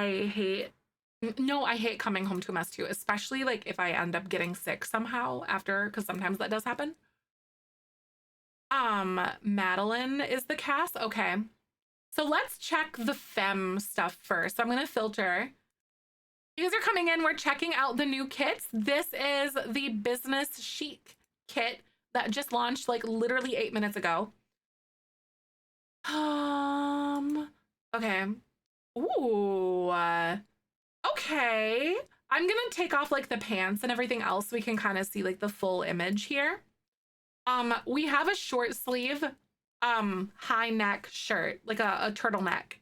I hate, no, I hate coming home to a mess too, especially like if I end up getting sick somehow after, because sometimes that does happen. Madeline is the cast. Okay. So let's check the femme stuff first. So I'm gonna filter. You guys are coming in. We're checking out the new kits. This is the Business Chic kit that just launched like literally 8 minutes ago. Okay. Ooh. Okay. I'm gonna take off like the pants and everything else so we can kind of see like the full image here. We have a short sleeve, high neck shirt, like a turtleneck.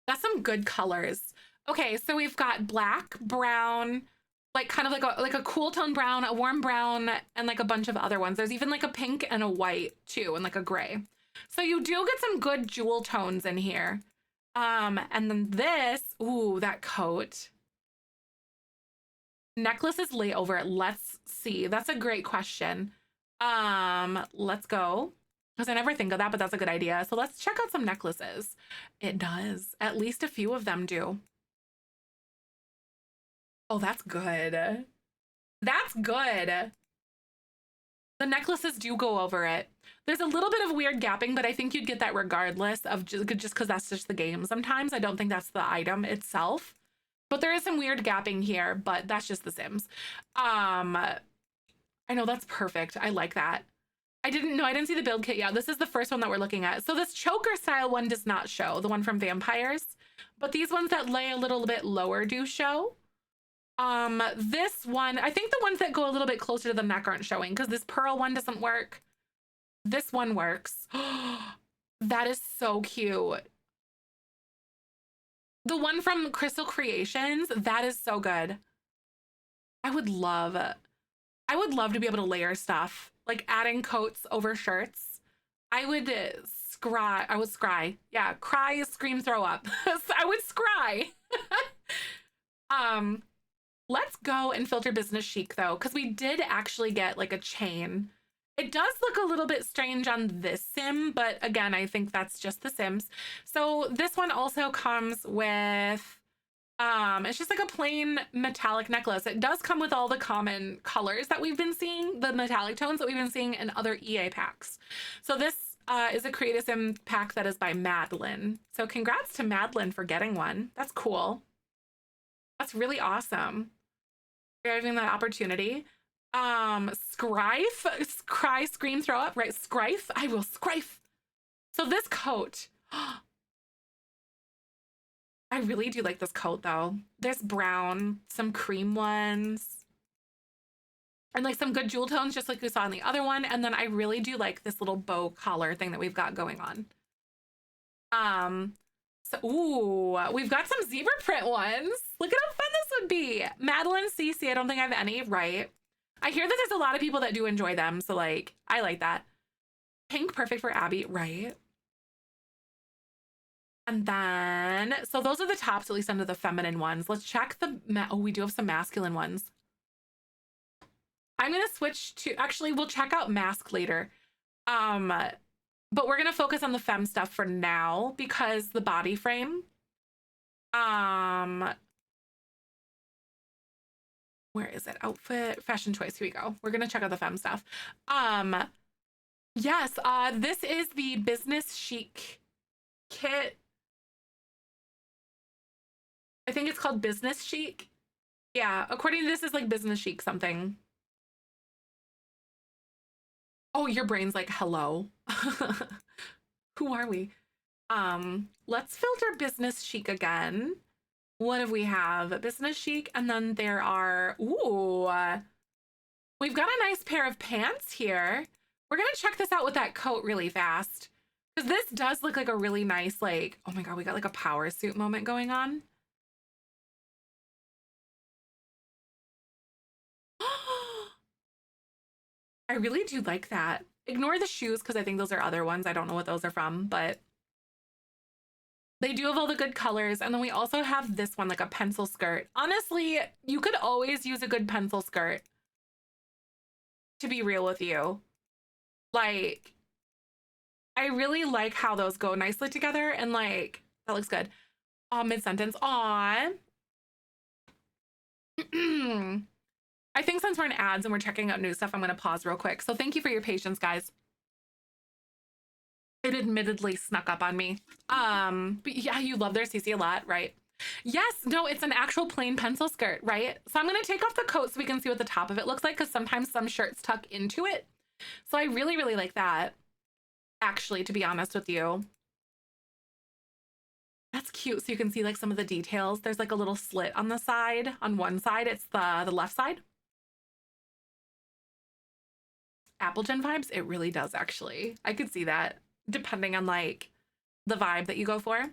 That's some good colors. Okay, so we've got black, brown, like kind of like a cool tone brown, a warm brown, and like a bunch of other ones. There's even like a pink and a white too, and like a gray. So you do get some good jewel tones in here. And then this, ooh, that coat. Necklaces lay over it. Let's see. That's a great question. Let's go. Because I never think of that, but that's a good idea. So let's check out some necklaces. It does. At least a few of them do. Oh, that's good. That's good. The necklaces do go over it. There's a little bit of weird gapping, but I think you'd get that regardless of just because that's just the game. Sometimes I don't think that's the item itself, but there is some weird gapping here, but that's just the Sims. I know that's perfect. I like that. I didn't see the build kit yet. This is the first one that we're looking at. So this choker style one does not show, the one from Vampires, but these ones that lay a little bit lower do show. This one, I think the ones that go a little bit closer to the neck aren't showing because this pearl one doesn't work. This one works. That is so cute. The one from Crystal Creations, that is so good. I would love to be able to layer stuff, like adding coats over shirts. I would scry. Yeah, cry, scream, throw up. I would scry. Let's go and filter Business Chic though, because we did actually get like a chain. It does look a little bit strange on this sim, but again, I think that's just the Sims. So this one also comes with, it's just like a plain metallic necklace. It does come with all the common colors that we've been seeing, the metallic tones that we've been seeing in other EA packs. So this is a Create a Sim pack that is by Madeline. So congrats to Madeline for getting one. That's cool. That's really awesome. You're having that opportunity. Scrife, cry, scream, throw up, right? Scrife, I will scrife. So this coat, I really do like this coat though. There's brown, some cream ones, and like some good jewel tones, just like we saw in the other one. And then I really do like this little bow collar thing that we've got going on. So, ooh, we've got some zebra print ones. Look at how fun this would be. Madeline CC, I don't think I have any, right? I hear that there's a lot of people that do enjoy them, so like, I like that. Pink, perfect for Abby, right? And then, so those are the tops, at least under the feminine ones. Let's check the, oh, we do have some masculine ones. I'm gonna switch to, actually, we'll check out mask later. But we're gonna focus on the femme stuff for now because the body frame. Where is it? Outfit, fashion choice. Here we go. We're gonna check out the femme stuff. Yes, this is the Business Chic kit. I think it's called Business Chic. Yeah, according to this is like Business Chic something. Oh, your brain's like, hello. Who are we? Let's filter Business Chic again. What do we have? Business Chic, and then there are, ooh, we've got a nice pair of pants here. We're gonna check this out with that coat really fast. Because this does look like a really nice, like, oh my God, we got like a power suit moment going on. I really do like that. Ignore the shoes because I think those are other ones. I don't know what those are from, but they do have all the good colors. And then we also have this one, like a pencil skirt. Honestly, you could always use a good pencil skirt, to be real with you. Like, I really like how those go nicely together, and like, that looks good. Mid-sentence. Aw. I think since we're in ads and we're checking out new stuff, I'm going to pause real quick. So thank you for your patience, guys. It admittedly snuck up on me. But yeah, you love their CC a lot, right? Yes, no, it's an actual plain pencil skirt, right? So I'm going to take off the coat so we can see what the top of it looks like, because sometimes some shirts tuck into it. So I really, really like that, actually, to be honest with you. That's cute. So you can see like some of the details. There's like a little slit on the side. On one side, it's the left side. Apple Gen vibes. It really does, actually. I could see that, depending on like the vibe that you go for.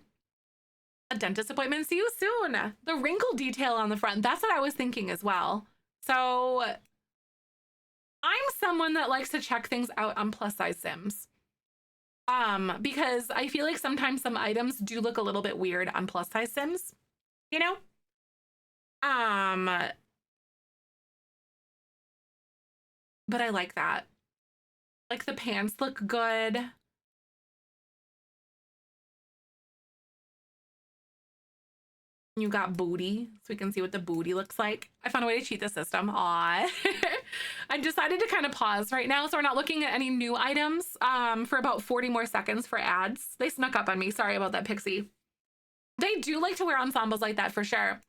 A dentist appointment. See you soon. The wrinkle detail on the front. That's what I was thinking as well. So I'm someone that likes to check things out on plus size Sims. Because I feel like sometimes some items do look a little bit weird on plus size Sims, you know? But I like that. Like the pants look good. You got booty, so we can see what the booty looks like. I found a way to cheat the system. Aw. I decided to kind of pause right now, so we're not looking at any new items for about 40 more seconds for ads. They snuck up on me. Sorry about that, Pixie. They do like to wear ensembles like that for sure.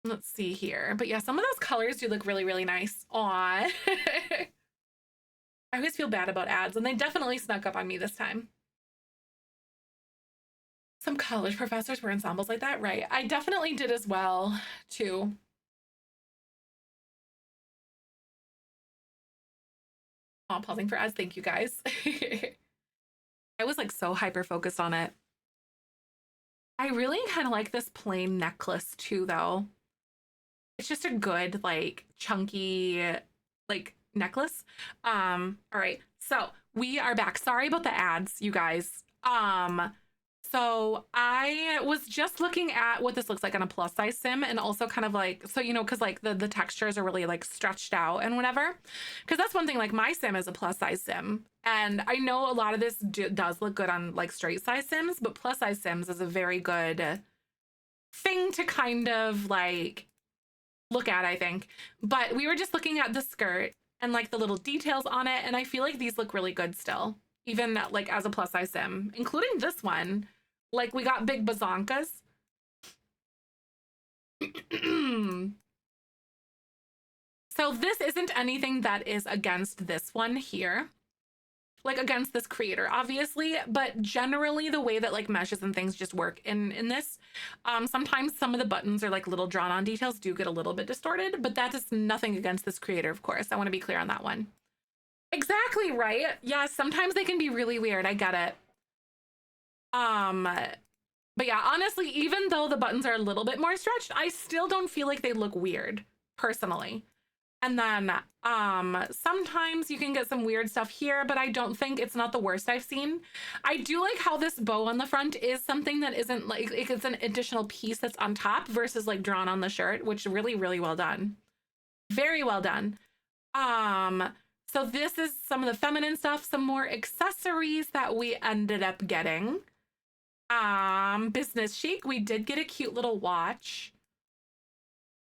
Let's see here. But yeah, some of those colors do look really, really nice. Aw. I always feel bad about ads, and they definitely snuck up on me this time. Some college professors wear ensembles like that, right? I definitely did as well, too. Oh, pausing for ads. Thank you, guys. I was like so hyper focused on it. I really kind of like this plain necklace too, though. It's just a good, like, chunky, like, necklace. All right. So we are back. Sorry about the ads, you guys. So I was just looking at what this looks like on a plus size sim, and also kind of like, so, you know, because like the textures are really like stretched out and whatever. Because that's one thing, like my sim is a plus size sim. And I know a lot of this does look good on like straight size sims, but plus size sims is a very good thing to kind of like look at, I think. But we were just looking at the skirt and like the little details on it, and I feel like these look really good still, even like as a plus size sim, including this one. Like we got big bazonkas. So this isn't anything that is against this one here, like against this creator, obviously, but generally the way that like meshes and things just work in this, sometimes some of the buttons or like little drawn on details do get a little bit distorted, but that is nothing against this creator, of course. I want to be clear on that one. Exactly, right? Yeah, sometimes they can be really weird. I get it. But yeah, honestly, even though the buttons are a little bit more stretched, I still don't feel like they look weird, personally. And then sometimes you can get some weird stuff here, but I don't think it's not the worst I've seen. I do like how this bow on the front is something that isn't like, it's an additional piece that's on top versus like drawn on the shirt, which really, really well done. Very well done. So this is some of the feminine stuff, some more accessories that we ended up getting. Business chic, we did get a cute little watch.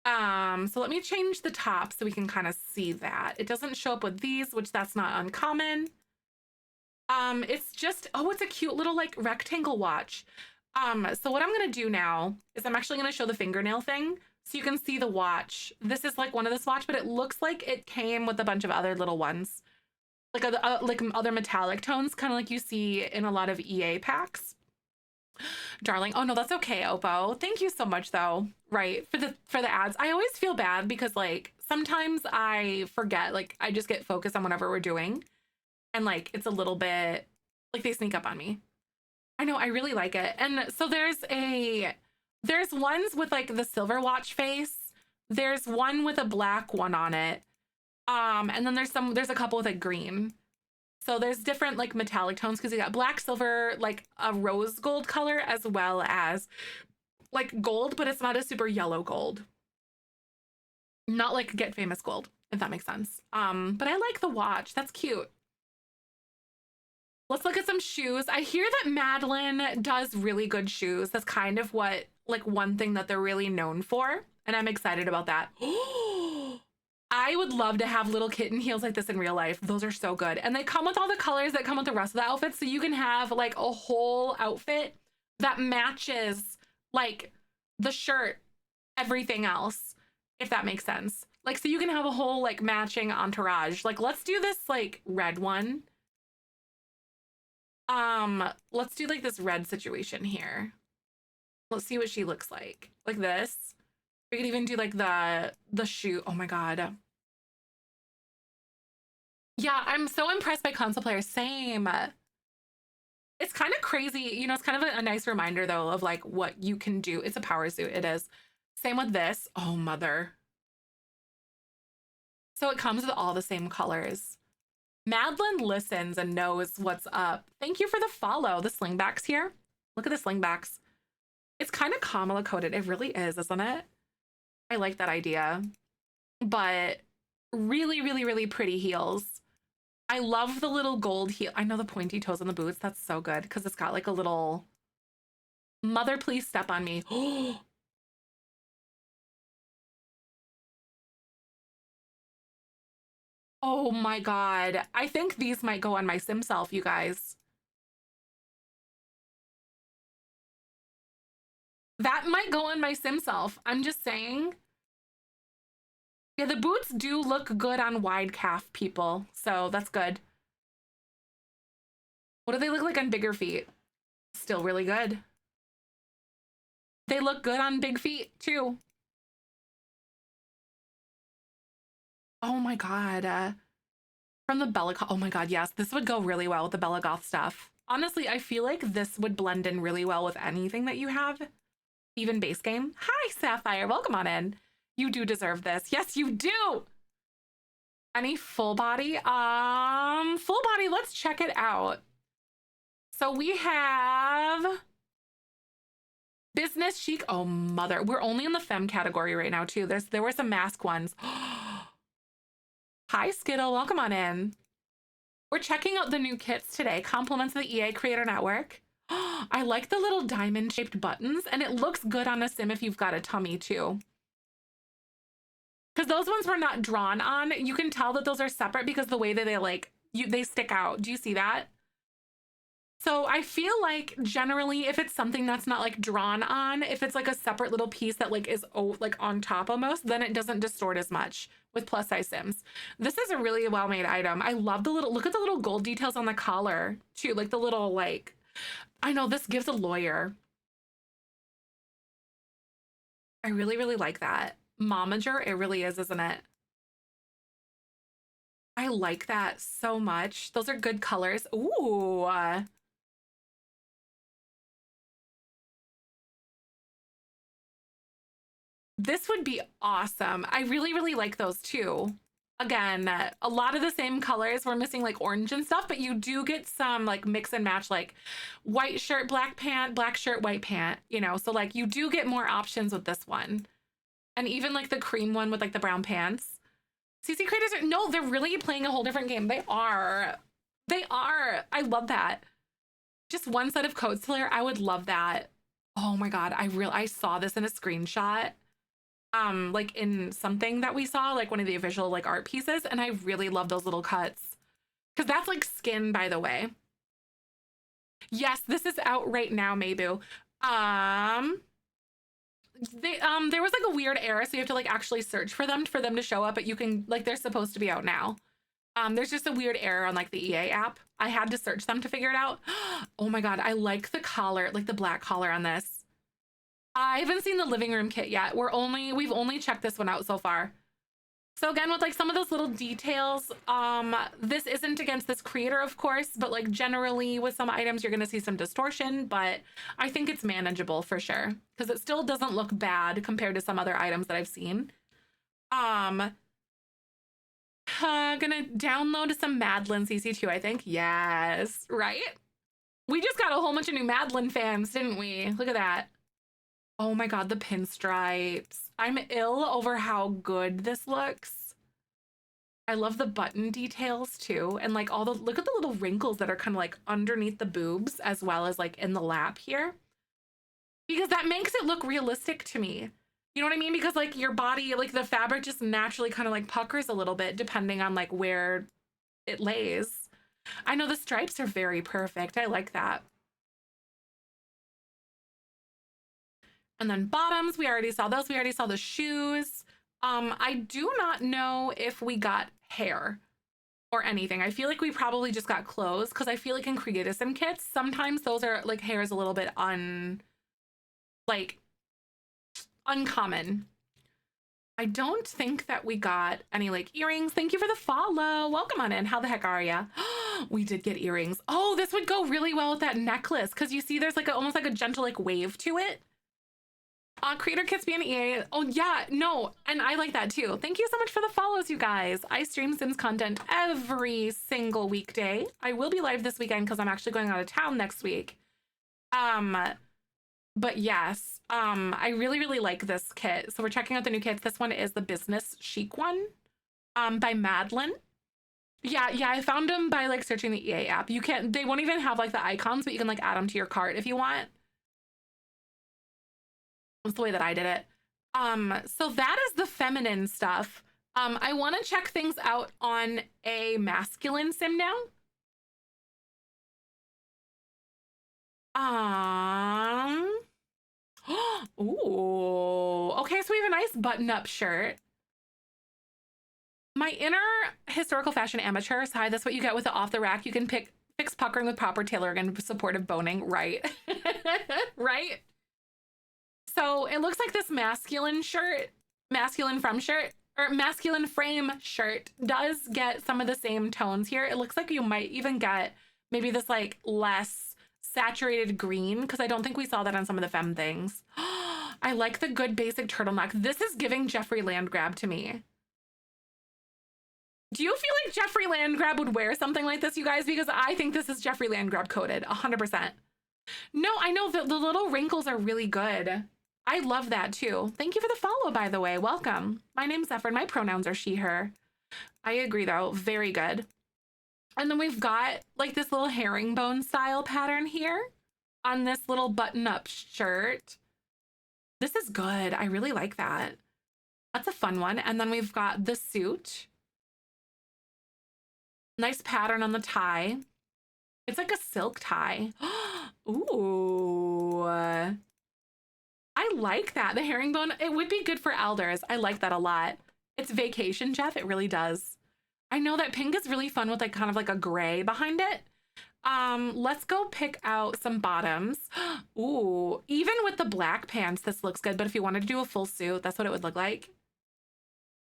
So let me change the top so we can kind of see that. It doesn't show up with these, which that's not uncommon. It's just, oh, it's a cute little like rectangle watch. So what I'm gonna do now is I'm actually gonna show the fingernail thing so you can see the watch. This is like one of the swatch, but it looks like it came with a bunch of other little ones. Like other metallic tones, kind of like you see in a lot of EA packs. Darling, oh no, that's okay, Oppo. Thank you so much though. Right, for the ads. I always feel bad because like sometimes I forget, like I just get focused on whatever we're doing. And like it's a little bit like they sneak up on me. I know, I really like it. And so there's ones with like the silver watch face. There's one with a black one on it. And then there's a couple with like green. So there's different like metallic tones because you got black, silver, like a rose gold color, as well as like gold, but it's not a super yellow gold. Not like Get Famous gold, if that makes sense. But I like the watch. That's cute. Let's look at some shoes. I hear that Madeline does really good shoes. That's kind of what, like, one thing that they're really known for. And I'm excited about that. I would love to have little kitten heels like this in real life. Those are so good. And they come with all the colors that come with the rest of the outfit. So you can have like a whole outfit that matches like the shirt, everything else, if that makes sense. Like, so you can have a whole like matching entourage. Like, let's do this like red one. Let's do like this red situation here. Let's see what she looks like this. We could even do like the shoe. Oh my God. Yeah, I'm so impressed by console players. Same. It's kind of crazy. You know, it's kind of a nice reminder though of like what you can do. It's a power suit. It is. Same with this. Oh, mother. So it comes with all the same colors. Madeline listens and knows what's up. Thank you for the follow. The slingbacks here. Look at the slingbacks. It's kind of Kamala coded. It really is, isn't it? I like that idea. But really, really, really pretty heels. I love the little gold heel. I know the pointy toes on the boots. That's so good because it's got like a little mother, please step on me. Oh my God. I think these might go on my sim self, you guys. That might go on my sim self. I'm just saying. Yeah, the boots do look good on wide calf people, so that's good. What do they look like on bigger feet? Still really good. They look good on big feet too. Oh my God. From the Bella, oh my God, yes, this would go really well with the Bella Goth stuff. Honestly, I feel like this would blend in really well with anything that you have, even base game. Hi, Sapphire, welcome on in. You do deserve this. Yes, you do. Any full body? Full body, let's check it out. So we have business chic. Oh, mother. We're only in the femme category right now, too. There were some mask ones. Hi, Skittle. Welcome on in. We're checking out the new kits today. Compliments of the EA Creator Network. I like the little diamond-shaped buttons, and it looks good on a sim if you've got a tummy, too. Because those ones were not drawn on. You can tell that those are separate because the way that they, like, they stick out. Do you see that? So I feel like generally if it's something that's not like drawn on, if it's like a separate little piece that like is like on top almost, then it doesn't distort as much with plus size sims. This is a really well-made item. I love the little, look at the little gold details on the collar too. Like the little like, I know this gives a lawyer. I really, really like that. Momager, it really is, isn't it? I like that so much. Those are good colors. Ooh. This would be awesome. I really, really like those too. Again, a lot of the same colors. We're missing like orange and stuff, but you do get some like mix and match, like white shirt, black pant, black shirt, white pant, you know? So like you do get more options with this one. And even like the cream one with like the brown pants. CC creators are, no, they're really playing a whole different game. They are. They are. I love that. Just one set of codes to layer. I would love that. Oh my God. I saw this in a screenshot. Like in something that we saw, like one of the official like art pieces, and I really love those little cuts because that's like skin, by the way. Yes, this is out right now, Mabu. There was like a weird error, so you have to like actually search for them to show up, but you can like they're supposed to be out now. There's just a weird error on like the EA app. I had to search them to figure it out. Oh my God, I like the collar, like the black collar on this. I haven't seen the living room kit yet. We've only checked this one out so far. So again, with like some of those little details, this isn't against this creator, of course, but like generally with some items, you're gonna see some distortion, but I think it's manageable for sure because it still doesn't look bad compared to some other items that I've seen. Gonna download some Madeline CC2, I think. Yes, right? We just got a whole bunch of new Madeline fans, didn't we? Look at that. Oh my God, the pinstripes. I'm ill over how good this looks. I love the button details too. And like all the, look at the little wrinkles that are kind of like underneath the boobs as well as like in the lap here. Because that makes it look realistic to me. You know what I mean? Because like your body, like the fabric just naturally kind of like puckers a little bit depending on like where it lays. I know the stripes are very perfect. I like that. And then bottoms, we already saw those. We already saw the shoes. I do not know if we got hair or anything. I feel like we probably just got clothes because I feel like in Creatism kits, sometimes those are like hair is a little bit like uncommon. I don't think that we got any like earrings. Thank you for the follow. Welcome on in. How the heck are ya? We did get earrings. Oh, this would go really well with that necklace because you see there's like almost like a gentle like wave to it. Creator kits being EA. Oh yeah, no, and I like that too. Thank you so much for the follows, you guys. I stream Sims content every single weekday. I will be live this weekend because I'm actually going out of town next week. But yes, I really, really like this kit. So we're checking out the new kits. This one is the business chic one, by Madeline. Yeah, I found them by like searching the EA app. You can't, they won't even have like the icons, but you can like add them to your cart if you want. That's the way that I did it. So that is the feminine stuff. I want to check things out on a masculine sim now. Ooh, okay, so we have a nice button-up shirt. My inner historical fashion amateur, so hi, that's what you get with the off the rack. You can fix puckering with proper tailoring and supportive boning, right? Right? So it looks like this masculine shirt, masculine frame shirt does get some of the same tones here. It looks like you might even get maybe this like less saturated green because I don't think we saw that on some of the femme things. I like the good basic turtleneck. This is giving Jeffrey Landgrab to me. Do you feel like Jeffrey Landgrab would wear something like this, you guys? Because I think this is Jeffrey Landgrab coded, 100%. No, I know the little wrinkles are really good. I love that too. Thank you for the follow, by the way. Welcome. My name's Zefrine. My pronouns are she, her. I agree though. Very good. And then we've got like this little herringbone style pattern here on this little button-up shirt. This is good. I really like that. That's a fun one. And then we've got the suit. Nice pattern on the tie. It's like a silk tie. Ooh. I like that. The herringbone, it would be good for elders. I like that a lot. It's vacation, Jeff. It really does. I know that pink is really fun with like kind of like a gray behind it. Let's go pick out some bottoms. Ooh, even with the black pants, this looks good. But if you wanted to do a full suit, that's what it would look like.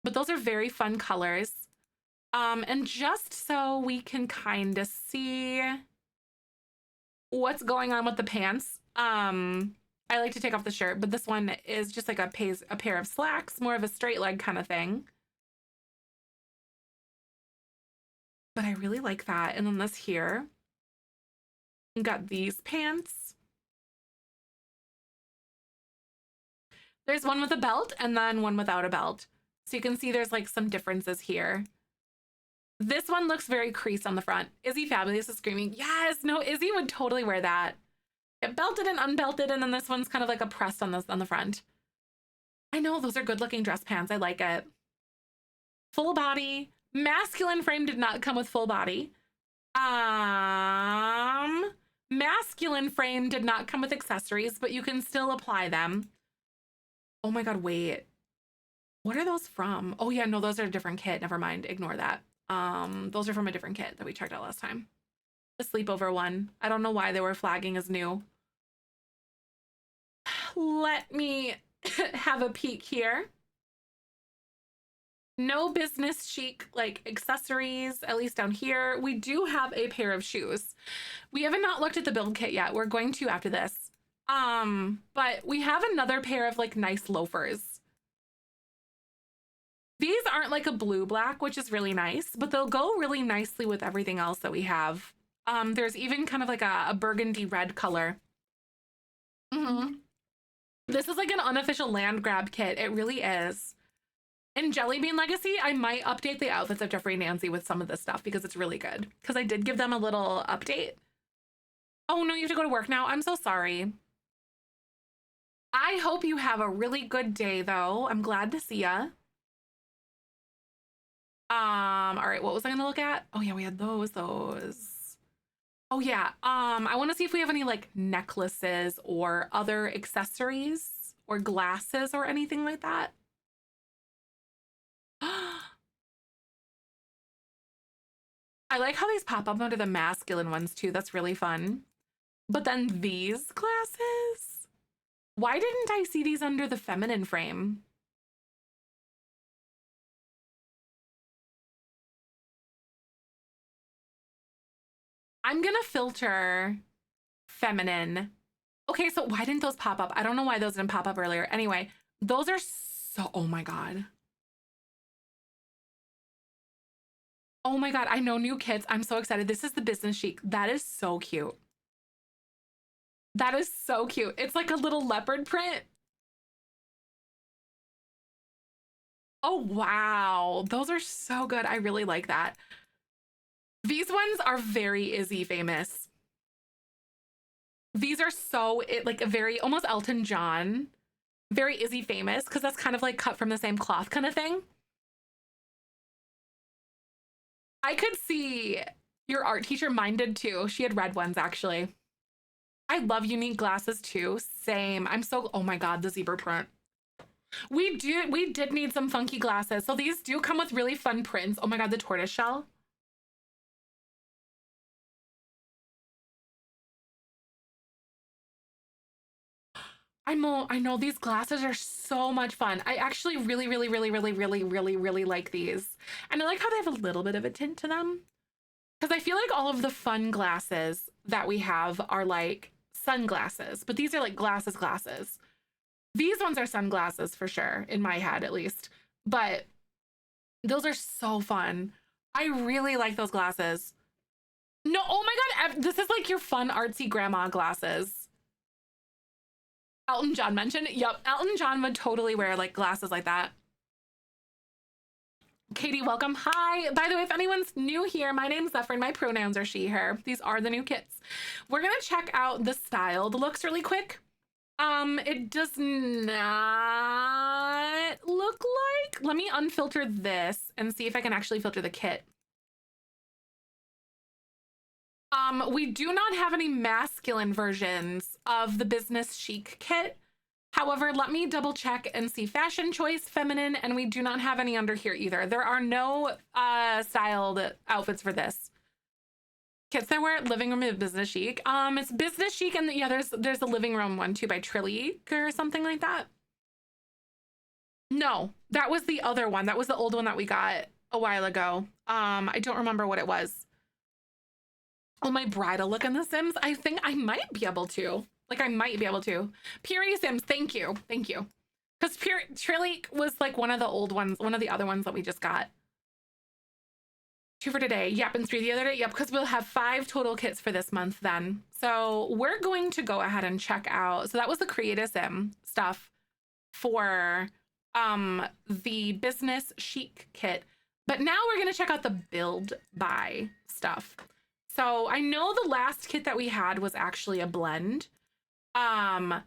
But those are very fun colors. And just so we can kind of see what's going on with the pants, I like to take off the shirt, but this one is just like a pair of slacks, more of a straight leg kind of thing. But I really like that. And then this here, we got these pants. There's one with a belt and then one without a belt. So you can see there's like some differences here. This one looks very creased on the front. Izzy Fabulous is screaming, yes, no, Izzy would totally wear that. Get belted and unbelted, and then this one's kind of like a pressed on the front. I know, those are good looking dress pants. I like it. Full body. Masculine frame did not come with full body. Masculine frame did not come with accessories, but you can still apply them. Oh my God, wait. What are those from? Oh yeah, no, those are a different kit. Never mind, ignore that. Those are from a different kit that we checked out last time. The sleepover one. I don't know why they were flagging as new. Let me have a peek here. No business chic like accessories, at least down here. We do have a pair of shoes. We haven't not looked at the build kit yet. We're going to after this. But we have another pair of like nice loafers. These aren't like a blue black, which is really nice, but they'll go really nicely with everything else that we have. There's even kind of like a burgundy red color. This is like an unofficial land grab kit. It really is. In Jelly Bean Legacy, I might update the outfits of Jeffrey and Nancy with some of this stuff because it's really good. Because I did give them a little update. Oh no, you have to go to work now. I'm so sorry. I hope you have a really good day though. I'm glad to see ya. All right, what was I gonna look at? Oh yeah, we had those. Oh yeah, I wanna see if we have any like necklaces or other accessories or glasses or anything like that. I like how these pop up under the masculine ones too. That's really fun. But then these glasses? Why didn't I see these under the feminine frame? I'm gonna filter feminine. Okay, so why didn't those pop up? I don't know why those didn't pop up earlier. Anyway, those are so, oh my God. Oh my God, I know new kits. I'm so excited. This is the business chic. That is so cute. That is so cute. It's like a little leopard print. Oh, wow. Those are so good. I really like that. These ones are very Izzy famous. These are so, like a very, almost Elton John, very Izzy famous, because that's kind of like cut from the same cloth kind of thing. I could see your art teacher minded too. She had red ones actually. I love unique glasses too. Same. I'm so, oh my God, the zebra print. We did need some funky glasses. So these do come with really fun prints. Oh my God, the tortoise shell. I know these glasses are so much fun. I actually really like these. And I like how they have a little bit of a tint to them. Because I feel like all of the fun glasses that we have are like sunglasses, but these are like glasses. These ones are sunglasses for sure, in my head at least. But those are so fun. I really like those glasses. No, oh my God, this is like your fun artsy grandma glasses. Elton John mentioned. Yep, Elton John would totally wear like glasses like that. Katie, welcome. Hi. By the way, if anyone's new here, my name's Zefrine. My pronouns are she, her. These are the new kits. We're gonna check out the styled looks really quick. It does not look like. Let me unfilter this and see if I can actually filter the kit. We do not have any masculine versions of the business chic kit. However, let me double check and see fashion choice, feminine, and we do not have any under here either. There are no styled outfits for this. Kits that wear living room and business chic. It's business chic, and yeah, there's a living room one too by Trillique or something like that. No, that was the other one. That was the old one that we got a while ago. I don't remember what it was. Oh, my bridal look in The Sims. I think I might be able to. Like, I might be able to. Puri Sims, thank you. Thank you. Because Trillique was like one of the old ones, one of the other ones that we just got. 2 for today. Yep, and 3 the other day. Yep, because we'll have 5 total kits for this month then. So we're going to go ahead and check out. So that was the Create Sim stuff for the business chic kit. But now we're going to check out the build buy stuff. So I know the last kit that we had was actually a blend of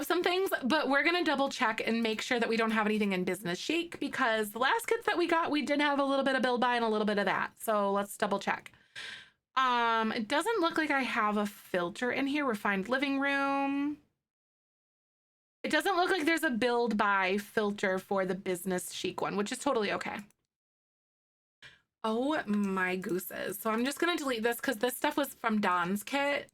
some things, but we're gonna double check and make sure that we don't have anything in business chic, because the last kits that we got, we did have a little bit of build buy and a little bit of that. So let's double check. It doesn't look like I have a filter in here. Refined living room. It doesn't look like there's a build buy filter for the business chic one, which is totally okay. Oh my gooses. So I'm just gonna delete this because this stuff was from Don's kit.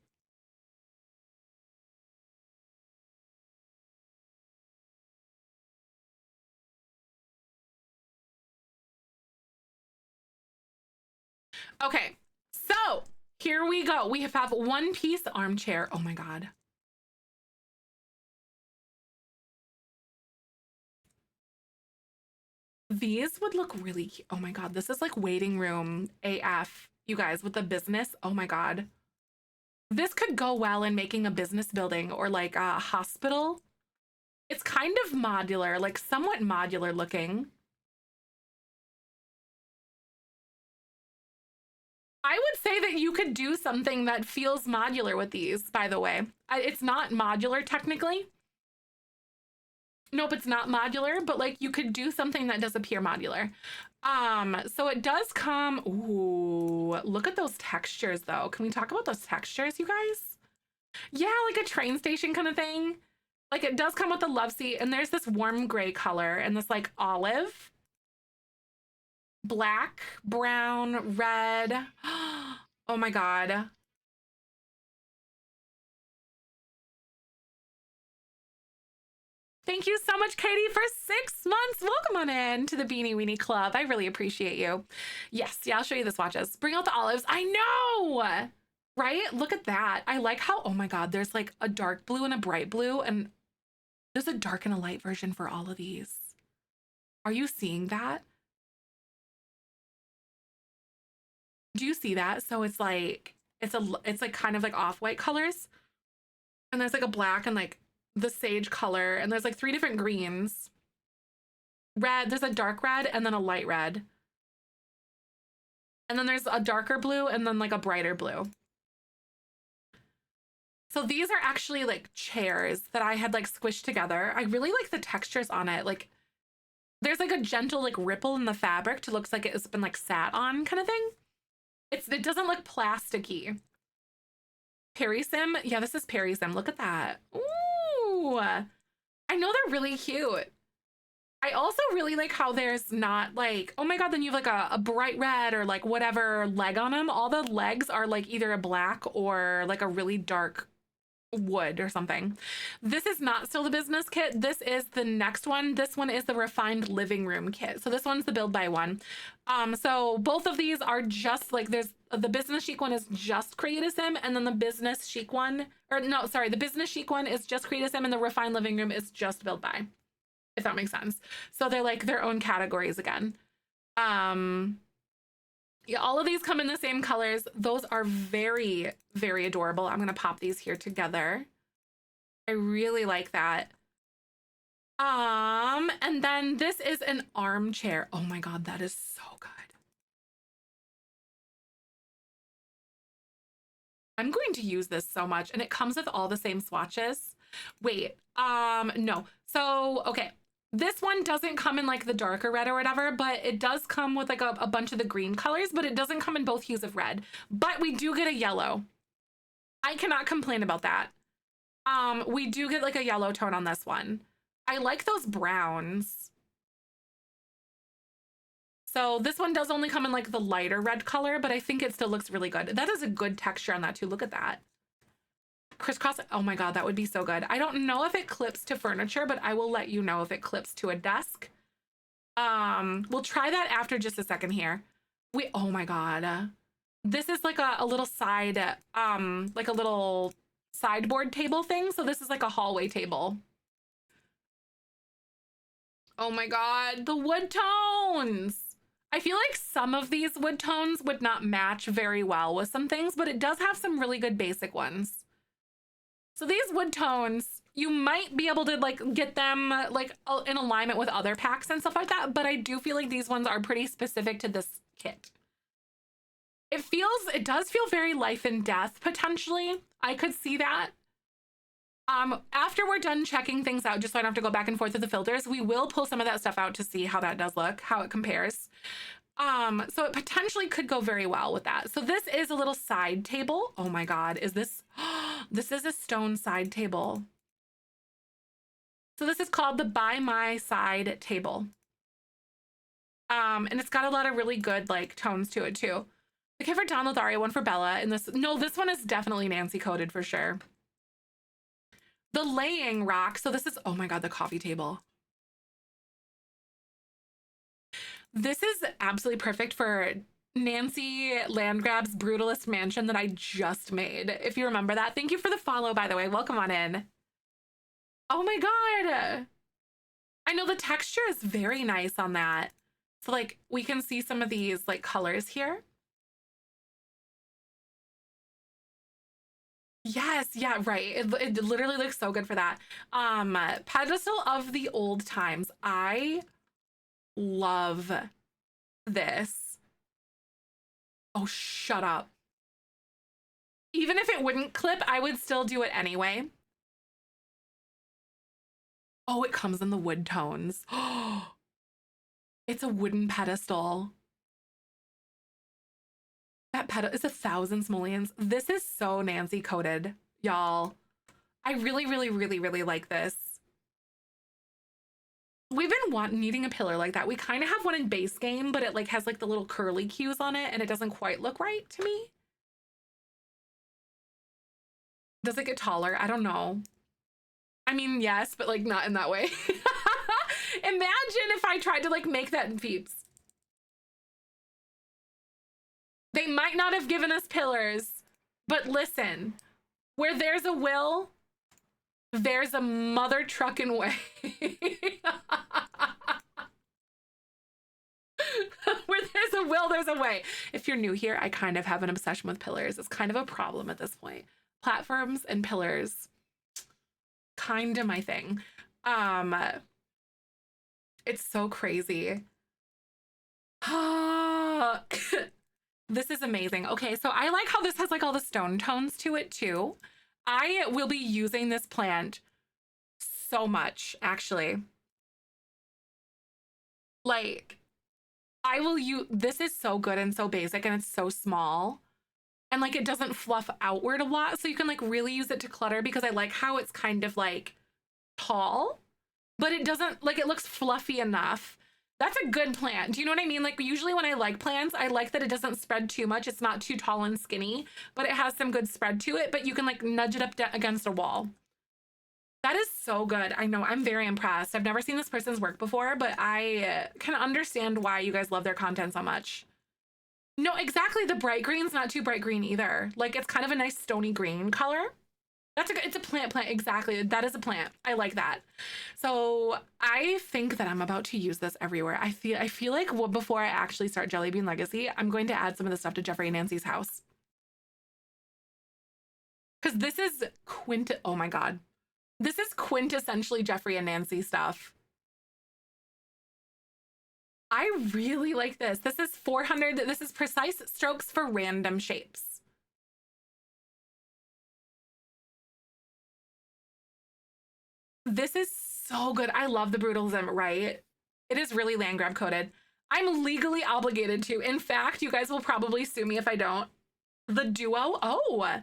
Okay, so here we go. We have one piece armchair. Oh my God. These would look really cute. Oh my God, this is like waiting room AF, you guys, with the business. Oh my God. This could go well in making a business building or like a hospital. It's kind of modular, like somewhat modular looking. I would say that you could do something that feels modular with these, by the way. It's not modular technically. Nope, it's not modular, but like you could do something that does appear modular. So it does come, ooh, look at those textures though. Can we talk about those textures, you guys? Yeah, like a train station kind of thing. Like it does come with the love seat, and there's this warm gray color and this like olive, black, brown, red. Oh my God. Thank you so much, Katie, for 6 months. Welcome on in to the Beanie Weenie Club. I really appreciate you. Yes, yeah, I'll show you the swatches. Bring out the olives. I know, right? Look at that. I like how, oh my God, there's like a dark blue and a bright blue, and there's a dark and a light version for all of these. Are you seeing that? Do you see that? So it's like kind of like off-white colors, and there's like a black and like the sage color, and there's like 3 different greens. Red, there's a dark red and then a light red. And then there's a darker blue and then like a brighter blue. So these are actually like chairs that I had like squished together. I really like the textures on it. Like there's like a gentle like ripple in the fabric to looks like it's been like sat on kind of thing. It doesn't look plasticky. Perry Sim. Yeah, this is Perry Sim. Look at that. Ooh. I know they're really cute. I also really like how there's not like, oh my God, then you have like a bright red or like whatever leg on them. All the legs are like either a black or like a really dark wood or something. This is not still the business kit. This is the next one. This one is the refined living room kit. So this one's the build by one. So both of these are just like, there's the business chic one is just Create a Sim, and then the business chic one, or no, sorry, the business chic one is just Create a Sim, and the refined living room is just build by, if that makes sense. So they're like their own categories again. Yeah, all of these come in the same colors. Those are very, very adorable. I'm gonna pop these here together. I really like that. And then this is an armchair. Oh my God, that is so good. I'm going to use this so much, and it comes with all the same swatches. Wait, no. So, okay. This one doesn't come in like the darker red or whatever, but it does come with like a bunch of the green colors, but it doesn't come in both hues of red. But we do get a yellow. I cannot complain about that. We do get like a yellow tone on this one. I like those browns. So this one does only come in like the lighter red color, but I think it still looks really good. That is a good texture on that too. Look at that. Crisscross. Oh my God, that would be so good. I don't know if it clips to furniture, but I will let you know if it clips to a desk. We'll try that after just a second here. Oh my God. This is like a little side, like a little sideboard table thing. So this is like a hallway table. Oh my God, the wood tones. I feel like some of these wood tones would not match very well with some things, but it does have some really good basic ones. So these wood tones, you might be able to like get them like in alignment with other packs and stuff like that, but I do feel like these ones are pretty specific to this kit. It does feel very life and death potentially. I could see that. After we're done checking things out, just so I don't have to go back and forth with the filters, we will pull some of that stuff out to see how that does look, how it compares. So it potentially could go very well with that. So this is a little side table. Oh my God, is this, this is a stone side table. So this is called the By My Side table. And it's got a lot of really good like tones to it too. I can't ever download the Aria one for Bella. And this one is definitely Nancy coded for sure. The laying rack. So this is, oh my God, the coffee table. This is absolutely perfect for Nancy Landgrab's Brutalist Mansion that I just made. If you remember that. Thank you for the follow, by the way. Welcome on in. Oh my God. I know the texture is very nice on that. So like we can see some of these like colors here. Yes, yeah, right. It literally looks so good for that. Pedestal of the old times. I love this. Oh, shut up. Even if it wouldn't clip, I would still do it anyway. Oh, it comes in the wood tones. Oh, it's a wooden pedestal. That pedal is 1,000 simoleons. This is so Nancy coated, y'all. I really, really, really, really like this. We've been needing a pillar like that. We kind of have one in base game, but it like has like the little curly cues on it and it doesn't quite look right to me. Does it get taller? I don't know. I mean, yes, but like not in that way. Imagine if I tried to like make that in Peeps. They might not have given us pillars, but listen, where there's a will, there's a mother trucking way. Where there's a will, there's a way. If you're new here, I kind of have an obsession with pillars. It's kind of a problem at this point. Platforms and pillars, kind of my thing. It's so crazy. This is amazing. Okay, so I like how this has like all the stone tones to it too. I will be using this plant so much, actually. Like, I will use, this is so good and so basic and it's so small. And like it doesn't fluff outward a lot. So you can like really use it to clutter because I like how it's kind of like tall, but it doesn't like, it looks fluffy enough. That's a good plant. Do you know what I mean? Like usually when I like plants, I like that it doesn't spread too much. It's not too tall and skinny, but it has some good spread to it, but you can like nudge it up against a wall. That is so good. I know, I'm very impressed. I've never seen this person's work before, but I can understand why you guys love their content so much. No, exactly. The bright green's not too bright green either. Like it's kind of a nice stony green color. That's it's a plant, exactly. That is a plant. I like that. So I think that I'm about to use this everywhere. I feel like before I actually start Jelly Bean Legacy, I'm going to add some of the stuff to Jeffrey and Nancy's house. Because this is oh my God. This is quintessentially Jeffrey and Nancy stuff. I really like this. This is 400. This is precise strokes for random shapes. This is so good. I love the brutalism, right? It is really land grab coded. I'm legally obligated to. In fact, you guys will probably sue me if I don't. The duo. Oh,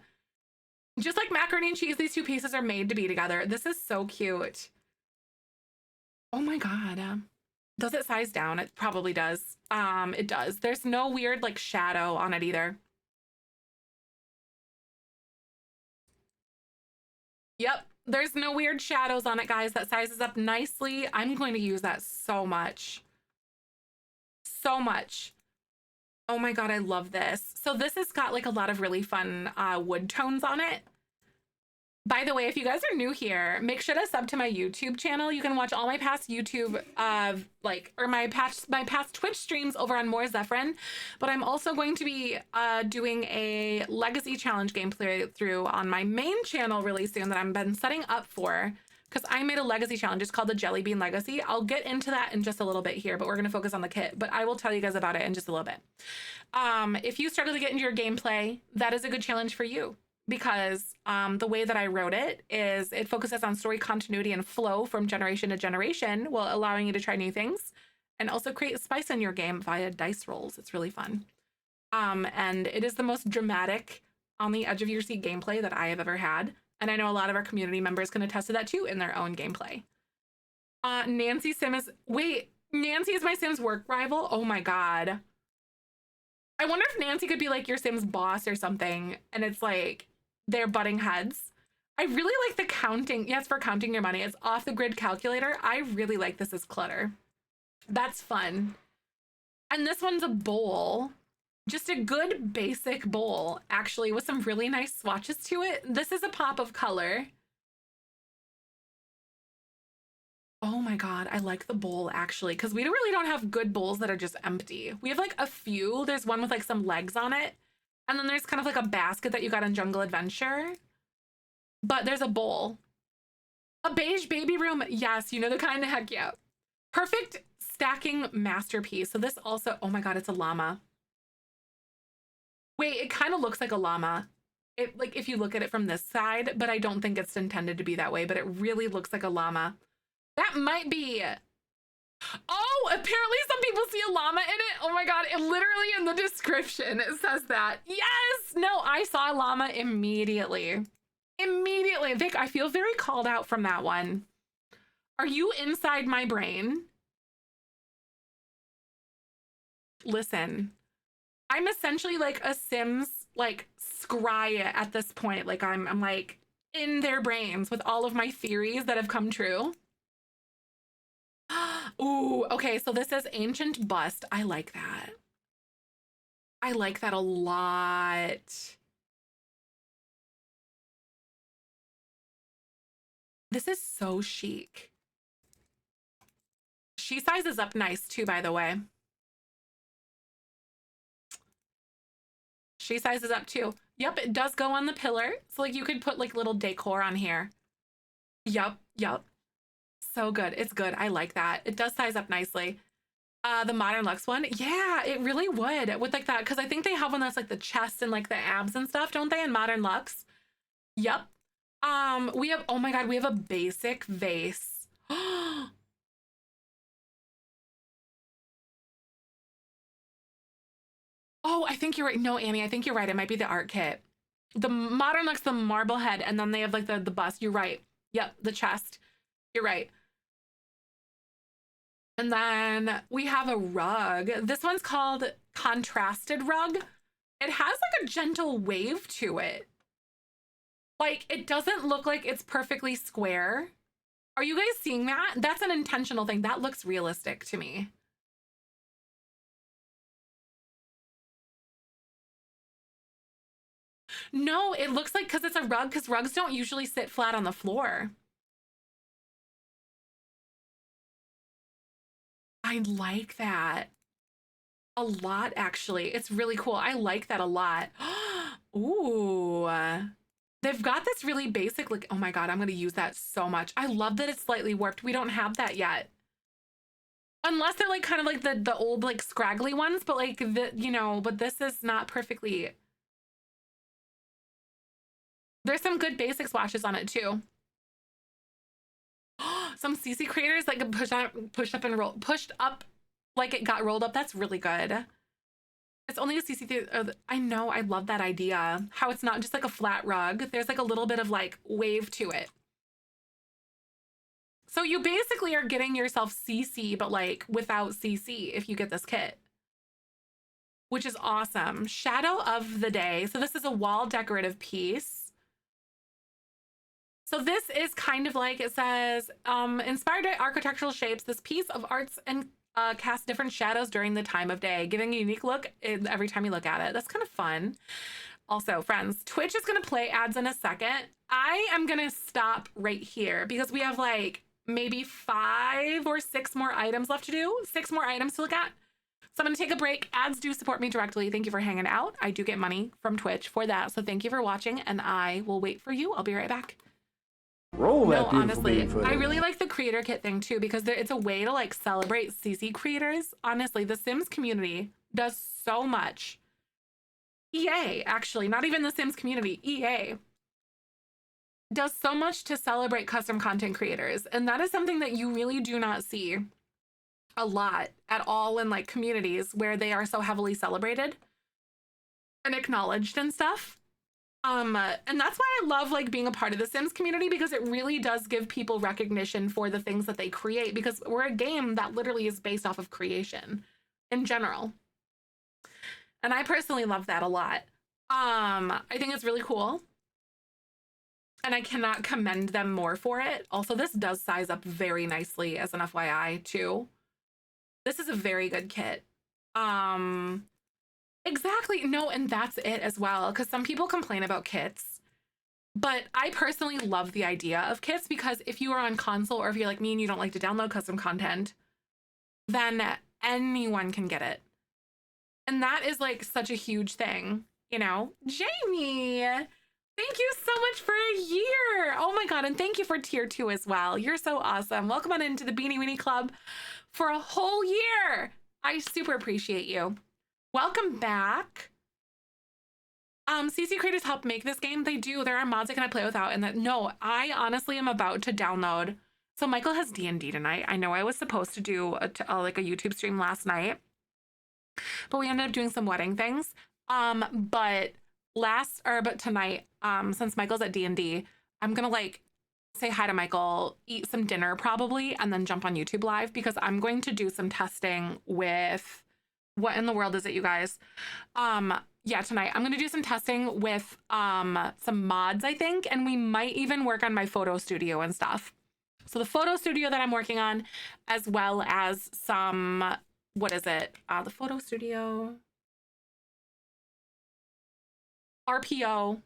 just like macaroni and cheese, these two pieces are made to be together. This is so cute. Oh my God. Does it size down? It probably does. It does. There's no weird like shadow on it either. Yep. There's no weird shadows on it, guys. That sizes up nicely. I'm going to use that so much. So much. Oh my God, I love this. So this has got like a lot of really fun wood tones on it. By the way, if you guys are new here, make sure to sub to my YouTube channel. You can watch all my past YouTube, or my past Twitch streams over on More Zefrine. But I'm also going to be doing a Legacy Challenge gameplay through on my main channel really soon that I've been setting up for. Because I made a Legacy Challenge. It's called the Jelly Bean Legacy. I'll get into that in just a little bit here, but we're going to focus on the kit. But I will tell you guys about it in just a little bit. If you struggle to get into your gameplay, that is a good challenge for you. Because the way that I wrote it is it focuses on story continuity and flow from generation to generation while allowing you to try new things and also create spice in your game via dice rolls. It's really fun. And it is the most dramatic on the edge of your seat gameplay that I have ever had. And I know a lot of our community members can attest to that too in their own gameplay. Nancy Sim is, wait, Nancy is my Sims work rival? Oh my God. I wonder if Nancy could be like your Sims boss or something. And it's like, they're butting heads. I really like the counting. Yes, for counting your money. It's off the grid calculator. I really like this as clutter. That's fun. And this one's a bowl. Just a good basic bowl, actually, with some really nice swatches to it. This is a pop of color. Oh my God, I like the bowl actually, because we really don't have good bowls that are just empty. We have like a few. There's one with like some legs on it. And then there's kind of like a basket that you got in Jungle Adventure. but there's a bowl. A beige baby room. Yes, you know the kind of, heck yeah. Perfect stacking masterpiece. So this also, oh my God, it's a llama. Wait, it kind of looks like a llama. It, like, if you look at it from this side, but I don't think it's intended to be that way, but it really looks like a llama. That might be. Oh, apparently some people see a llama in it. Oh my God, it literally in the description, it says that. Yes, no, I saw a llama immediately. Immediately. Vic, I feel very called out from that one. Are you inside my brain? Listen, I'm essentially like a Sims like scry at this point. Like I'm like in their brains with all of my theories that have come true. Ooh, okay, so this is ancient bust. I like that. I like that a lot. This is so chic. She sizes up nice too, by the way. She sizes up too. Yep, it does go on the pillar. So like you could put like little decor on here. Yep, yep. So good. It's good. I like that. It does size up nicely. The Modern Luxe one. Yeah, it really would with like that. Cause I think they have one that's like the chest and like the abs and stuff, don't they? In Modern Luxe. Yep. We have, oh my God, we have a basic vase. Oh, I think you're right. No, Annie, I think you're right. It might be the art kit. The Modern Luxe, the marble head, and then they have like the bust. You're right. Yep, the chest. You're right. And then we have a rug. This one's called Contrasted Rug. It has like a gentle wave to it. Like, it doesn't look like it's perfectly square. Are you guys seeing that? That's an intentional thing. That looks realistic to me. No, it looks like, because it's a rug, because rugs don't usually sit flat on the floor. I like that a lot, actually. It's really cool. I like that a lot. Ooh. They've got this really basic, like, oh my God, I'm going to use that so much. I love that it's slightly warped. We don't have that yet. Unless they're like kind of like the old like scraggly ones, but like the, you know, but this is not perfectly. There's some good basic swatches on it too. Some CC creators like pushed up and rolled, pushed up like it got rolled up. That's really good. It's only a CC. I know. I love that idea. How it's not just like a flat rug. There's like a little bit of like wave to it. So you basically are getting yourself CC, but like without CC if you get this kit, which is awesome. Shadow of the Day. So this is a wall decorative piece. So this is kind of like, it says, inspired by architectural shapes, this piece of arts and casts different shadows during the time of day, giving a unique look every time you look at it. That's kind of fun. Also, friends, Twitch is going to play ads in a second. I am going to stop right here because we have like maybe 5 or 6 more items left to do. 6 more items to look at. So I'm going to take a break. Ads do support me directly. Thank you for hanging out. I do get money from Twitch for that. So thank you for watching, and I will wait for you. I'll be right back. Roll that no, honestly, I really like the creator kit thing too, because it's a way to like celebrate CC creators. Honestly, the Sims community does so much. EA, actually, not even the Sims community, EA does so much to celebrate custom content creators. And that is something that you really do not see a lot at all in like communities where they are so heavily celebrated and acknowledged and stuff. And that's why I love like being a part of the Sims community, because it really does give people recognition for the things that they create, because we're a game that literally is based off of creation in general. And I personally love that a lot. I think it's really cool. And I cannot commend them more for it. Also, this does size up very nicely as an FYI too. This is a very good kit. Exactly. No, and that's it as well, because some people complain about kits, but I personally love the idea of kits, because if you are on console, or if you're like me and you don't like to download custom content, then anyone can get it. And that is like such a huge thing, you know? Jamie, Thank you so much for a year. Oh my God. And thank you for tier 2 as well. You're so awesome. Welcome on into the Beanie Weenie Club for a whole year. I super appreciate you. Welcome back. CC creators help make this game. They do. There are mods I can play without. And that, no, I honestly am about to download. So Michael has D&D tonight. I know I was supposed to do like a YouTube stream last night, but we ended up doing some wedding things. But tonight, since Michael's at D&D, I'm gonna like say hi to Michael, eat some dinner probably, and then jump on YouTube live because I'm going to do some testing with, what in the world is it, you guys? Yeah, tonight I'm gonna do some testing with some mods, I think, and we might even work on my photo studio and stuff. So the photo studio that I'm working on, as well as some, what is it? The photo studio, RPO,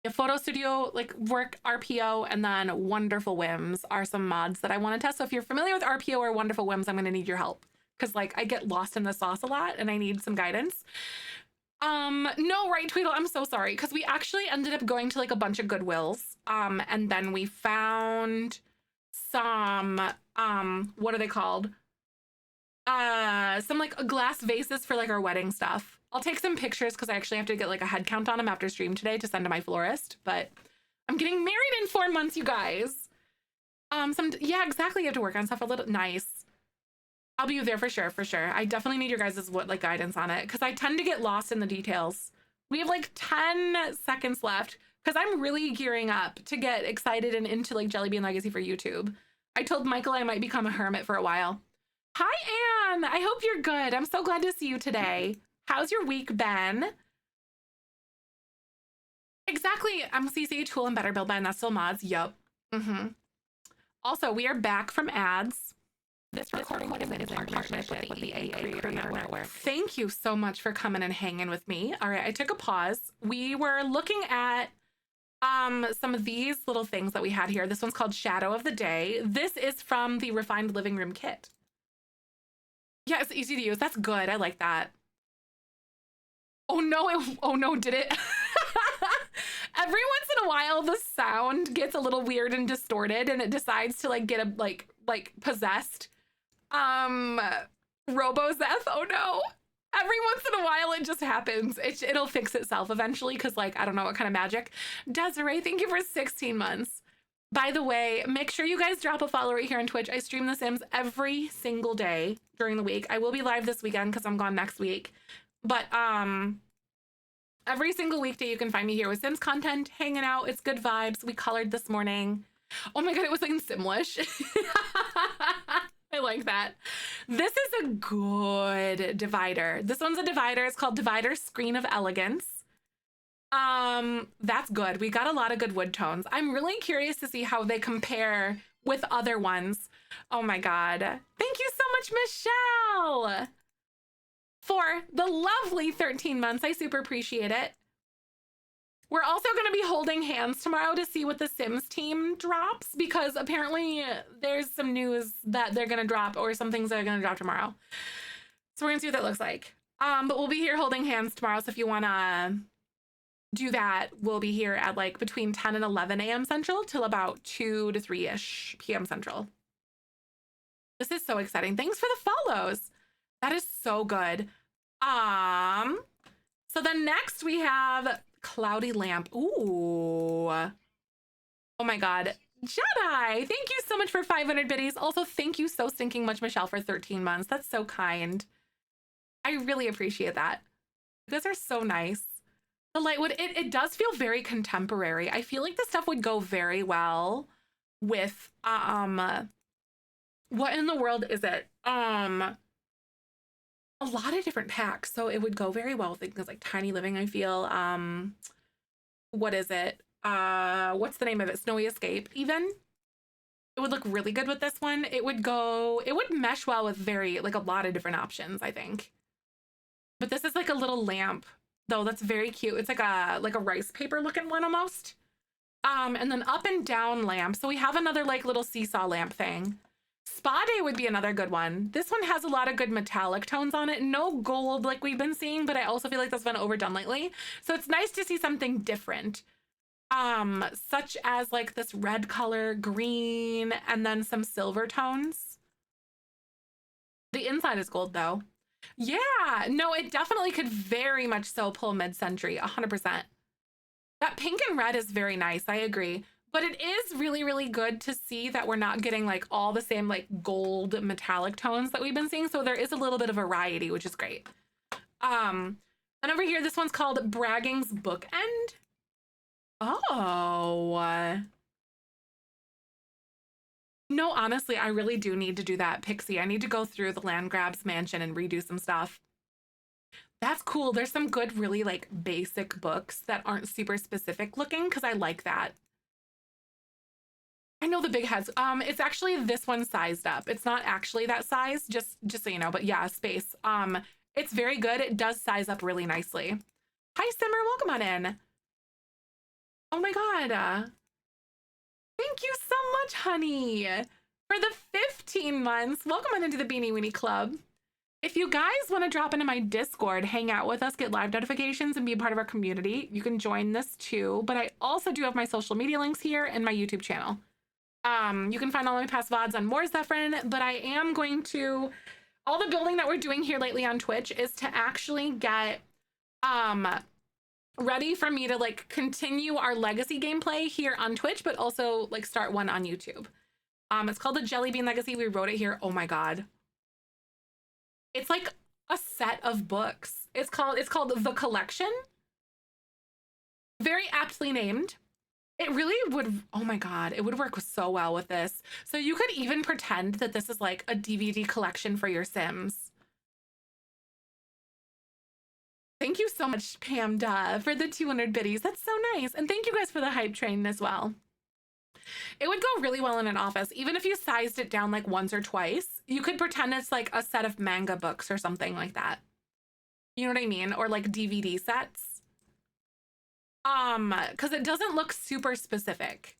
a photo studio, like work RPO, and then Wonderful Whims are some mods that I want to test. So if you're familiar with RPO or Wonderful Whims, I'm going to need your help because like I get lost in the sauce a lot and I need some guidance. No, right, Tweedle, I'm so sorry because we actually ended up going to like a bunch of Goodwills, and then we found some what are they called? Some like glass vases for like our wedding stuff. I'll take some pictures because I actually have to get like a head count on them after stream today to send to my florist, but I'm getting married in 4 months, you guys. Yeah, exactly. You have to work on stuff a little. Nice. I'll be there for sure, for sure. I definitely need your guys' like guidance on it because I tend to get lost in the details. We have like 10 seconds left because I'm really gearing up to get excited and into like Jellybean Legacy for YouTube. I told Michael I might become a hermit for a while. Hi, Anne. I hope you're good. I'm so glad to see you today. How's your week been? Exactly. I'm CC, Tool, and Better Build Ben. That's still mods. Yup. Also, we are back from ads. This recording is in partnership with the A Creator Network. Thank you so much for coming and hanging with me. All right, I took a pause. We were looking at some of these little things that we had here. This one's called Shadow of the Day. This is from the Refined Living Room kit. Yeah, it's easy to use. That's good. I like that. Oh no, oh no, did it? Every once in a while, the sound gets a little weird and distorted and it decides to like get a like possessed. RoboZeth, oh no. Every once in a while it just happens. It'll fix itself eventually because like, I don't know what kind of magic. Desiree, thank you for 16 months. By the way, make sure you guys drop a follow right here on Twitch. I stream The Sims every single day during the week. I will be live this weekend because I'm gone next week. But every single weekday you can find me here with Sims content, hanging out. It's good vibes. We colored this morning. Oh my God, it was like in Simlish. I like that. This is a good divider. This one's a divider. It's called Divider Screen of Elegance. That's good. We got a lot of good wood tones. I'm really curious to see how they compare with other ones. Oh my God. Thank you so much, Michelle, for the lovely 13 months. I super appreciate it. We're also going to be holding hands tomorrow to see what the Sims team drops because apparently there's some news that they're going to drop or some things that are going to drop tomorrow. So we're going to see what that looks like. But we'll be here holding hands tomorrow. So if you want to do that, we'll be here at like between 10 and 11 a.m. Central till about 2 to 3-ish p.m. Central. This is so exciting. Thanks for the follows. That is so good. So then next we have Cloudy Lamp. Ooh. Oh my God. Jedi, thank you so much for 500 biddies. Also, thank you so stinking much, Michelle, for 13 months. That's so kind. I really appreciate that. You guys are so nice. The lightwood, it does feel very contemporary. I feel like this stuff would go very well with, what in the world is it? A lot of different packs. So it would go very well with things like Tiny Living, I feel. What is it? What's the name of it? Snowy Escape, even. It would look really good with this one. It would mesh well with like a lot of different options, I think. But this is like a little lamp, though, that's very cute. It's like a rice paper looking one almost. And then up and down lamp. So we have another like little seesaw lamp thing. Spa Day would be another good one. This one has a lot of good metallic tones on it. No gold like we've been seeing, but I also feel like that's been overdone lately. So it's nice to see something different. Such as like this red color, green, and then some silver tones. The inside is gold though. Yeah, no, it definitely could very much so pull mid-century, 100%. That pink and red is very nice, I agree. But it is really, really good to see that we're not getting like all the same like gold metallic tones that we've been seeing. So there is a little bit of variety, which is great. And over here, this one's called Bragging's Bookend. Oh. No, honestly, I really do need to do that, Pixie. I need to go through the Landgrab's mansion and redo some stuff. That's cool. There's some good, really like basic books that aren't super specific looking because I like that. I know the big heads. It's actually this one sized up. It's not actually that size, just so you know, but yeah, space. It's very good. It does size up really nicely. Hi, Simmer. Welcome on in. Oh my God. Thank you so much, honey, for the 15 months. Welcome on into the Beanie Weenie Club. If you guys want to drop into my Discord, hang out with us, get live notifications, and be a part of our community, you can join this too. But I also do have my social media links here and my YouTube channel. You can find all my past VODs on more Zefrine, but I am going to, all the building that we're doing here lately on Twitch is to actually get ready for me to like continue our legacy gameplay here on Twitch, but also like start one on YouTube. It's called the Jelly Bean Legacy. We wrote it here. Oh my God. It's like a set of books. It's called The Collection. Very aptly named. It really would, oh my God, it would work so well with this. So you could even pretend that this is like a DVD collection for your Sims. Thank you so much, Pam Duh, for the 200 biddies. That's so nice. And thank you guys for the hype train as well. It would go really well in an office. Even if you sized it down like once or twice, you could pretend it's like a set of manga books or something like that. You know what I mean? Or like DVD sets. Because it doesn't look super specific.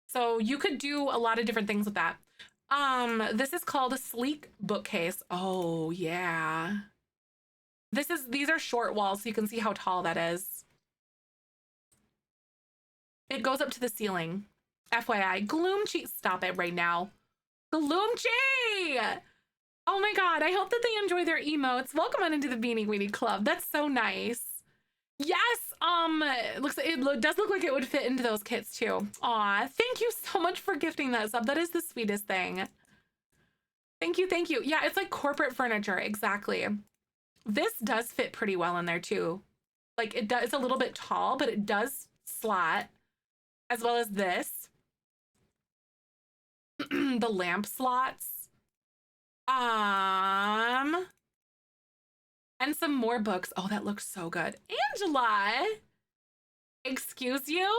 So you could do a lot of different things with that. This is called a sleek bookcase. Oh yeah. These are short walls, so you can see how tall that is. It goes up to the ceiling. FYI, Gloomchi, stop it right now. Gloomchi! Oh my God, I hope that they enjoy their emotes. Welcome on into the Beanie Weenie Club. That's so nice. Yes, it does look like it would fit into those kits too. Aw, thank you so much for gifting that sub. That is the sweetest thing. Thank you, thank you. Yeah, it's like corporate furniture, exactly. This does fit pretty well in there too. Like it's a little bit tall, but it does slot, as well as this. The lamp slots. And some more books. Oh, that looks so good. Angela! Excuse you?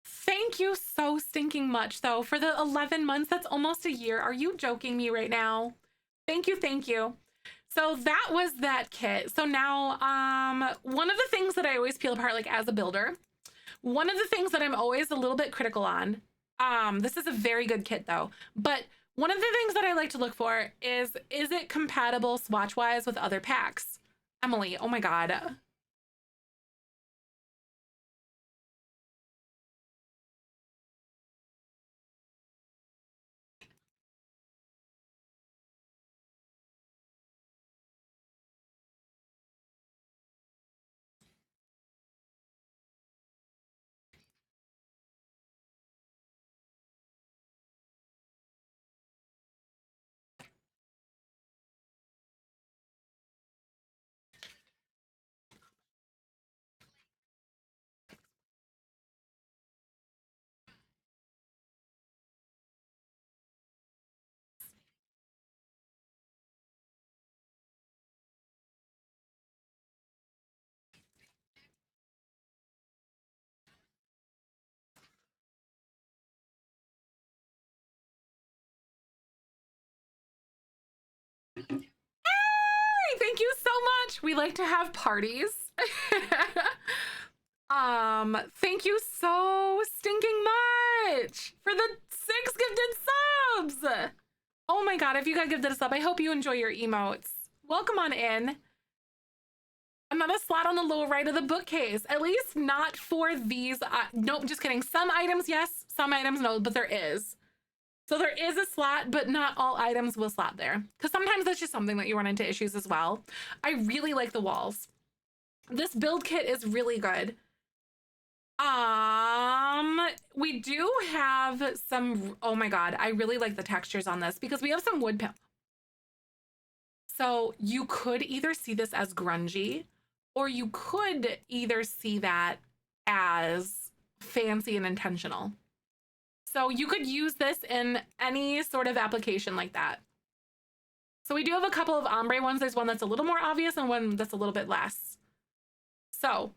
Thank you so stinking much, though, for the 11 months. That's almost a year. Are you joking me right now? Thank you, thank you. So that was that kit. So now, one of the things that I always peel apart, like as a builder, one of the things that I'm always a little bit critical on, this is a very good kit though, but one of the things that I like to look for is it compatible swatch-wise with other packs? Emily, oh my God. Thank you so much. We like to have parties. Thank you so stinking much for the 6 gifted subs. Oh my God, if you got gifted a sub, I hope you enjoy your emotes. Welcome on in. Another slot on the lower right of the bookcase. At least not for these. Nope, just kidding. Some items, yes. Some items, no, but there is. So there is a slot, but not all items will slot there. Because sometimes that's just something that you run into issues as well. I really like the walls. This build kit is really good. We do have some, oh my God, I really like the textures on this because we have some wood panel. So you could either see this as grungy, or you could either see that as fancy and intentional. So you could use this in any sort of application like that. So we do have a couple of ombre ones. There's one that's a little more obvious and one that's a little bit less. So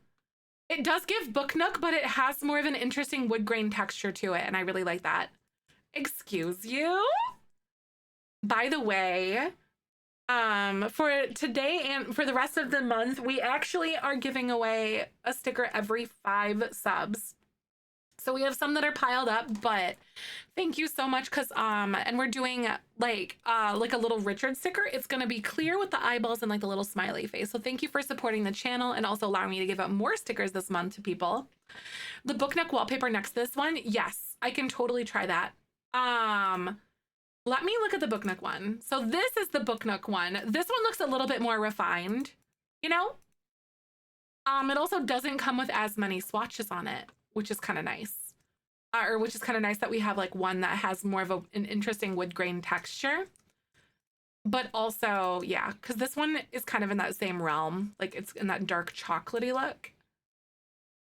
it does give book nook, but it has more of an interesting wood grain texture to it. And I really like that. Excuse you? By the way, for today and for the rest of the month, we actually are giving away a sticker every 5 subs. So we have some that are piled up, but thank you so much. Cause, and we're doing like a little Richard sticker. It's going to be clear with the eyeballs and like the little smiley face. So thank you for supporting the channel and also allowing me to give out more stickers this month to people. The book neck wallpaper next to this one. Yes, I can totally try that. Let me look at the book nook one. So this is the book nook one. This one looks a little bit more refined, you know? It also doesn't come with as many swatches on it, which is kind of nice. Which is kind of nice that we have like one that has more of an interesting wood grain texture. But also, yeah, because this one is kind of in that same realm. Like it's in that dark chocolatey look.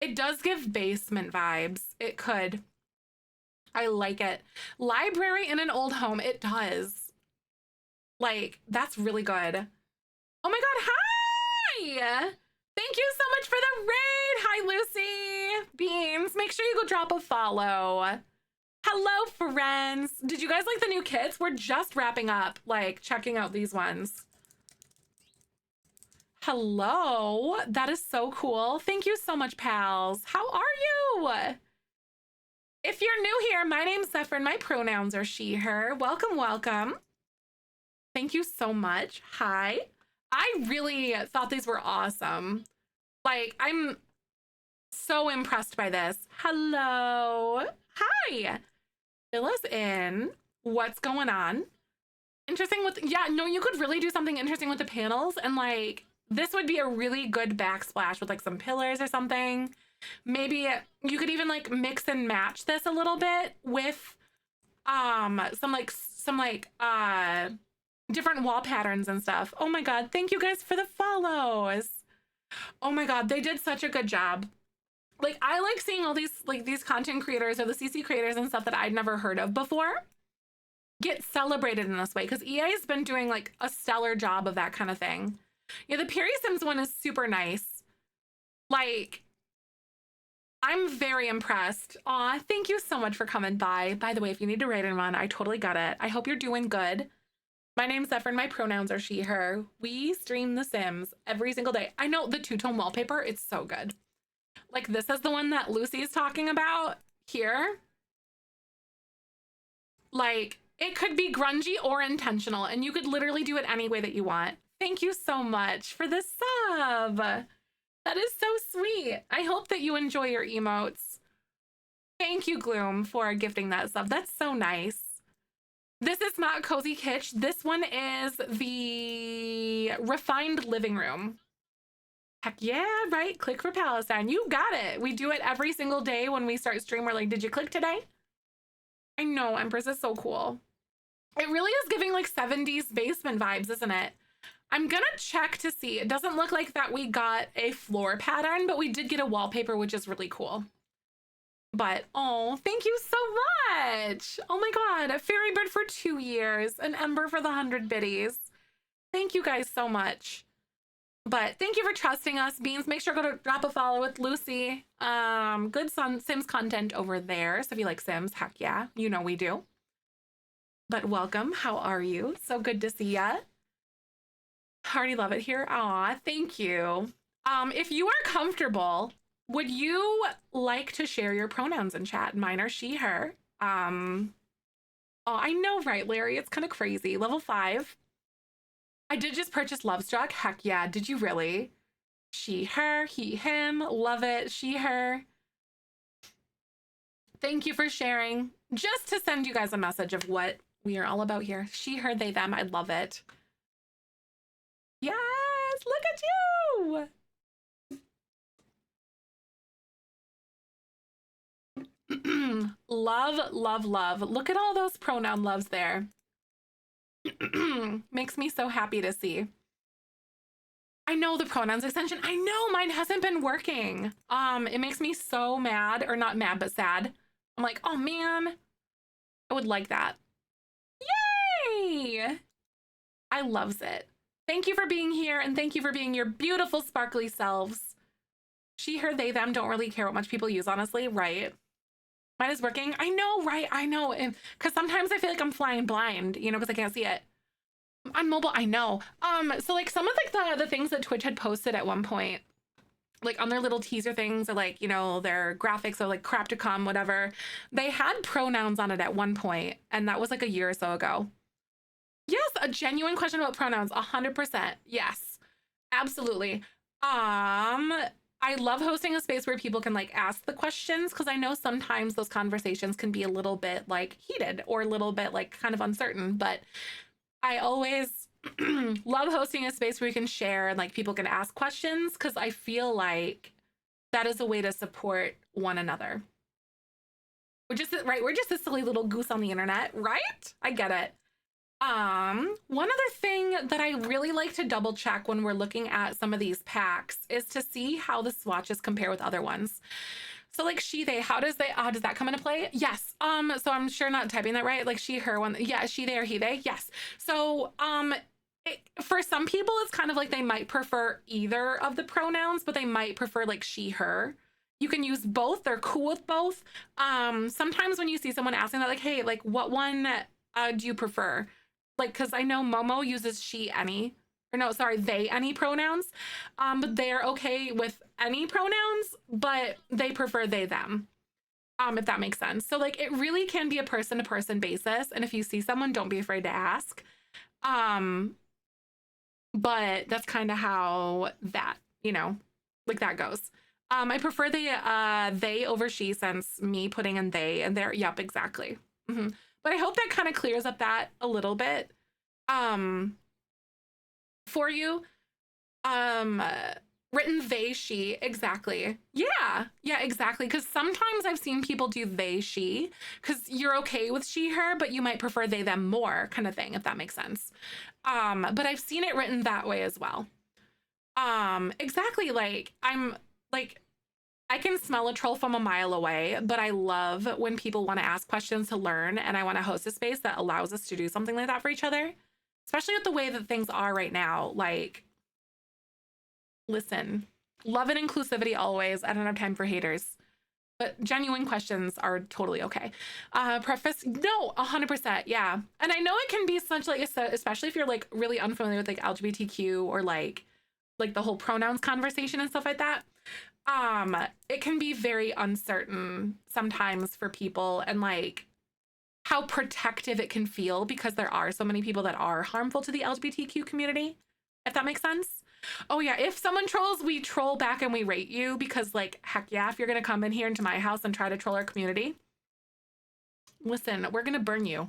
It does give basement vibes. It could. I like it. Library in an old home. It does. Like, that's really good. Oh my God, hi! Thank you so much for the raid. Hi, Lucy. Beans, make sure you go drop a follow. Hello, friends. Did you guys like the new kits? We're just wrapping up, like, checking out these ones. Hello. That is so cool. Thank you so much, pals. How are you? If you're new here, my name's Zefrine. My pronouns are she, her. Welcome, welcome. Thank you so much. Hi. I really thought these were awesome. Like, I'm so impressed by this. Hello. Hi. Fill us in. What's going on? Interesting with, yeah, no, you could really do something interesting with the panels. And like, this would be a really good backsplash with like some pillars or something. Maybe you could even like mix and match this a little bit with some different wall patterns and stuff. Oh my God, thank you guys for the follows. Oh my God, they did such a good job. Like, I like seeing all these content creators or the CC creators and stuff that I'd never heard of before get celebrated in this way, because EA has been doing like a stellar job of that kind of thing. Yeah, the Perry Sims one is super nice. Like, I'm very impressed. Aw, thank you so much for coming by. By the way, if you need to write in one, I totally got it. I hope you're doing good. My name's Zefrine. My pronouns are she, her. We stream The Sims every single day. I know the two-tone wallpaper, it's so good. Like, this is the one that Lucy's talking about here. Like, it could be grungy or intentional, and you could literally do it any way that you want. Thank you so much for the sub. That is so sweet. I hope that you enjoy your emotes. Thank you, Gloom, for gifting that sub. That's so nice. This is not Cozy Kitsch. This one is the refined living room. Heck yeah, right? Click for Palestine. You got it. We do it every single day when we start stream. We're like, did you click today? I know, Empress is so cool. It really is giving like 70s basement vibes, isn't it? I'm gonna check to see. It doesn't look like that we got a floor pattern, but we did get a wallpaper, which is really cool. But, oh, thank you so much. Oh my God, a Fairy Bird for 2 years, an Ember for the 100 biddies. Thank you guys so much. But thank you for trusting us, Beans. Make sure to go to drop a follow with Lucy. Good Sims content over there. So if you like Sims, heck yeah, you know we do. But welcome, how are you? So good to see ya. Already love it here. Aw, thank you. If you are comfortable, would you like to share your pronouns in chat? Mine are she, her. Oh, I know, right, Larry? It's kind of crazy. Level 5. I did just purchase Lovestruck. Heck yeah, did you really? She, her, he, him. Love it. She, her. Thank you for sharing. Just to send you guys a message of what we are all about here. She, her, they, them. I love it. Yes, look at you. Love, love, love. Look at all those pronoun loves there. Makes me so happy to see. I know the pronouns extension. I know mine hasn't been working. It makes me so mad, or not mad, but sad. I'm like, oh man, I would like that. Yay! I loves it. Thank you for being here, and thank you for being your beautiful, sparkly selves. She, her, they, them don't really care what much people use, honestly, right? Mine is working. I know, right? I know. Because sometimes I feel like I'm flying blind, you know, because I can't see it. On mobile, I know. So like some of like the things that Twitch had posted at one point, like on their little teaser things, or like, you know, their graphics, or like crap to come, whatever, they had pronouns on it at one point, and that was like a year or so ago. Yes, a genuine question about pronouns, 100%. Yes, absolutely. I love hosting a space where people can like ask the questions, because I know sometimes those conversations can be a little bit like heated or a little bit like kind of uncertain, but I always love hosting a space where you can share and like people can ask questions, because I feel like that is a way to support one another. We're just right. We're just a silly little goose on the internet, right? I get it. One other thing that I really like to double check when we're looking at some of these packs is to see how the swatches compare with other ones. So like she, they, how does that come into play? Yes. So I'm sure not typing that right. Like she, her, one. Yeah. She, they, or he, they. Yes. So, for some people, it's kind of like they might prefer either of the pronouns, but they might prefer like she, her. You can use both. They're cool with both. Sometimes when you see someone asking that, like, hey, like what one do you prefer? Like, because I know Momo uses she, any, or no, sorry, they, any pronouns. But they're okay with any pronouns, but they prefer they, them. If that makes sense. So like it really can be a person to person basis. And if you see someone, don't be afraid to ask. But that's kind of how that, you know, like that goes. I prefer the they over she, since me putting in they and there. Yep, exactly. But I hope that kind of clears up that a little bit for you. Written they, she, exactly. Yeah, exactly. Because sometimes I've seen people do they, she, because you're okay with she, her, but you might prefer they, them more, kind of thing, if that makes sense. But I've seen it written that way as well. Exactly. Like I can smell a troll from a mile away, but I love when people want to ask questions to learn, and I want to host a space that allows us to do something like that for each other, especially with the way that things are right now. Like, listen, love and inclusivity always. I don't have time for haters, but genuine questions are totally okay. Preface, no, 100%. Yeah. And I know it can be such like, especially if you're like really unfamiliar with like LGBTQ or like the whole pronouns conversation and stuff like that. It can be very uncertain sometimes for people, and like how protective it can feel, because there are so many people that are harmful to the LGBTQ community, if that makes sense. Oh yeah, if someone trolls, we troll back and we rate you, because like, heck yeah, if you're gonna come in here into my house and try to troll our community, listen, we're gonna burn you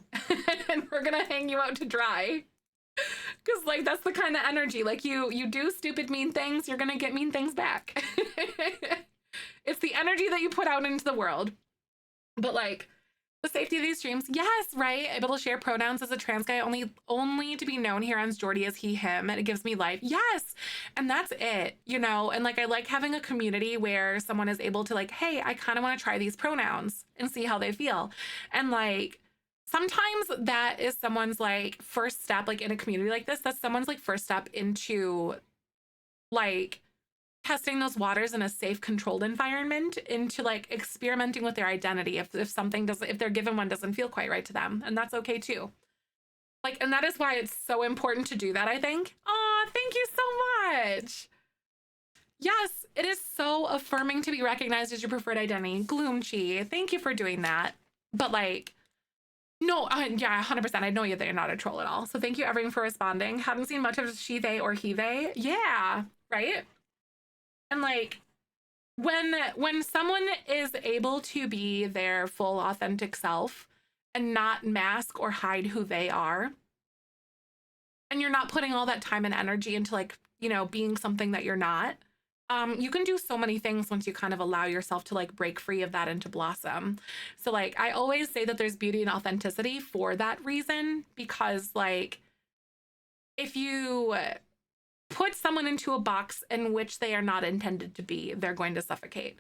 and we're gonna hang you out to dry. Because like that's the kind of energy, like you do stupid mean things, you're gonna get mean things back. It's the energy that you put out into the world. But like the safety of these streams, yes, right, able to share pronouns as a trans guy, only to be known here on Jordy as he, him, and it gives me life. Yes. And that's it, you know. And like I like having a community where someone is able to like, hey, I kind of want to try these pronouns and see how they feel. And like sometimes that is someone's like first step, like in a community like this, that's someone's like first step into like testing those waters in a safe, controlled environment, into like experimenting with their identity if something doesn't, if their given one doesn't feel quite right to them. And that's okay too. Like, and that is why it's so important to do that, I think. Oh, thank you so much. Yes, it is so affirming to be recognized as your preferred identity. Gloomchi, thank you for doing that. But like, no, yeah, 100%. I know that you're not a troll at all. So thank you everyone for responding. Haven't seen much of she, they, or he, they. Yeah, right? And like when someone is able to be their full authentic self and not mask or hide who they are, and you're not putting all that time and energy into like, you know, being something that you're not, you can do so many things once you kind of allow yourself to like break free of that and to blossom. So like I always say that there's beauty in authenticity for that reason, because like if you put someone into a box in which they are not intended to be, they're going to suffocate.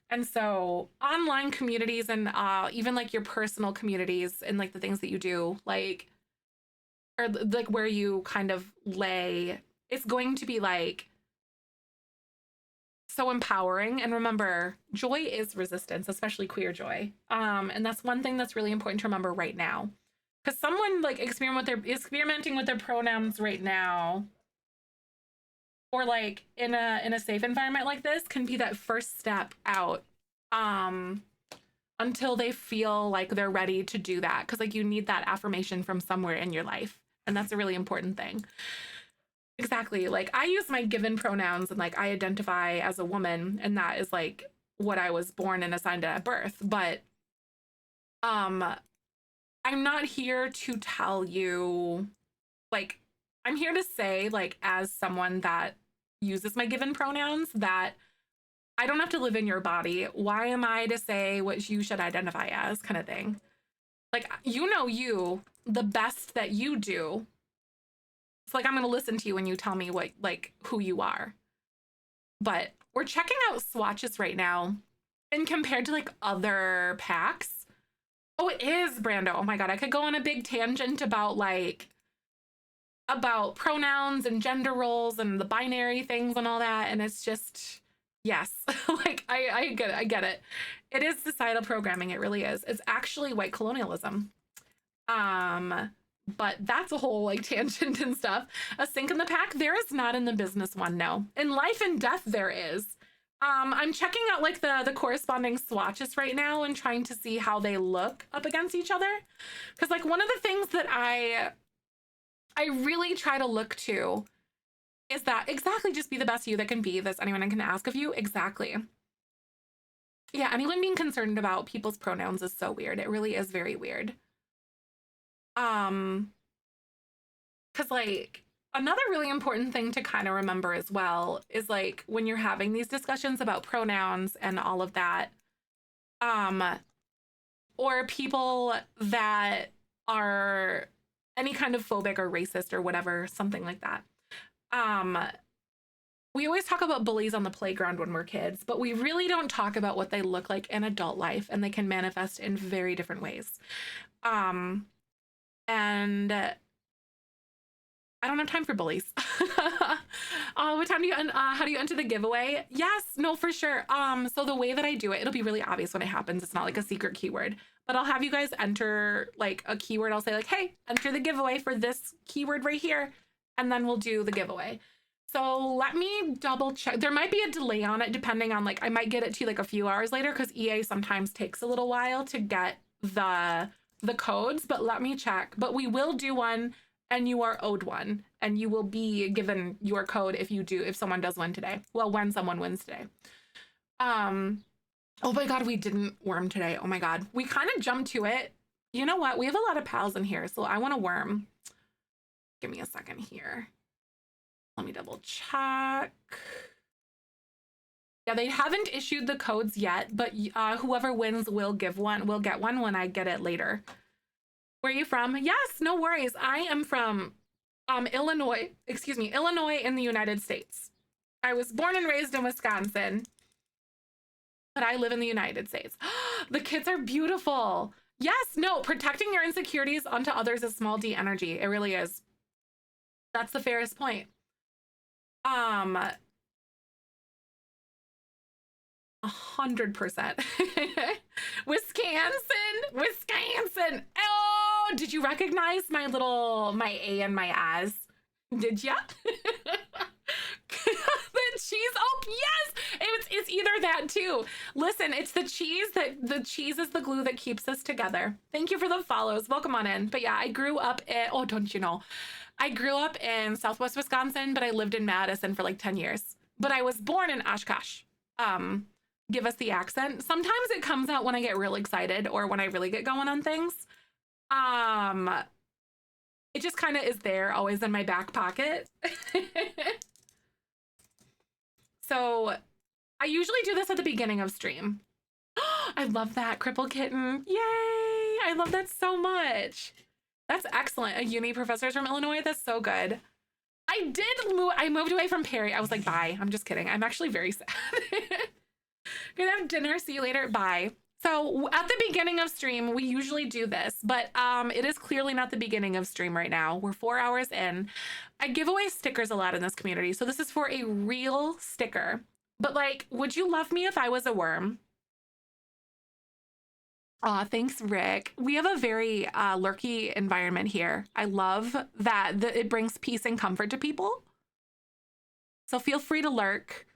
And so online communities and even like your personal communities and like the things that you do, like, or like where you kind of lay, it's going to be like so empowering. And remember, joy is resistance, especially queer joy. And that's one thing that's really important to remember right now. Because someone like experimenting with their pronouns right now, or like in a safe environment like this, can be that first step out until they feel like they're ready to do that, because like you need that affirmation from somewhere in your life, and that's a really important thing. Exactly. Like I use my given pronouns and like I identify as a woman, and that is like what I was born and assigned at birth. But um I'm not here to tell you, like, I'm here to say, like, as someone that uses my given pronouns, that I don't have to live in your body. Why am I to say what you should identify as, kind of thing? Like, you know, you, the best that you do. It's like I'm going to listen to you when you tell me what, like, who you are. But we're checking out swatches right now. And compared to like other packs, oh, it is, Brando. Oh my God, I could go on a big tangent about like, about pronouns and gender roles and the binary things and all that. And it's just, yes, like I get it. It is societal programming. It really is. It's actually white colonialism. But that's a whole like tangent and stuff. A sink in the pack, there is not in the business one, no. In life and death, there is. I'm checking out like the corresponding swatches right now and trying to see how they look up against each other. Because like one of the things that I really try to look to is that exactly, just be the best you that can be. That's anyone can ask of you. Exactly. Yeah, anyone being concerned about people's pronouns is so weird. It really is very weird. Because like another really important thing to kind of remember as well is like when you're having these discussions about pronouns and all of that, um, or people that are any kind of phobic or racist or whatever, something like that. We always talk about bullies on the playground when we're kids, but we really don't talk about what they look like in adult life, and they can manifest in very different ways. And I don't have time for bullies. What time do you how do you enter the giveaway? Yes, no, for sure. So the way that I do it, it'll be really obvious when it happens. It's not like a secret keyword, but I'll have you guys enter like a keyword. I'll say like, hey, enter the giveaway for this keyword right here, and then we'll do the giveaway. So let me double check. There might be a delay on it depending on like, I might get it to you like a few hours later, because EA sometimes takes a little while to get the codes, but let me check. But we will do one, and you are owed one, and you will be given your code if someone does win today. Well, when someone wins today. Oh my God, we didn't worm today. Oh my God, we kind of jumped to it. You know what? We have a lot of pals in here, so I want to worm. Give me a second here. Let me double check. Yeah, they haven't issued the codes yet, but whoever wins will get one when I get it later. Where are you from? Yes, no worries. I am from Illinois in the United States. I was born and raised in Wisconsin, but I live in the United States. The kids are beautiful. Yes, no, protecting your insecurities onto others is small d energy. It really is. That's the fairest point. 100%. Wisconsin. Oh, did you recognize my A and my as? Did ya? The cheese. Oh, yes. It's either that too. Listen, it's the cheese the cheese is the glue that keeps us together. Thank you for the follows. Welcome on in. But yeah, I grew up in, don't you know? I grew up in Southwest Wisconsin, but I lived in Madison for like 10 years. but I was born in Oshkosh. Give us the accent. Sometimes it comes out when I get real excited or when I really get going on things. It just kind of is there, always in my back pocket. So I usually do this at the beginning of stream. I love that, Cripple Kitten. Yay! I love that so much. That's excellent. A uni professor's from Illinois. That's so good. I moved away from Perry. I was like, bye. I'm just kidding. I'm actually very sad. Gonna have dinner. See you later. Bye. So at the beginning of stream, we usually do this, but it is clearly not the beginning of stream right now. We're 4 hours in. I give away stickers a lot in this community. So this is for a real sticker. But like, would you love me if I was a worm? Aw, thanks, Rick. We have a very lurky environment here. I love that it brings peace and comfort to people. So feel free to lurk.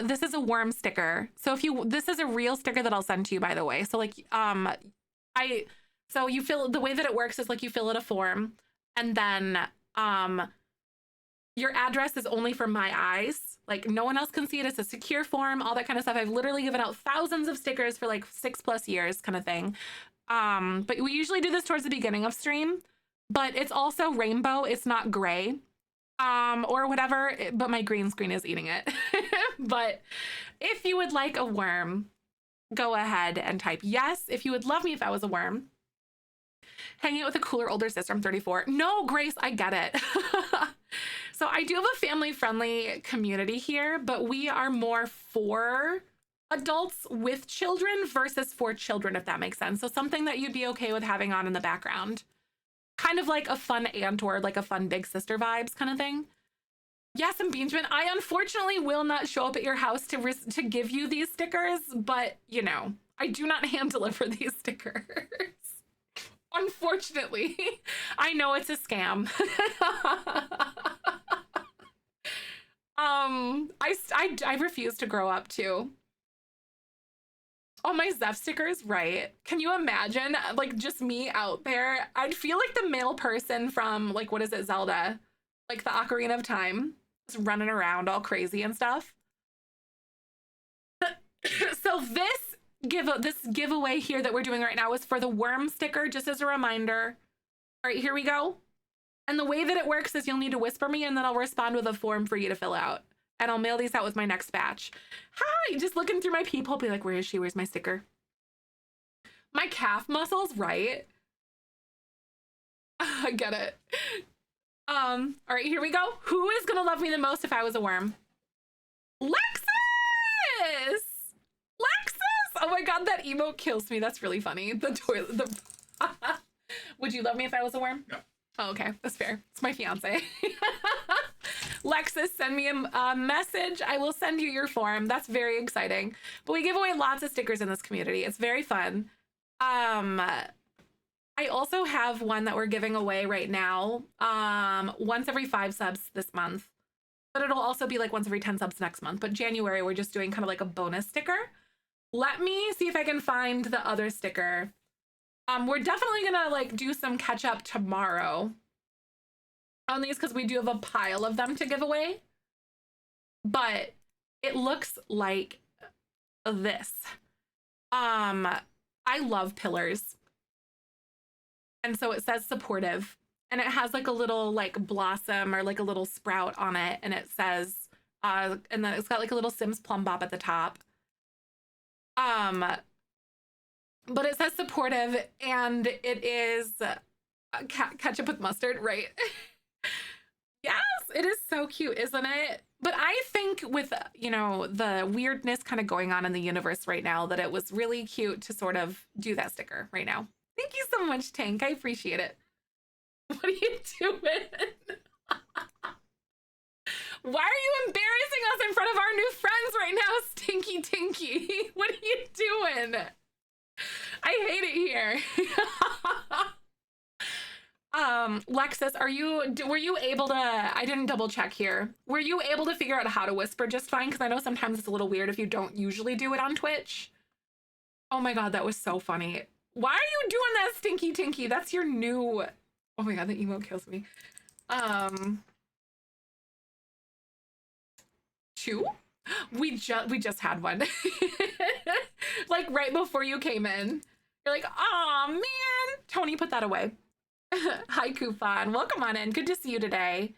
This is a worm sticker. So this is a real sticker that I'll send to you, by the way. So like, so you fill, the way that it works is like you fill out a form and then your address is only for my eyes. Like no one else can see it. It's a secure form, all that kind of stuff. I've literally given out thousands of stickers for like 6+ years kind of thing. But we usually do this towards the beginning of stream, but it's also rainbow. It's not gray. Or whatever, but my green screen is eating it. But if you would like a worm, go ahead and type yes. If you would love me if I was a worm. Hanging out with a cooler older sister, I'm 34. No, Grace, I get it. So I do have a family-friendly community here, but we are more for adults with children versus for children, if that makes sense. So something that you'd be okay with having on in the background. Kind of like a fun aunt or like a fun big sister vibes kind of thing. Yes, and Beansman, I unfortunately will not show up at your house to give you these stickers, but you know, I do not hand deliver these stickers. Unfortunately, I know it's a scam. I refuse to grow up too. Oh, my Zeph stickers, right? Can you imagine, like, just me out there? I'd feel like the male person from, like, what is it, Zelda? Like, the Ocarina of Time. Just running around all crazy and stuff. So this giveaway here that we're doing right now is for the worm sticker, just as a reminder. All right, here we go. And the way that it works is you'll need to whisper me, and then I'll respond with a form for you to fill out. And I'll mail these out with my next batch. Hi, just looking through my peephole, be like, where is she? Where's my sticker? My calf muscles, right? I get it. All right, here we go. Who is gonna love me the most if I was a worm? Lexus! Lexus! Oh my God, that emote kills me. That's really funny. The toilet, Would you love me if I was a worm? No. Oh, okay, that's fair. It's my fiance. Lexus, send me a message. I will send you your form. That's very exciting. But we give away lots of stickers in this community. It's very fun. I also have one that we're giving away right now. Once every 5 subs this month. But it'll also be like once every 10 subs next month. But January, we're just doing kind of like a bonus sticker. Let me see if I can find the other sticker. We're definitely gonna like do some catch up tomorrow on these because we do have a pile of them to give away. But it looks like this. I love pillars. And so it says supportive. And it has like a little like blossom or like a little sprout on it. And it says, and then it's got like a little Sims plum bob at the top. But it says supportive, and it is ketchup with mustard, right? Yes, it is so cute, isn't it? But I think with, you know, the weirdness kind of going on in the universe right now, that it was really cute to sort of do that sticker right now. Thank you so much, Tank. I appreciate it. What are you doing? Why are you embarrassing us in front of our new friends right now, Stinky Tinky? What are you doing? I hate it here. Lexus, were you able to, I didn't double check here. Were you able to figure out how to whisper just fine? Because I know sometimes it's a little weird if you don't usually do it on Twitch. Oh my God, that was so funny. Why are you doing that, Stinky Tinky? That's your new, oh my God, the emo kills me. 2? We just had one. Like right before you came in. You're like, oh man. Tony, put that away. Hi, Kufan. Welcome on in. Good to see you today.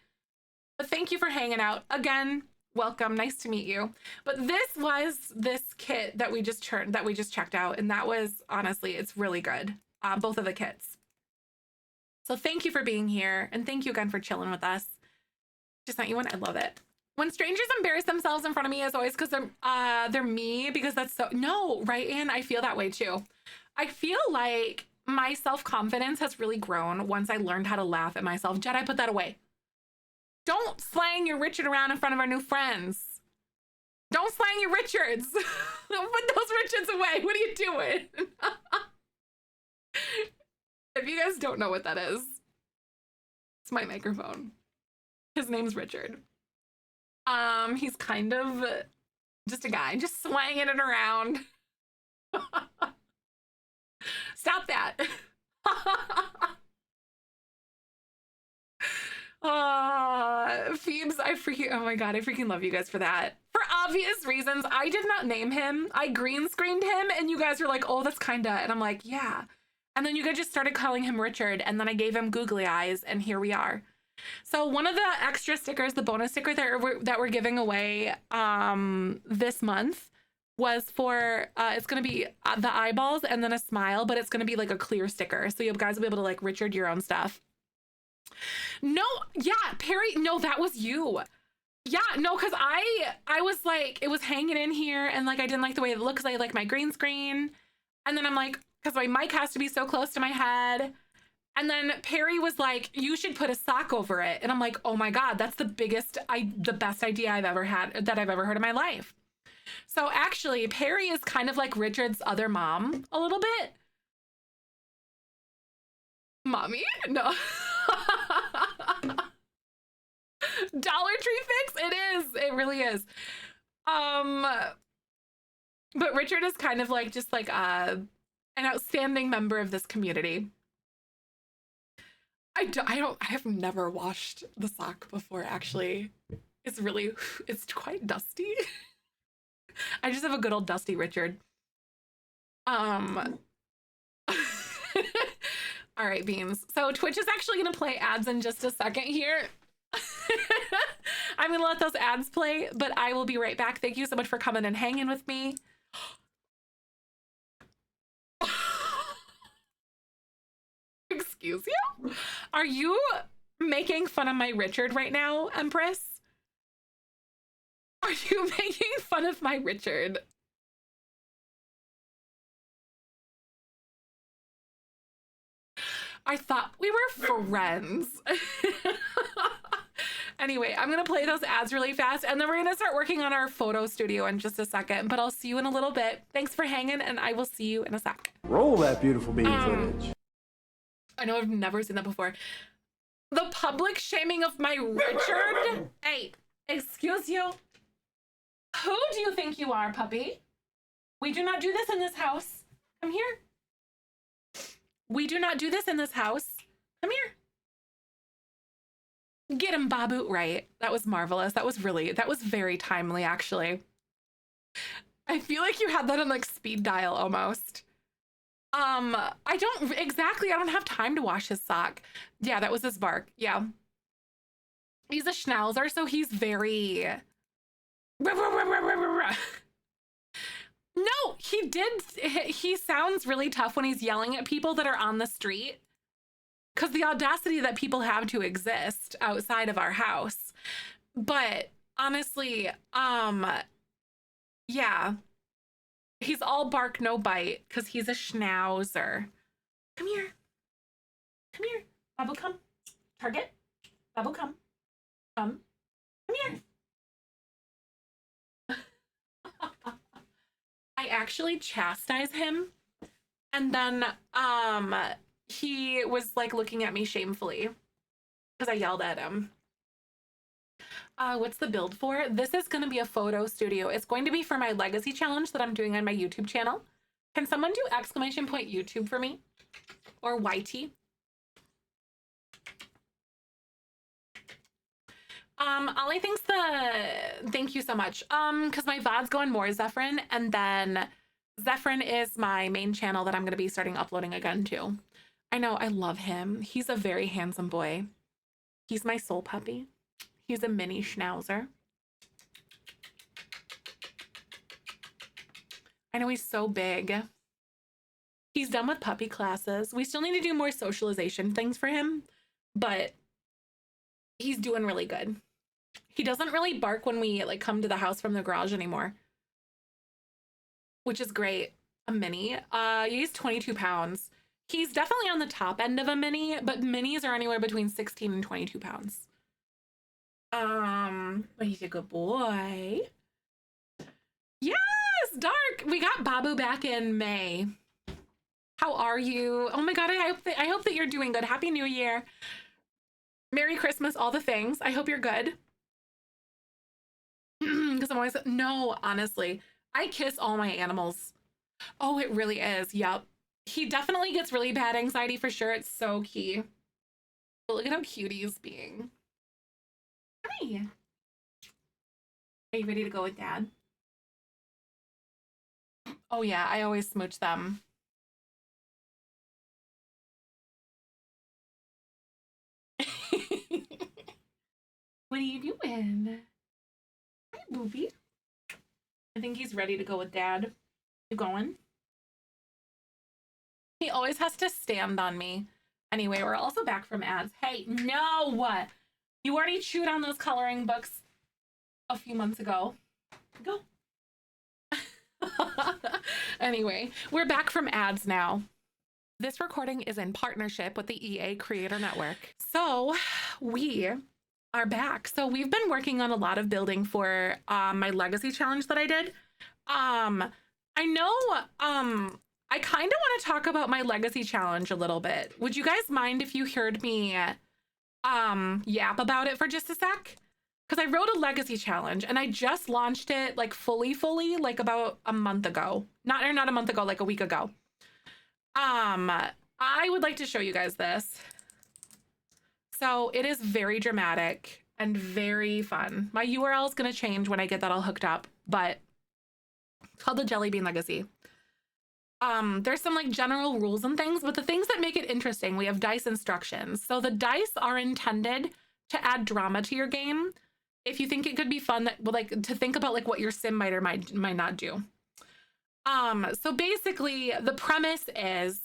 But thank you for hanging out. Again, welcome. Nice to meet you. But this was this kit that we just checked out. And that was, honestly, it's really good. Both of the kits. So thank you for being here. And thank you again for chilling with us. Just sent you one. I love it. When strangers embarrass themselves in front of me, as always, because they're me, because that's so, no, right, Anne? I feel that way too. I feel like my self-confidence has really grown once I learned how to laugh at myself. Jedi, put that away. Don't slang your Richard around in front of our new friends. Don't slang your Richards. Put those Richards away. What are you doing? If you guys don't know what that is, it's my microphone. His name's Richard. He's kind of just a guy, just swanging it around. Stop that. Phoebes, oh my God, I freaking love you guys for that. For obvious reasons, I did not name him. I green screened him and you guys were like, oh, that's kinda, and I'm like, yeah. And then you guys just started calling him Richard and then I gave him googly eyes and here we are. So one of the extra stickers, the bonus sticker that we're giving away this month was for, it's going to be the eyeballs and then a smile, but it's going to be like a clear sticker. So you guys will be able to like Richard your own stuff. No, yeah, Perry, no, that was you. Yeah, no, because I was like, it was hanging in here and like I didn't like the way it looks. I like my green screen. And then I'm like, because my mic has to be so close to my head. And then Perry was like, you should put a sock over it. And I'm like, oh my God, that's the best idea I've ever had, that I've ever heard in my life. So actually, Perry is kind of like Richard's other mom a little bit. Mommy? No. Dollar Tree fix? It is. It really is. But Richard is kind of like just like an outstanding member of this community. I have never washed the sock before, actually. It's quite dusty. I just have a good old dusty Richard. All right, Beans. So Twitch is actually going to play ads in just a second here. I'm going to let those ads play, but I will be right back. Thank you so much for coming and hanging with me. Excuse you? Are you making fun of my Richard right now, Empress? Are you making fun of my Richard? I thought we were friends. Anyway, I'm gonna play those ads really fast and then we're gonna start working on our photo studio in just a second, but I'll see you in a little bit. Thanks for hanging and I will see you in a sec. Roll that beautiful bean footage. I know I've never seen that before. The public shaming of my Richard? Hey, excuse you. Who do you think you are, puppy? We do not do this in this house. Come here. We do not do this in this house. Come here. Get him, Babu. Right. That was marvelous. That was very timely, actually. I feel like you had that on like speed dial almost. I don't have time to wash his sock. Yeah, that was his bark. Yeah. He's a schnauzer, so he's very... No, he sounds really tough when he's yelling at people that are on the street. Because the audacity that people have to exist outside of our house. But honestly, yeah. He's all bark, no bite, because he's a schnauzer. Come here. Come here. Babu, come. Target. Babu, come. Come. Come here. I actually chastise him. And then, he was like looking at me shamefully because I yelled at him. What's the build for? This is going to be a photo studio. It's going to be for my legacy challenge that I'm doing on my YouTube channel. Can someone do !YouTube for me? Or YT? Ollie thinks thank you so much. Because my VOD's going more Zefrine, and then Zefrine is my main channel that I'm gonna be starting uploading again too. I know, I love him. He's a very handsome boy. He's my soul puppy. He's a mini schnauzer. I know he's so big. He's done with puppy classes. We still need to do more socialization things for him, but he's doing really good. He doesn't really bark when we like come to the house from the garage anymore, which is great. A mini. He's 22 pounds. He's definitely on the top end of a mini, but minis are anywhere between 16 and 22 pounds. But he's a good boy. Yes, Dark. We got Babu back in May. How are you? Oh my God, I hope that you're doing good. Happy New Year. Merry Christmas, all the things. I hope you're good. Because I'm always, no, honestly, I kiss all my animals. Oh, it really is. Yep. He definitely gets really bad anxiety for sure. It's so key. But look at how cute he's being. Hi. Are you ready to go with Dad? Oh yeah, I always smooch them. What are you doing? Hi, Booby. I think he's ready to go with Dad. You going? He always has to stand on me. Anyway, we're also back from ads. Hey, no! You already chewed on those coloring books a few months ago. Go. Anyway, we're back from ads now. This recording is in partnership with the EA Creator Network. So we are back. So we've been working on a lot of building for my legacy challenge that I did. I know I kind of want to talk about my legacy challenge a little bit. Would you guys mind if you heard me yap about it for just a sec? Because I wrote a legacy challenge and I just launched it like fully like about a month ago. Not a month ago, like a week ago. I would like to show you guys this. So it is very dramatic and very fun. My URL is going to change when I get that all hooked up, but it's called the Jelly Bean Legacy. There's some like general rules and things, but the things that make it interesting, we have dice instructions. So the dice are intended to add drama to your game. If you think it could be fun, that like to think about like what your sim might or might not do. So basically the premise is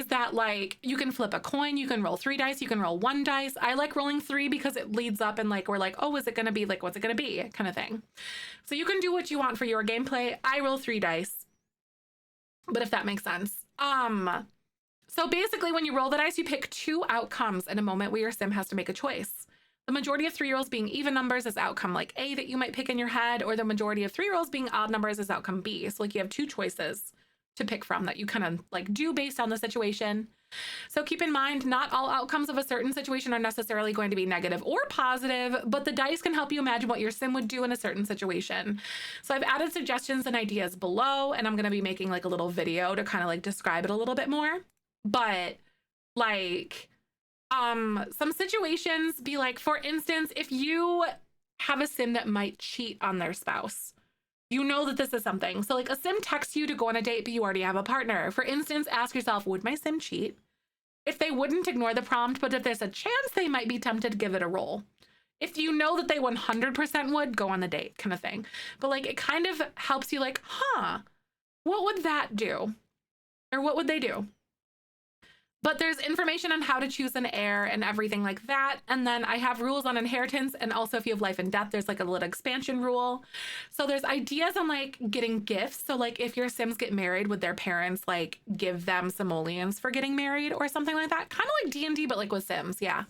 that like you can flip a coin, you can roll 3 dice, you can roll 1 dice. I like rolling 3 because it leads up and like we're like, oh, is it gonna be like what's it gonna be kind of thing. So you can do what you want for your gameplay. I roll 3 dice, but if that makes sense. So basically when you roll the dice, you pick 2 outcomes in a moment where your sim has to make a choice. The majority of 3 rolls being even numbers is outcome like A that you might pick in your head, or the majority of 3 rolls being odd numbers is outcome B. So like you have 2 choices to pick from that you kind of like do based on the situation. So keep in mind, not all outcomes of a certain situation are necessarily going to be negative or positive, but the dice can help you imagine what your sim would do in a certain situation. So I've added suggestions and ideas below, and I'm going to be making like a little video to kind of like describe it a little bit more. But like, some situations be like, for instance, if you have a sim that might cheat on their spouse, you know that this is something. So like a sim texts you to go on a date, but you already have a partner. For instance, ask yourself, would my sim cheat? If they wouldn't, ignore the prompt, but if there's a chance they might be tempted, give it a roll. If you know that they 100% would, go on the date kind of thing. But like, it kind of helps you like, huh, what would that do? Or what would they do? But there's information on how to choose an heir and everything like that. And then I have rules on inheritance. And also if you have life and death, there's like a little expansion rule. So there's ideas on like getting gifts. So like if your sims get married, would their parents like give them simoleons for getting married or something like that? Kind of like D&D, but like with sims. Yeah.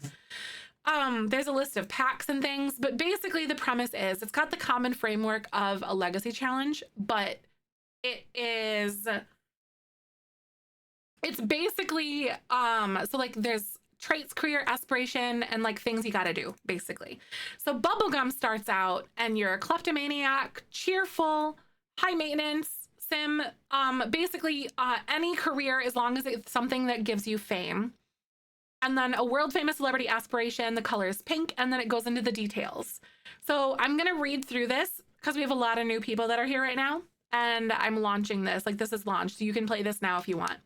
There's a list of packs and things, but basically the premise is it's got the common framework of a legacy challenge, but it's basically, so like there's traits, career, aspiration, and like things you gotta do, basically. So Bubblegum starts out and you're a kleptomaniac, cheerful, high maintenance, sim, basically any career as long as it's something that gives you fame. And then a world famous celebrity aspiration, the color is pink, and then it goes into the details. So I'm going to read through this because we have a lot of new people that are here right now. And I'm launching this, like this is launched. So you can play this now if you want.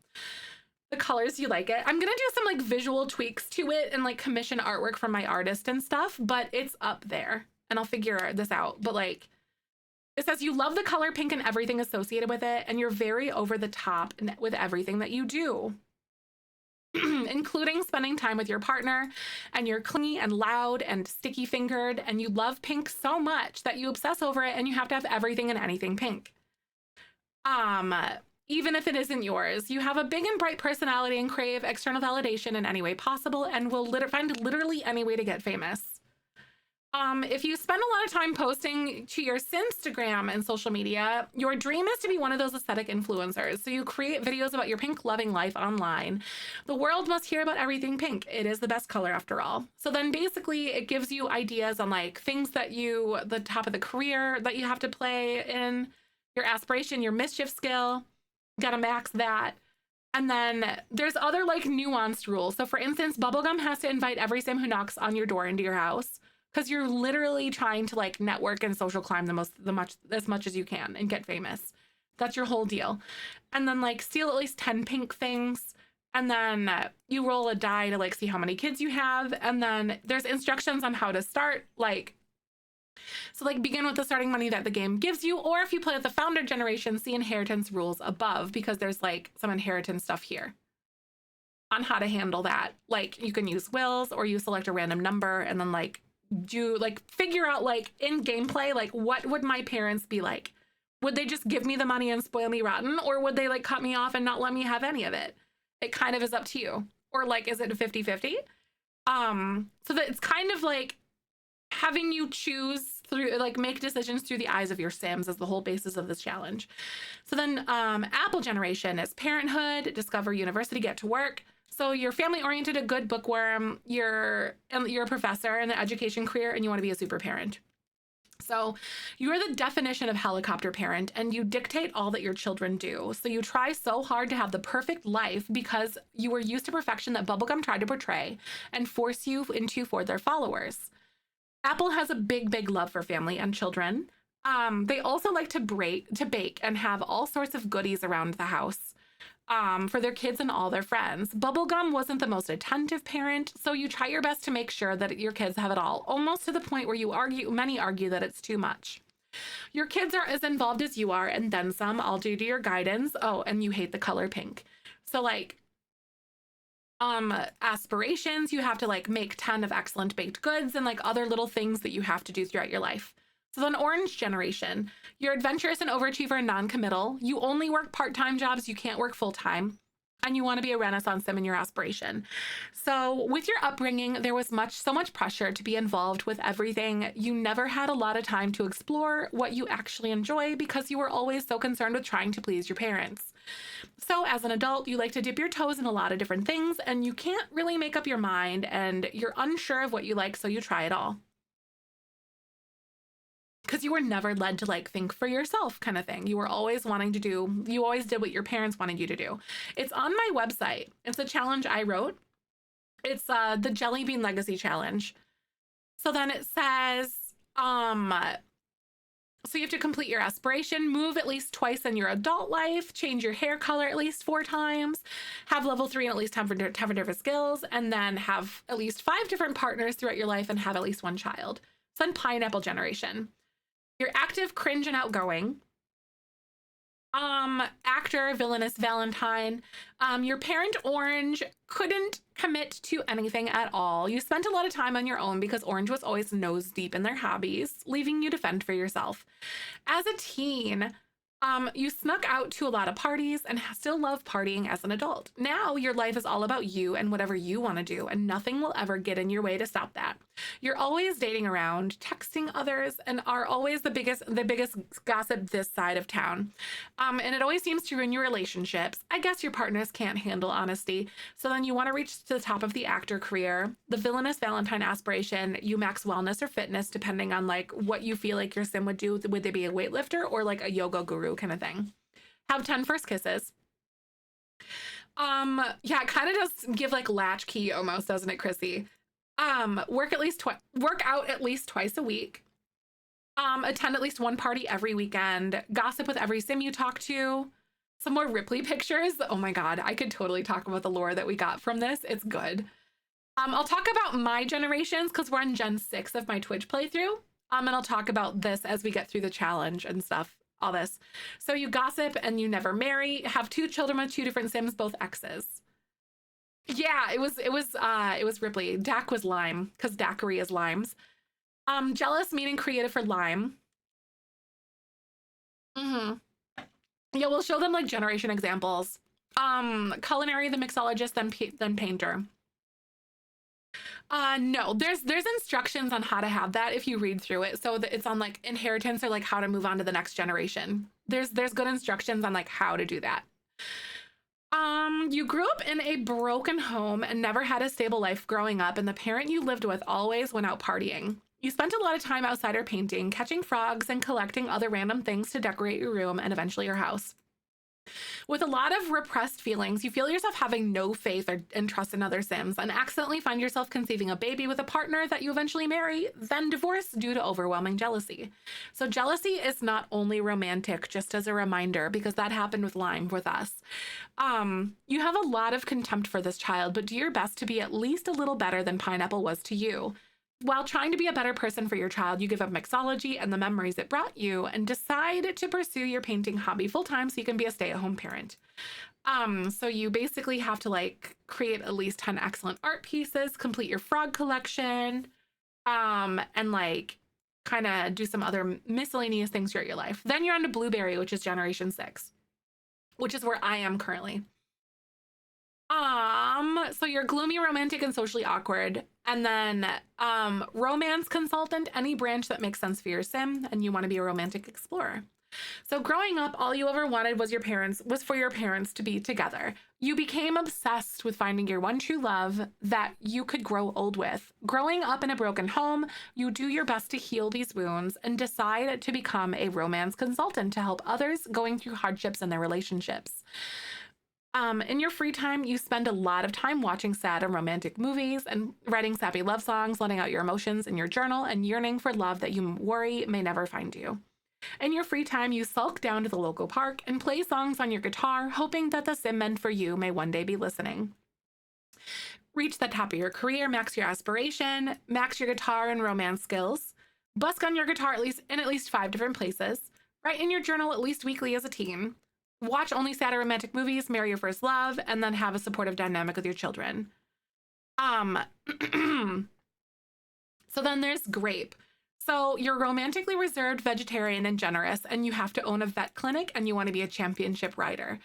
The colors, you like it. I'm going to do some like visual tweaks to it and like commission artwork from my artist and stuff, but it's up there and I'll figure this out. But like, it says you love the color pink and everything associated with it, and you're very over the top with everything that you do. Including spending time with your partner, and you're clingy and loud and sticky fingered, and you love pink so much that you obsess over it and you have to have everything and anything pink. Even if it isn't yours, you have a big and bright personality and crave external validation in any way possible and will find literally any way to get famous. If you spend a lot of time posting to your Instagram and social media, your dream is to be one of those aesthetic influencers. So you create videos about your pink loving life online. The world must hear about everything pink. It is the best color after all. So then basically it gives you ideas on like things that the top of the career that you have to play in, your aspiration, your mischief skill, gotta max that. And then there's other like nuanced rules. So for instance, bubblegum has to invite every sim who knocks on your door into your house, because you're literally trying to like network and social climb as much as you can and get famous. That's your whole deal. And then like steal at least 10 pink things. And then you roll a die to like see how many kids you have. And then there's instructions on how to start. So like begin with the starting money that the game gives you. Or if you play with the founder generation, see inheritance rules above, because there's like some inheritance stuff here on how to handle that. Like you can use wills, or you select a random number and then like figure out like in gameplay, like what would my parents be like? Would they just give me the money and spoil me rotten, or would they like cut me off and not let me have any of it? It kind of is up to you. Or like, is it a 50-50? So that it's kind of like having you choose through, like make decisions through the eyes of your Sims is the whole basis of this challenge. So then Apple generation is parenthood, discover university, get to work. So you're family oriented, a good bookworm, you're a professor in the education career, and you want to be a super parent. So you're the definition of helicopter parent, and you dictate all that your children do. So you try so hard to have the perfect life because you were used to perfection that bubblegum tried to portray and force you into for their followers. Apple has a big, big love for family and children. They also like to bake and have all sorts of goodies around the house for their kids and all their friends. Bubblegum wasn't the most attentive parent, so you try your best to make sure that your kids have it all, almost to the point where many argue that it's too much. Your kids are as involved as you are, and then some, all due to your guidance. Oh, and you hate the color pink. So like aspirations, you have to like make 10 of excellent baked goods and like other little things that you have to do throughout your life. So then orange generation, you're adventurous and overachiever and non-committal. You only work part-time jobs, you can't work full-time, and you want to be a Renaissance sim in your aspiration. So with your upbringing, there was so much pressure to be involved with everything. You never had a lot of time to explore what you actually enjoy because you were always so concerned with trying to please your parents. So as an adult, you like to dip your toes in a lot of different things, and you can't really make up your mind, and you're unsure of what you like, so you try it all. Because you were never led to like think for yourself kind of thing. You always did what your parents wanted you to do. It's on my website. It's a challenge I wrote. It's the Jelly Bean Legacy Challenge. So then it says, so you have to complete your aspiration, move at least twice in your adult life, change your hair color at least 4 times, have level 3 and at least 10 different skills, and then have at least 5 different partners throughout your life and have at least 1 child. So then pineapple generation. You're active, cringe, and outgoing. Actor, villainous Valentine. Your parent, Orange, couldn't commit to anything at all. You spent a lot of time on your own because Orange was always nose deep in their hobbies, leaving you to fend for yourself. As a teen, you snuck out to a lot of parties and still love partying as an adult. Now your life is all about you and whatever you want to do, and nothing will ever get in your way to stop that. You're always dating around, texting others, and are always the biggest gossip this side of town. And it always seems to ruin your relationships. I guess your partners can't handle honesty. So then you want to reach to the top of the actor career. The villainous Valentine aspiration, you max wellness or fitness depending on like what you feel like your sim would do. Would they be a weightlifter or like a yoga guru kind of thing? Have 10 first kisses. Yeah, it kind of does give like latchkey almost, doesn't it, Chrissy? Work out at least twice a week. Attend at least one party every weekend. Gossip with every sim you talk to. Some more Ripley pictures. Oh my God, I could totally talk about the lore that we got from this. It's good. I'll talk about my generations because we're on Gen 6 of my Twitch playthrough. And I'll talk about this as we get through the challenge and stuff, all this. So you gossip and you never marry, have 2 children with 2 different sims, both exes. Yeah, it was Ripley. Dak was Lime, because daiquiri is limes. Jealous, meaning creative for Lime. Mm-hmm. Yeah, we'll show them like generation examples. Culinary, the mixologist, then painter. No, there's instructions on how to have that if you read through it. So it's on like inheritance or like how to move on to the next generation. There's good instructions on like how to do that. You grew up in a broken home and never had a stable life growing up, and the parent you lived with always went out partying. You spent a lot of time outside or painting, catching frogs, and collecting other random things to decorate your room and eventually your house. With a lot of repressed feelings, you feel yourself having no faith and trust in other Sims and accidentally find yourself conceiving a baby with a partner that you eventually marry, then divorce due to overwhelming jealousy. So jealousy is not only romantic, just as a reminder, because that happened with Lime with us. You have a lot of contempt for this child, but do your best to be at least a little better than Pineapple was to you. While trying to be a better person for your child, you give up mixology and the memories it brought you and decide to pursue your painting hobby full-time so you can be a stay-at-home parent. So you basically have to like create at least 10 excellent art pieces, complete your frog collection, and like kind of do some other miscellaneous things throughout your life. Then you're on to Blueberry, which is Generation 6, which is where I am currently. So you're gloomy, romantic, and socially awkward. And then romance consultant, any branch that makes sense for your sim, and you want to be a romantic explorer. So growing up, all you ever wanted was for your parents to be together. You became obsessed with finding your one true love that you could grow old with. Growing up in a broken home, you do your best to heal these wounds and decide to become a romance consultant to help others going through hardships in their relationships. In your free time, you spend a lot of time watching sad and romantic movies and writing sappy love songs, letting out your emotions in your journal and yearning for love that you worry may never find you. In your free time, you sulk down to the local park and play songs on your guitar, hoping that the sim meant for you may one day be listening. Reach the top of your career, max your aspiration, max your guitar and romance skills, busk on your guitar in at least 5 different places, write in your journal at least weekly as a teen, watch only sad or romantic movies, marry your first love, and then have a supportive dynamic with your children. So then there's Grape. So you're romantically reserved, vegetarian, and generous, and you have to own a vet clinic, and you want to be a championship rider.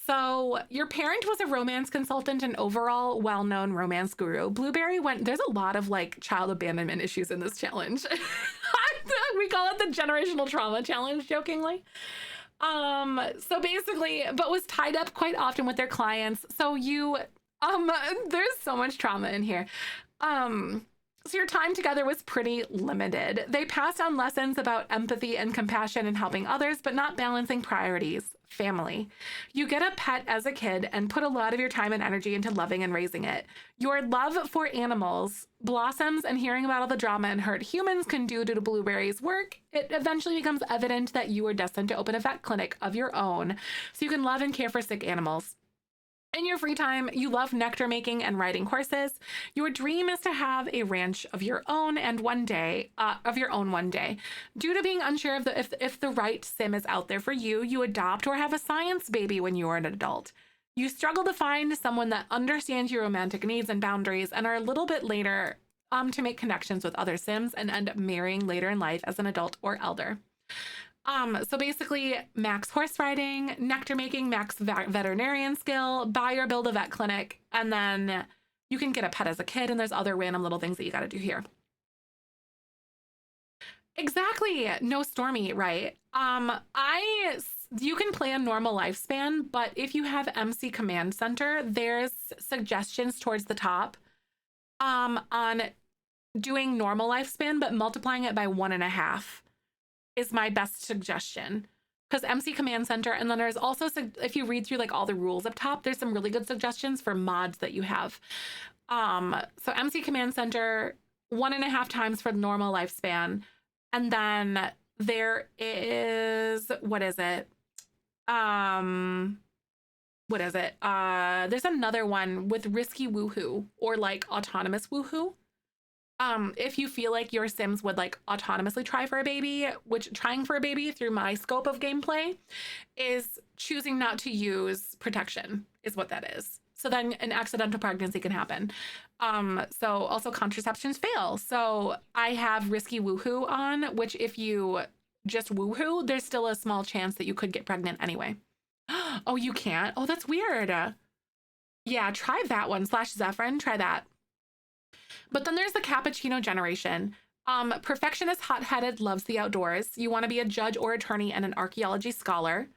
So your parent was a romance consultant and overall well-known romance guru. Blueberry there's a lot of like child abandonment issues in this challenge. We call it the generational trauma challenge, jokingly. So basically, but was tied up quite often with their clients. So there's so much trauma in here. So your time together was pretty limited. They passed on lessons about empathy and compassion and helping others, but not balancing priorities. Family. You get a pet as a kid and put a lot of your time and energy into loving and raising it. Your love for animals blossoms, and hearing about all the drama and hurt humans can do to Blueberry's work, it eventually becomes evident that you are destined to open a vet clinic of your own so you can love and care for sick animals. In your free time, you love nectar making and riding horses. Your dream is to have a ranch of your own one day. Due to being unsure of if the right sim is out there for you, you adopt or have a science baby when you are an adult. You struggle to find someone that understands your romantic needs and boundaries and are a little bit later to make connections with other sims and end up marrying later in life as an adult or elder. So basically, max horse riding, nectar making, max veterinarian skill, buy or build a vet clinic, and then you can get a pet as a kid, and there's other random little things that you got to do here. Exactly. No Stormy, right? You can play a normal lifespan, but if you have MC Command Center, there's suggestions towards the top on doing normal lifespan, but multiplying it by 1.5 is my best suggestion. because MC Command Center. And then there's also, if you read through like all the rules up top, there's some really good suggestions for mods that you have. So MC Command Center, 1.5 times for the normal lifespan. And then there is, what is it? There's another one with risky woohoo or like autonomous woohoo. If you feel like your Sims would like autonomously try for a baby, which trying for a baby through my scope of gameplay is choosing not to use protection is what that is. So then an accidental pregnancy can happen. So also contraceptions fail. So I have risky woohoo on, which if you just woohoo, there's still a small chance that you could get pregnant anyway. Oh, you can't? Oh, that's weird. Yeah, try that one. /zefrine, try that. But then there's the cappuccino generation. Perfectionist, hot-headed, loves the outdoors. You want to be a judge or attorney and an archaeology scholar.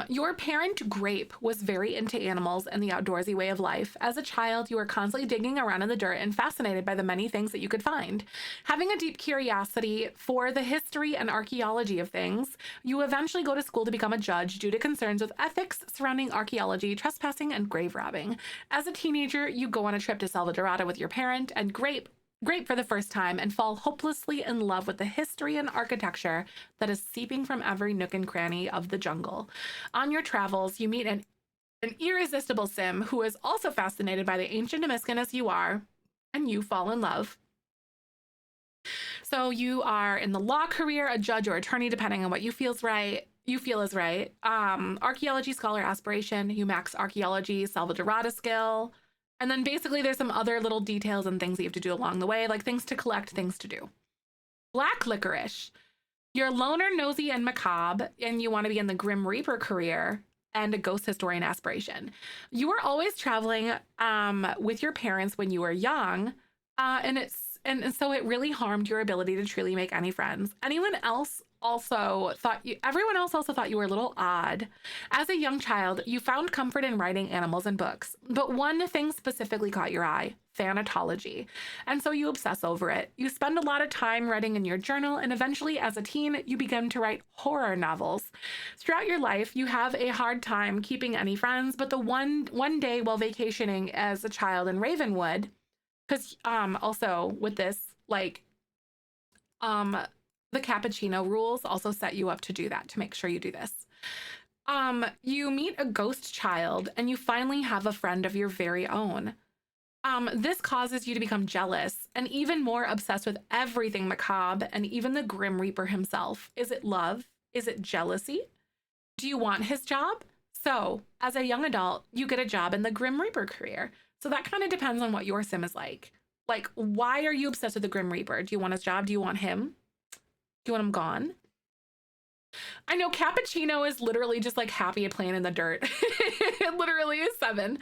Your parent, Grape, was very into animals and the outdoorsy way of life. As a child, you were constantly digging around in the dirt and fascinated by the many things that you could find. Having a deep curiosity for the history and archaeology of things, you eventually go to school to become a judge due to concerns with ethics surrounding archaeology, trespassing, and grave robbing. As a teenager, you go on a trip to Salvadorada with your parent, and Grape for the first time and fall hopelessly in love with the history and architecture that is seeping from every nook and cranny of the jungle. On your travels, you meet an irresistible Sim who is also fascinated by the ancient Nemiskin as you are, and you fall in love. So you are in the law career, a judge or attorney, depending on what you feel is right. Archaeology scholar aspiration, you max archaeology, Salvadorada skill. And then basically there's some other little details and things that you have to do along the way, like things to collect, things to do. Black licorice. You're loner, nosy, and macabre, and you want to be in the Grim Reaper career and a ghost historian aspiration. You were always traveling with your parents when you were young, and so it really harmed your ability to truly make any friends. Everyone else also thought you were a little odd. As a young child, you found comfort in writing animals and books, but one thing specifically caught your eye: thanatology. And so you obsess over it. You spend a lot of time writing in your journal, and eventually as a teen, you begin to write horror novels. Throughout your life, you have a hard time keeping any friends, but the one day while vacationing as a child in Ravenwood, because also with this, like, the cappuccino rules also set you up to do that, to make sure you do this. You meet a ghost child and you finally have a friend of your very own. This causes you to become jealous and even more obsessed with everything macabre and even the Grim Reaper himself. Is it love? Is it jealousy? Do you want his job? So, as a young adult, you get a job in the Grim Reaper career. So that kind of depends on what your Sim is like. Like, why are you obsessed with the Grim Reaper? Do you want his job? Do you want him? Do you want him gone? I know Cappuccino is literally just like happy playing in the dirt. It literally is 7.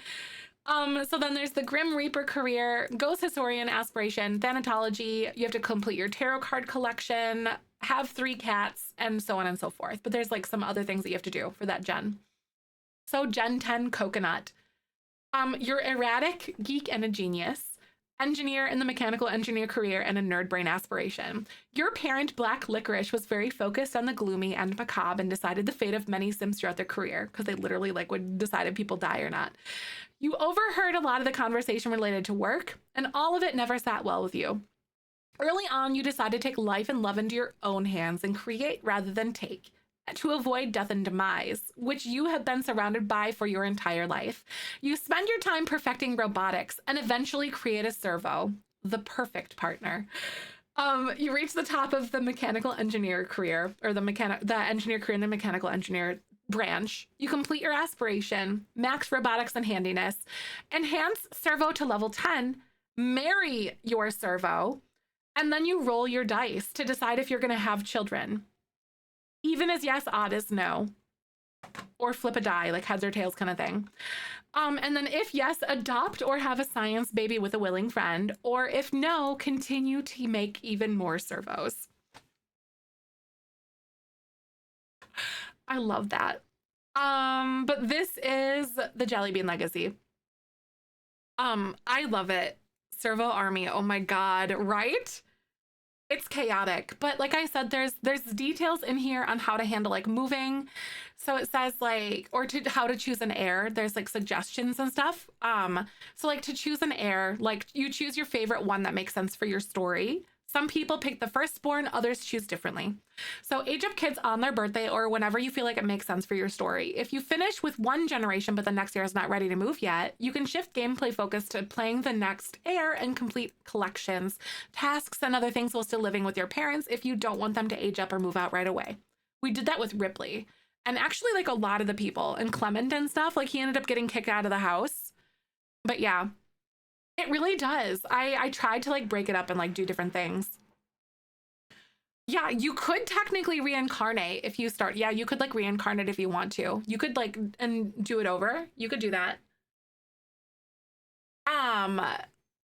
So then there's the Grim Reaper career, Ghost Historian aspiration, Thanatology. You have to complete your tarot card collection, have 3 cats, and so on and so forth. But there's like some other things that you have to do for that gen. So Gen 10 Coconut. You're erratic, geek, and a genius. Engineer in the mechanical engineer career and a nerd brain aspiration. Your parent, Black Licorice, was very focused on the gloomy and macabre and decided the fate of many Sims throughout their career, because they literally like would decide if people die or not. You overheard a lot of the conversation related to work, and all of it never sat well with you. Early on, you decided to take life and love into your own hands and create rather than take, to avoid death and demise, which you have been surrounded by for your entire life. You spend your time perfecting robotics and eventually create a servo, the perfect partner. You reach the top of the mechanical engineer career, or the engineer career in the mechanical engineer branch. You complete your aspiration, max robotics and handiness, enhance servo to level 10, marry your servo, and then you roll your dice to decide if you're going to have children. Even as yes, odd as no. Or flip a die, like heads or tails kind of thing. And then if yes, adopt or have a science baby with a willing friend. Or if no, continue to make even more servos. I love that. But this is the Jelly Bean Legacy. I love it. Servo Army, oh my god, right? It's chaotic, but like I said, there's details in here on how to handle like moving. So it says like, or to how to choose an heir. There's like suggestions and stuff. So like to choose an heir, like you choose your favorite one that makes sense for your story. Some people pick the firstborn, others choose differently. So age up kids on their birthday or whenever you feel like it makes sense for your story. If you finish with one generation, but the next heir is not ready to move yet, you can shift gameplay focus to playing the next heir and complete collections. Tasks and other things while still living with your parents if you don't want them to age up or move out right away. We did that with Ripley. And actually like a lot of the people and Clement and stuff, like he ended up getting kicked out of the house. But yeah, it really does. I tried to like break it up and like do different things. Yeah, you could technically reincarnate if you start. Yeah, you could like reincarnate if you want to. You could like and do it over. You could do that.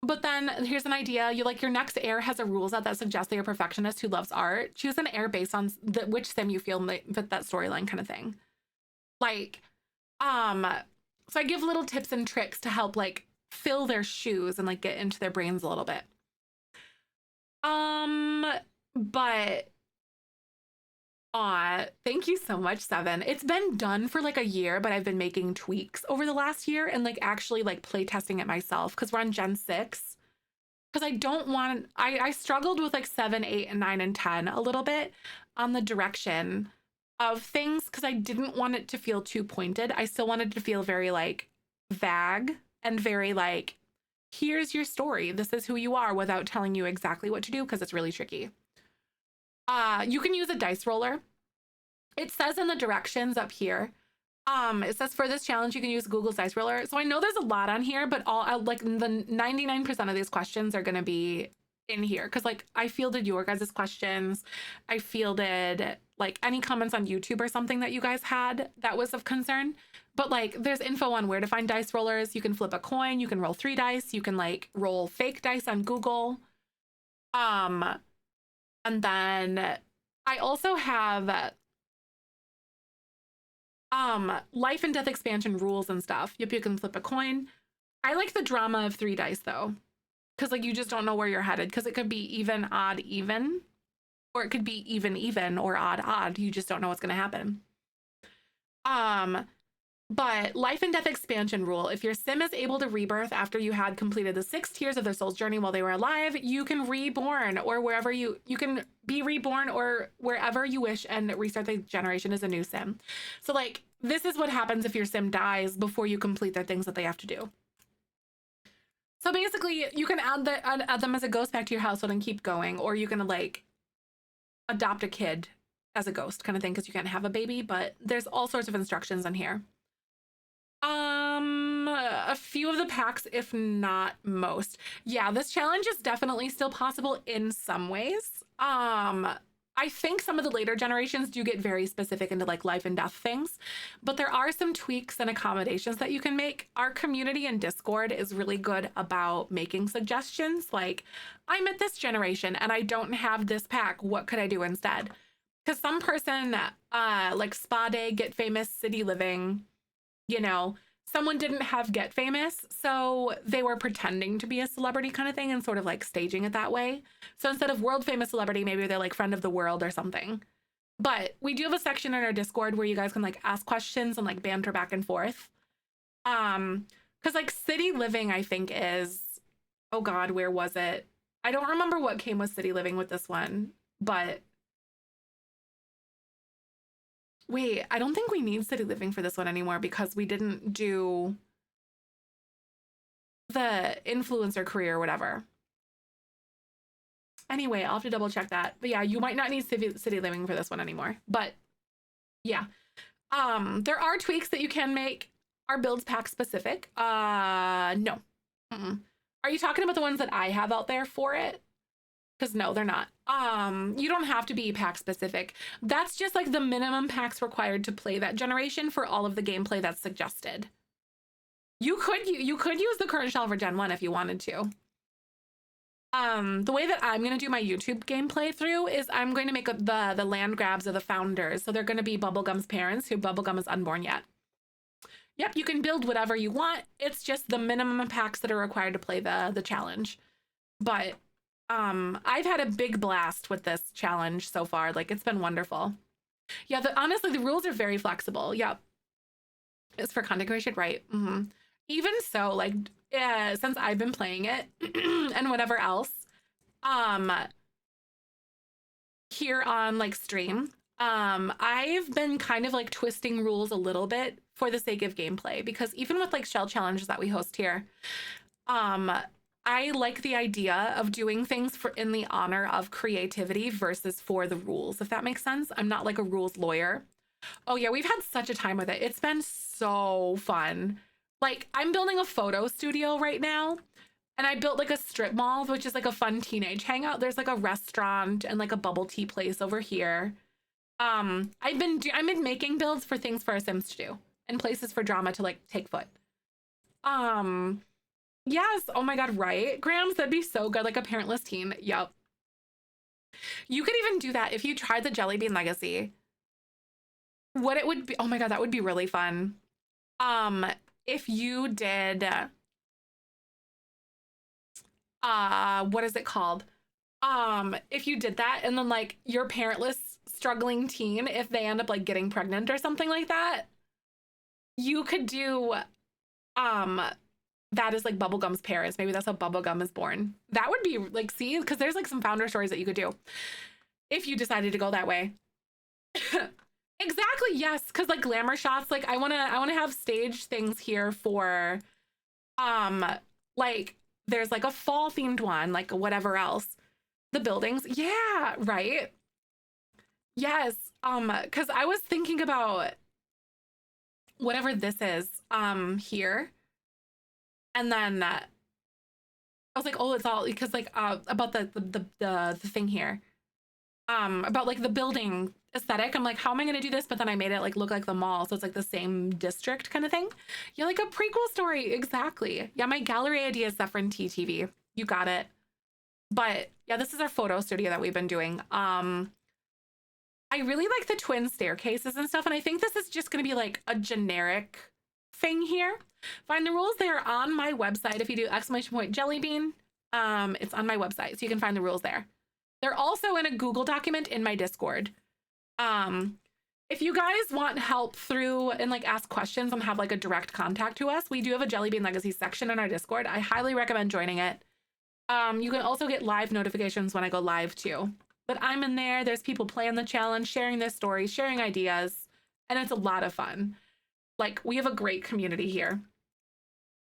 But then here's an idea. You like your next heir has a rule set that suggests that you're a perfectionist who loves art. Choose an heir based on which sim you feel fit that storyline kind of thing. Like, so I give little tips and tricks to help like fill their shoes and like get into their brains a little bit. But thank you so much, Seven. It's been done for like a year, but I've been making tweaks over the last year and like actually like play testing it myself because we're on Gen 6. Because I don't want, I struggled with like 7, 8, and 9, and 10 a little bit on the direction of things because I didn't want it to feel too pointed. I still wanted to feel very like vague and very like, here's your story. This is who you are without telling you exactly what to do because it's really tricky. You can use a dice roller. It says in the directions up here, it says for this challenge, you can use Google's dice roller. So I know there's a lot on here, but all like the 99% of these questions are going to be in here. Cause like I fielded your guys' questions. I fielded like any comments on YouTube or something that you guys had that was of concern. But like there's info on where to find dice rollers. You can flip a coin. You can roll 3 dice. You can like roll fake dice on Google. And then I also have life and death expansion rules and stuff. Yep, you can flip a coin. I like the drama of 3 dice though, because like you just don't know where you're headed because it could be even, odd, even, or it could be even, even, or odd, odd. You just don't know what's going to happen. But life and death expansion rule. If your sim is able to rebirth after you had completed the 6 tiers of their soul's journey while they were alive, you can reborn or wherever you can be reborn or wherever you wish and restart the generation as a new sim. So like this is what happens if your sim dies before you complete their things that they have to do. So basically you can add them as a ghost back to your household and keep going, or you can like adopt a kid as a ghost kind of thing because you can't have a baby, but there's all sorts of instructions in here. A few of the packs, if not most. Yeah, this challenge is definitely still possible in some ways. I think some of the later generations do get very specific into like life and death things, but there are some tweaks and accommodations that you can make. Our community in Discord is really good about making suggestions. Like, I'm at this generation and I don't have this pack. What could I do instead? Because some person, like Spa Day, Get Famous, City Living, you know, someone didn't have Get Famous, so they were pretending to be a celebrity kind of thing and sort of like staging it that way. So instead of world famous celebrity, maybe they're like friend of the world or something. But we do have a section in our Discord where you guys can like ask questions and like banter back and forth. Because like City Living, I think is, oh God, where was it? I don't remember what came with City Living with this one, but wait, I don't think we need City Living for this one anymore because we didn't do the influencer career or whatever. Anyway, I'll have to double check that. But yeah, you might not need City Living for this one anymore. But yeah, there are tweaks that you can make. Are builds pack specific? No. Are you talking about the ones that I have out there for it? Because no, they're not. You don't have to be pack specific. That's just like the minimum packs required to play that generation for all of the gameplay that's suggested. You could use the current shell for Gen 1 if you wanted to. The way that I'm going to do my YouTube gameplay through is I'm going to make the land grabs of the founders. So they're going to be Bubblegum's parents, who Bubblegum is unborn yet. Yep, you can build whatever you want. It's just the minimum packs that are required to play the challenge. But I've had a big blast with this challenge so far. Like, it's been wonderful. Yeah, honestly, the rules are very flexible. Yep. It's for content creation, right? Even so, like, since I've been playing it and whatever else, um, here on like stream, I've been kind of like twisting rules a little bit for the sake of gameplay, because even with like shell challenges that we host here, I like the idea of doing things for in the honor of creativity versus for the rules, if that makes sense. I'm not like a rules lawyer. Oh yeah, we've had such a time with it. It's been so fun. Like, I'm building a photo studio right now, and I built like a strip mall, which is like a fun teenage hangout. There's like a restaurant and like a bubble tea place over here. I've been making builds for things for our Sims to do and places for drama to like take foot. Yes. Oh my God. Right. Grams, that'd be so good. Like a parentless teen. Yep. You could even do that if you tried the Jelly Bean Legacy. What it would be. Oh my God. That would be really fun. If you did, what is it called? If you did that and then like your parentless struggling teen, if they end up like getting pregnant or something like that, you could do, that is like Bubblegum's parents. Maybe that's how Bubblegum is born. That would be like, see, because there's like some founder stories that you could do if you decided to go that way. Exactly, yes, because like glamour shots, like I wanna have stage things here for like there's like a fall themed one, like whatever else. The buildings, yeah, right. Yes, because I was thinking about whatever this is here, and then I was like, oh, it's all because like about the thing here, about like the building aesthetic. I'm like, how am I gonna do this? But then I made it like look like the mall, so it's like the same district kind of thing. Yeah, like a prequel story, exactly. Yeah, my gallery idea is Zefrine TTV. You got it. But yeah, this is our photo studio that we've been doing. I really like the twin staircases and stuff, and I think this is just gonna be like a generic thing here. Find the rules. They are on my website. If you do !jellybean, it's on my website, so you can find the rules there. They're also in a Google document in my Discord. If you guys want help through and like ask questions and have like a direct contact to us, we do have a Jelly Bean Legacy section in our Discord. I highly recommend joining it. You can also get live notifications when I go live too. But I'm in there. There's people playing the challenge, sharing their stories, sharing ideas, and it's a lot of fun. Like, we have a great community here.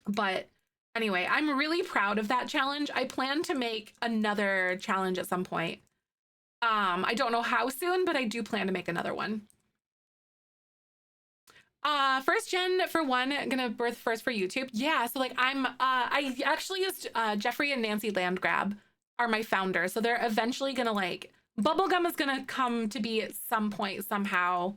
But anyway, I'm really proud of that challenge. I plan to make another challenge at some point. I don't know how soon, but I do plan to make another one. First gen for one, gonna birth first for YouTube. Yeah, so like I actually used Jeffrey and Nancy Landgrab are my founders. So they're eventually gonna like, Bubblegum is gonna come to be at some point somehow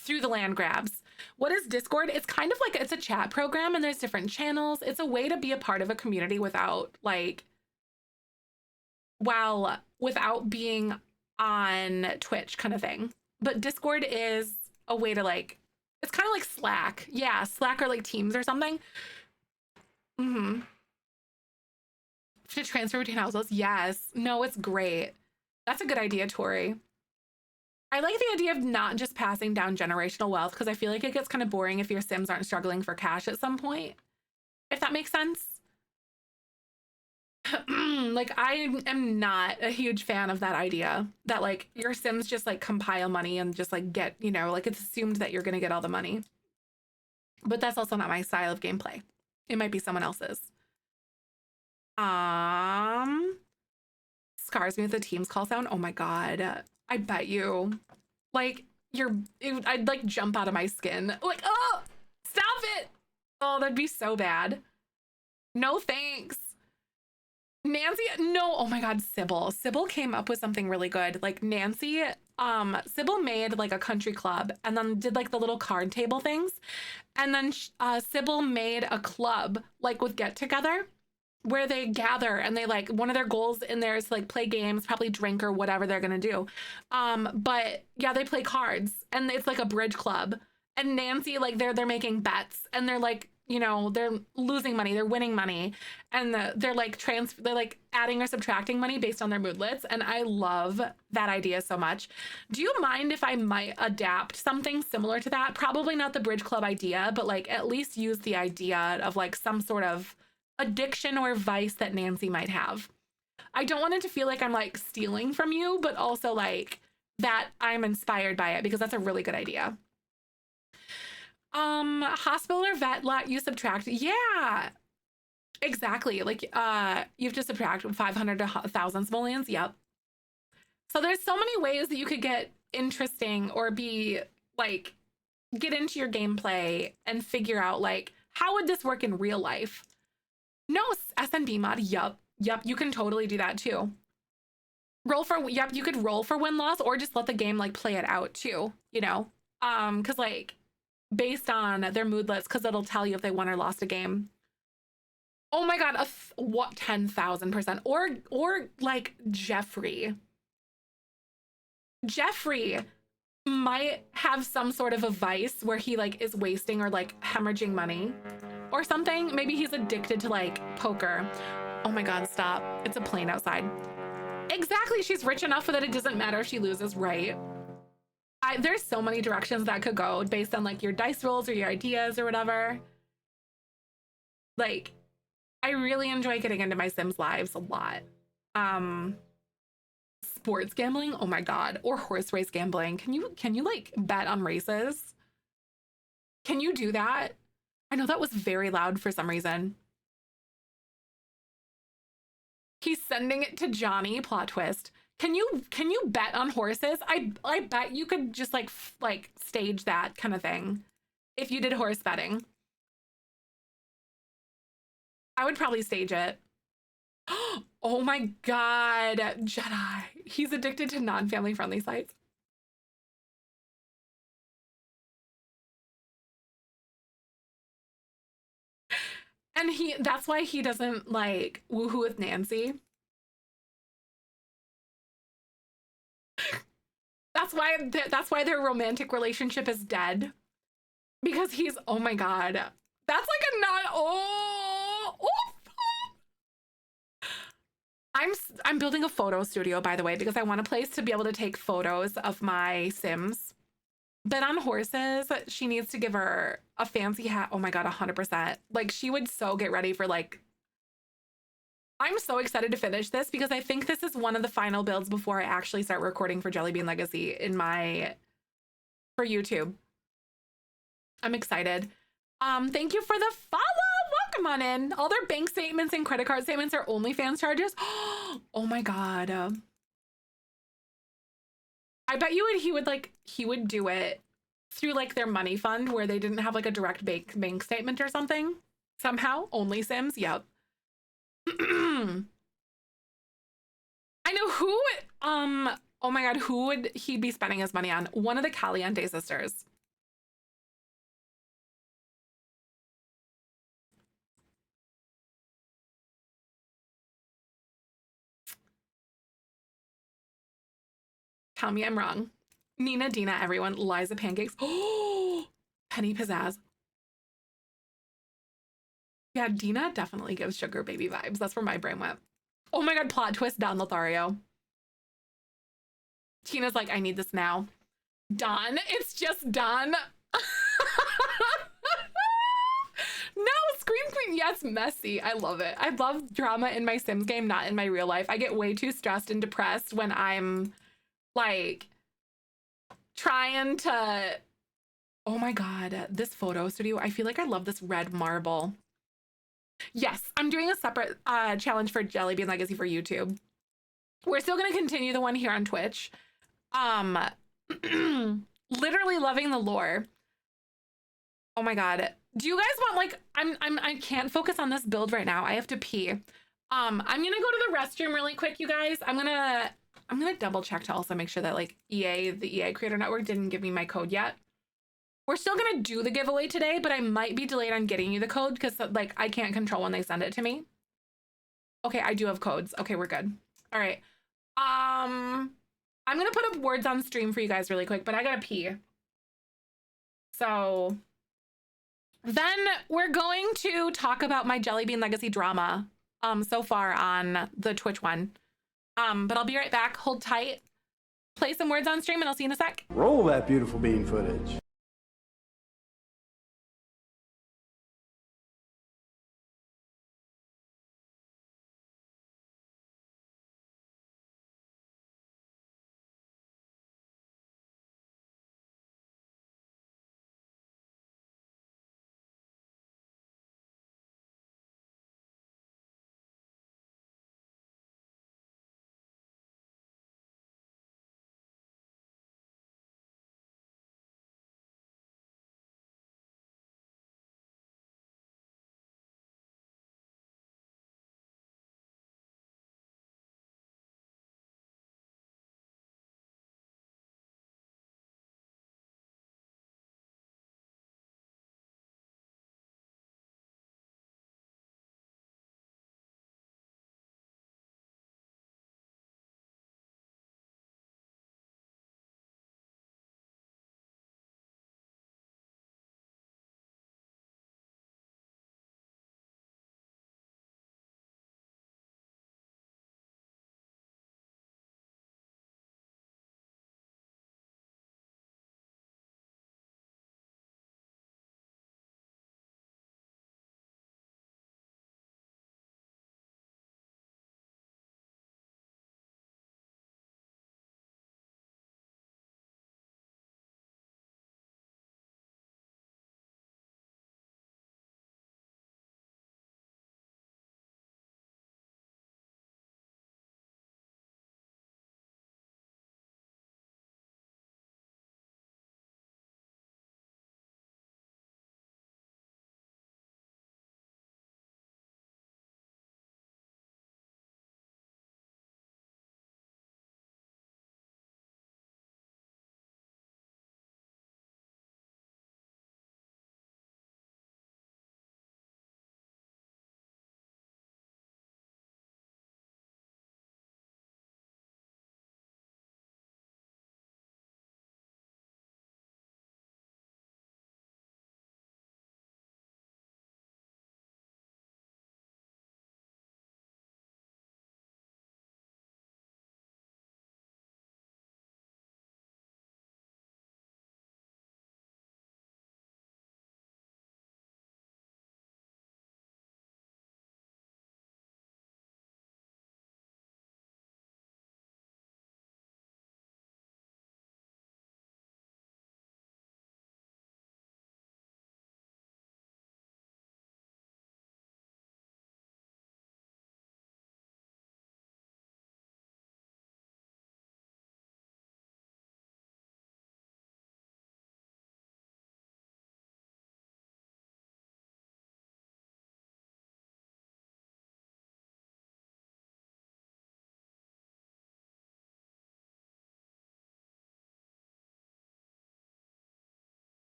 through the land grabs. What is Discord? It's kind of like, it's a chat program and there's different channels. It's a way to be a part of a community without like, without being on Twitch kind of thing. But Discord is a way to like, it's kind of like Slack. Yeah, Slack or like Teams or something. To transfer between households. Yes. No, it's great. That's a good idea, Tori. I like the idea of not just passing down generational wealth, because I feel like it gets kind of boring if your Sims aren't struggling for cash at some point, if that makes sense. Like, I am not a huge fan of that idea that like your Sims just like compile money and just like get, you know, like it's assumed that you're gonna get all the money. But that's also not my style of gameplay. It might be someone else's. Scars me with the Teams call sound. Oh my God. I bet you. Like, I'd like jump out of my skin. Like, oh, stop it. Oh, that'd be so bad. No thanks. Nancy, no, oh my God, Sybil. Sybil came up with something really good. Like Nancy, Sybil made like a country club and then did like the little card table things. And then Sybil made a club like with get together where they gather and they like, one of their goals in there is to like play games, probably drink or whatever they're gonna do. But yeah, they play cards and it's like a bridge club. And Nancy, like they're making bets and they're like, you know, they're losing money, they're winning money, and they're like they're like adding or subtracting money based on their moodlets. And I love that idea so much. Do you mind if I might adapt something similar to that? Probably not the Bridge Club idea, but like at least use the idea of like some sort of addiction or vice that Nancy might have. I don't want it to feel like I'm like stealing from you, but also like that I'm inspired by it, because that's a really good idea. Hospital or vet let you subtract. Yeah, exactly. Like, you have to subtract 500 to 1,000 simoleons. Yep. So there's so many ways that you could get interesting or be like, get into your gameplay and figure out like, how would this work in real life? No, SNB mod. Yep. Yep. You can totally do that too. Roll for, yep. You could roll for win-loss or just let the game like play it out too, you know? Cause like, based on their moodlets, because it'll tell you if they won or lost a game. Oh my god, what 10,000%? Or like Jeffrey might have some sort of a vice where he like is wasting or like hemorrhaging money or something. Maybe he's addicted to like poker. Oh my god, stop. It's a plane outside. Exactly, she's rich enough that it doesn't matter if she loses, right? There's so many directions that could go based on like your dice rolls or your ideas or whatever. Like, I really enjoy getting into my Sims lives a lot. Sports gambling, oh my god, or horse race gambling. Can you like bet on races? Can you do that? I know that was very loud for some reason. He's sending it to Johnny, plot twist. Can you bet on horses? I bet you could just like stage that kind of thing if you did horse betting. I would probably stage it. Oh my god, Jedi. He's addicted to non-family friendly sites. And that's why he doesn't like woohoo with Nancy. That's why their romantic relationship is dead. Because he's, oh my god. That's like a not, oh. I'm building a photo studio, by the way, because I want a place to be able to take photos of my Sims. Bet on horses, she needs to give her a fancy hat. Oh my god, 100%. Like, she would so get ready for like, I'm so excited to finish this because I think this is one of the final builds before I actually start recording for Jelly Bean Legacy for YouTube. I'm excited. Thank you for the follow. Welcome on in. All their bank statements and credit card statements are OnlyFans charges. Oh my god. I bet you he would do it through like their money fund where they didn't have like a direct bank statement or something. Somehow, only Sims. Yep. I know who. Oh my god, who would he be spending his money on? One of the Caliente sisters. Tell me I'm wrong. Nina, Dina, everyone. Liza Pancakes. Oh, Penny Pizzazz. Yeah, Dina definitely gives sugar baby vibes. That's where my brain went. Oh my god, plot twist, Don Lothario. Tina's like, I need this now. Don, it's just Don. No, Scream Queen, yes, messy. I love it. I love drama in my Sims game, not in my real life. I get way too stressed and depressed when I'm like trying to, oh my god, this photo studio. I feel like I love this red marble. Yes, I'm doing a separate challenge for Jelly Bean Legacy for YouTube. We're still gonna continue the one here on Twitch. Literally loving the lore. Oh my god. Do you guys want like I can't focus on this build right now. I have to pee. I'm gonna go to the restroom really quick, you guys. I'm gonna double check to also make sure that like the EA Creator Network didn't give me my code yet. We're still gonna do the giveaway today, but I might be delayed on getting you the code because like I can't control when they send it to me. Okay, I do have codes. Okay, we're good. All right. I'm gonna put up words on stream for you guys really quick, but I gotta pee. So Then we're going to talk about my Jelly Bean Legacy drama so far on the Twitch one. But I'll be right back. Hold tight. Play some words on stream and I'll see you in a sec. Roll that beautiful bean footage.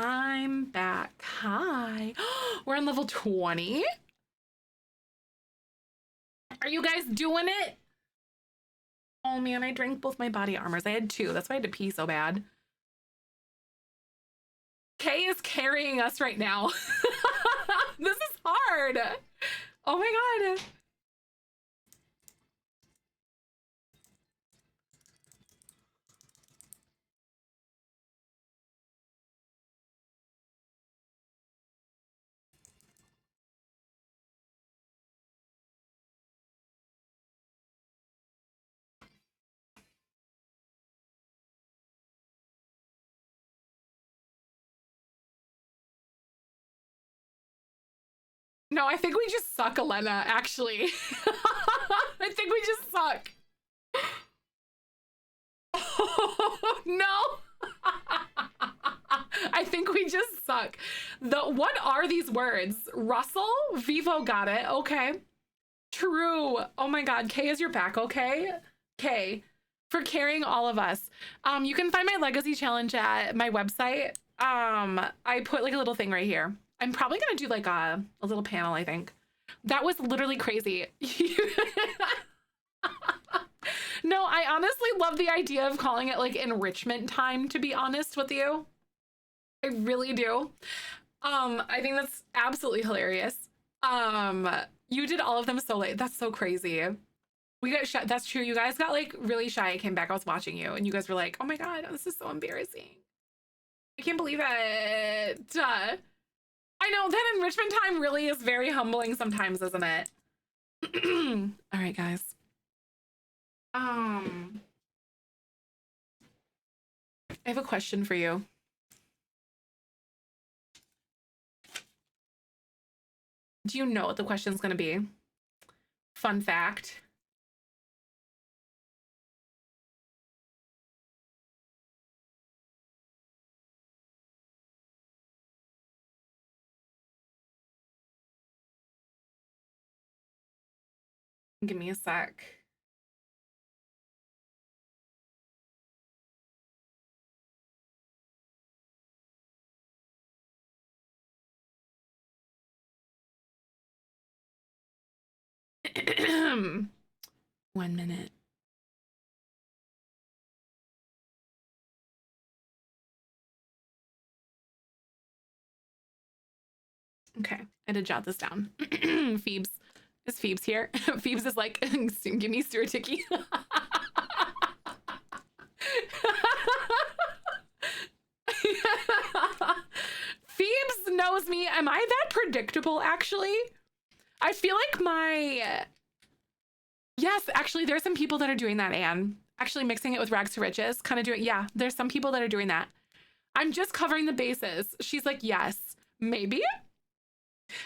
I'm back. Hi. We're on level 20. Are you guys doing it? Oh man, I drank both my body armors. I had 2. That's why I had to pee so bad. Kay is carrying us right now. This is hard. Oh my God. No, I think we just suck, Elena, actually. I think we just suck. Oh, no. I think we just suck. What are these words? Russell? Vivo got it. Okay. True. Oh my God. Kay is your back, okay? Kay, for carrying all of us. You can find my legacy challenge at my website. I put like a little thing right here. I'm probably gonna do like a little panel, I think. That was literally crazy. No, I honestly love the idea of calling it like enrichment time, to be honest with you. I really do. I think that's absolutely hilarious. You did all of them so late. That's so crazy. We got shy. That's true. You guys got like really shy. I came back. I was watching you and you guys were like, oh my God, this is so embarrassing. I can't believe it. I know that enrichment time really is very humbling sometimes, isn't it? All right, guys. I have a question for you. Do you know what the question's going to be? Fun fact. Give me a sec. One minute. Okay, I had to jot this down. Phoebes. Is Phoebes here? Phoebes is like, give me Stuart Ticky. Phoebes knows me. Am I that predictable, actually? I feel like yes, actually, there's some people that are doing that, Anne. Actually mixing it with rags to riches, kind of doing, yeah, there's some people that are doing that. I'm just covering the bases. She's like, yes, maybe.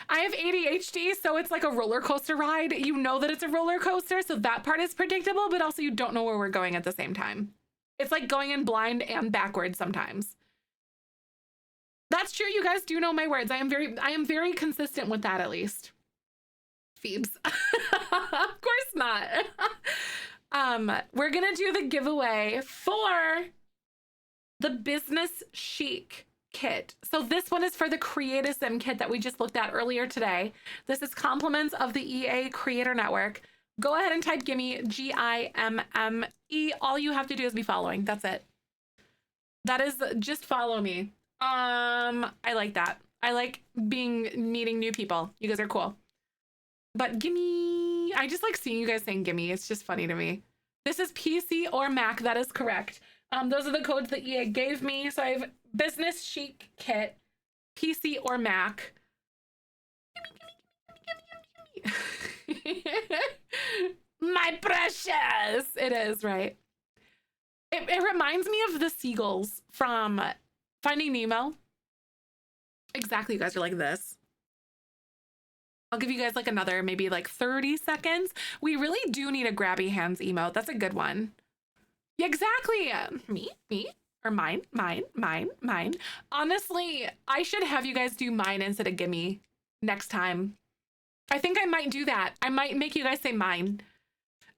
I have ADHD, so it's like a roller coaster ride. You know that it's a roller coaster, so that part is predictable, but also you don't know where we're going at the same time. It's like going in blind and backwards sometimes. That's true. You guys do know my words. I am very consistent with that, at least. Phoebes. Of course not. We're gonna do the giveaway for the Business Chic kit. So this one is for the Create a Sim kit that we just looked at earlier today. This is compliments of the EA Creator Network. Go ahead and type gimme, Gimme. All you have to do is be following. That's it. That is just follow me. I like that. I like meeting new people. You guys are cool. But gimme, I just like seeing you guys saying gimme. It's just funny to me. This is PC or Mac. That is correct. Those are the codes that EA gave me. So I have Business Chic Kit, PC or Mac. My precious. It is, right? It reminds me of the seagulls from Finding Nemo. Exactly, you guys are like this. I'll give you guys like another maybe like 30 seconds. We really do need a grabby hands emote. That's a good one. Yeah, exactly. Me, or mine. Honestly, I should have you guys do mine instead of gimme next time. I think I might do that. I might make you guys say mine.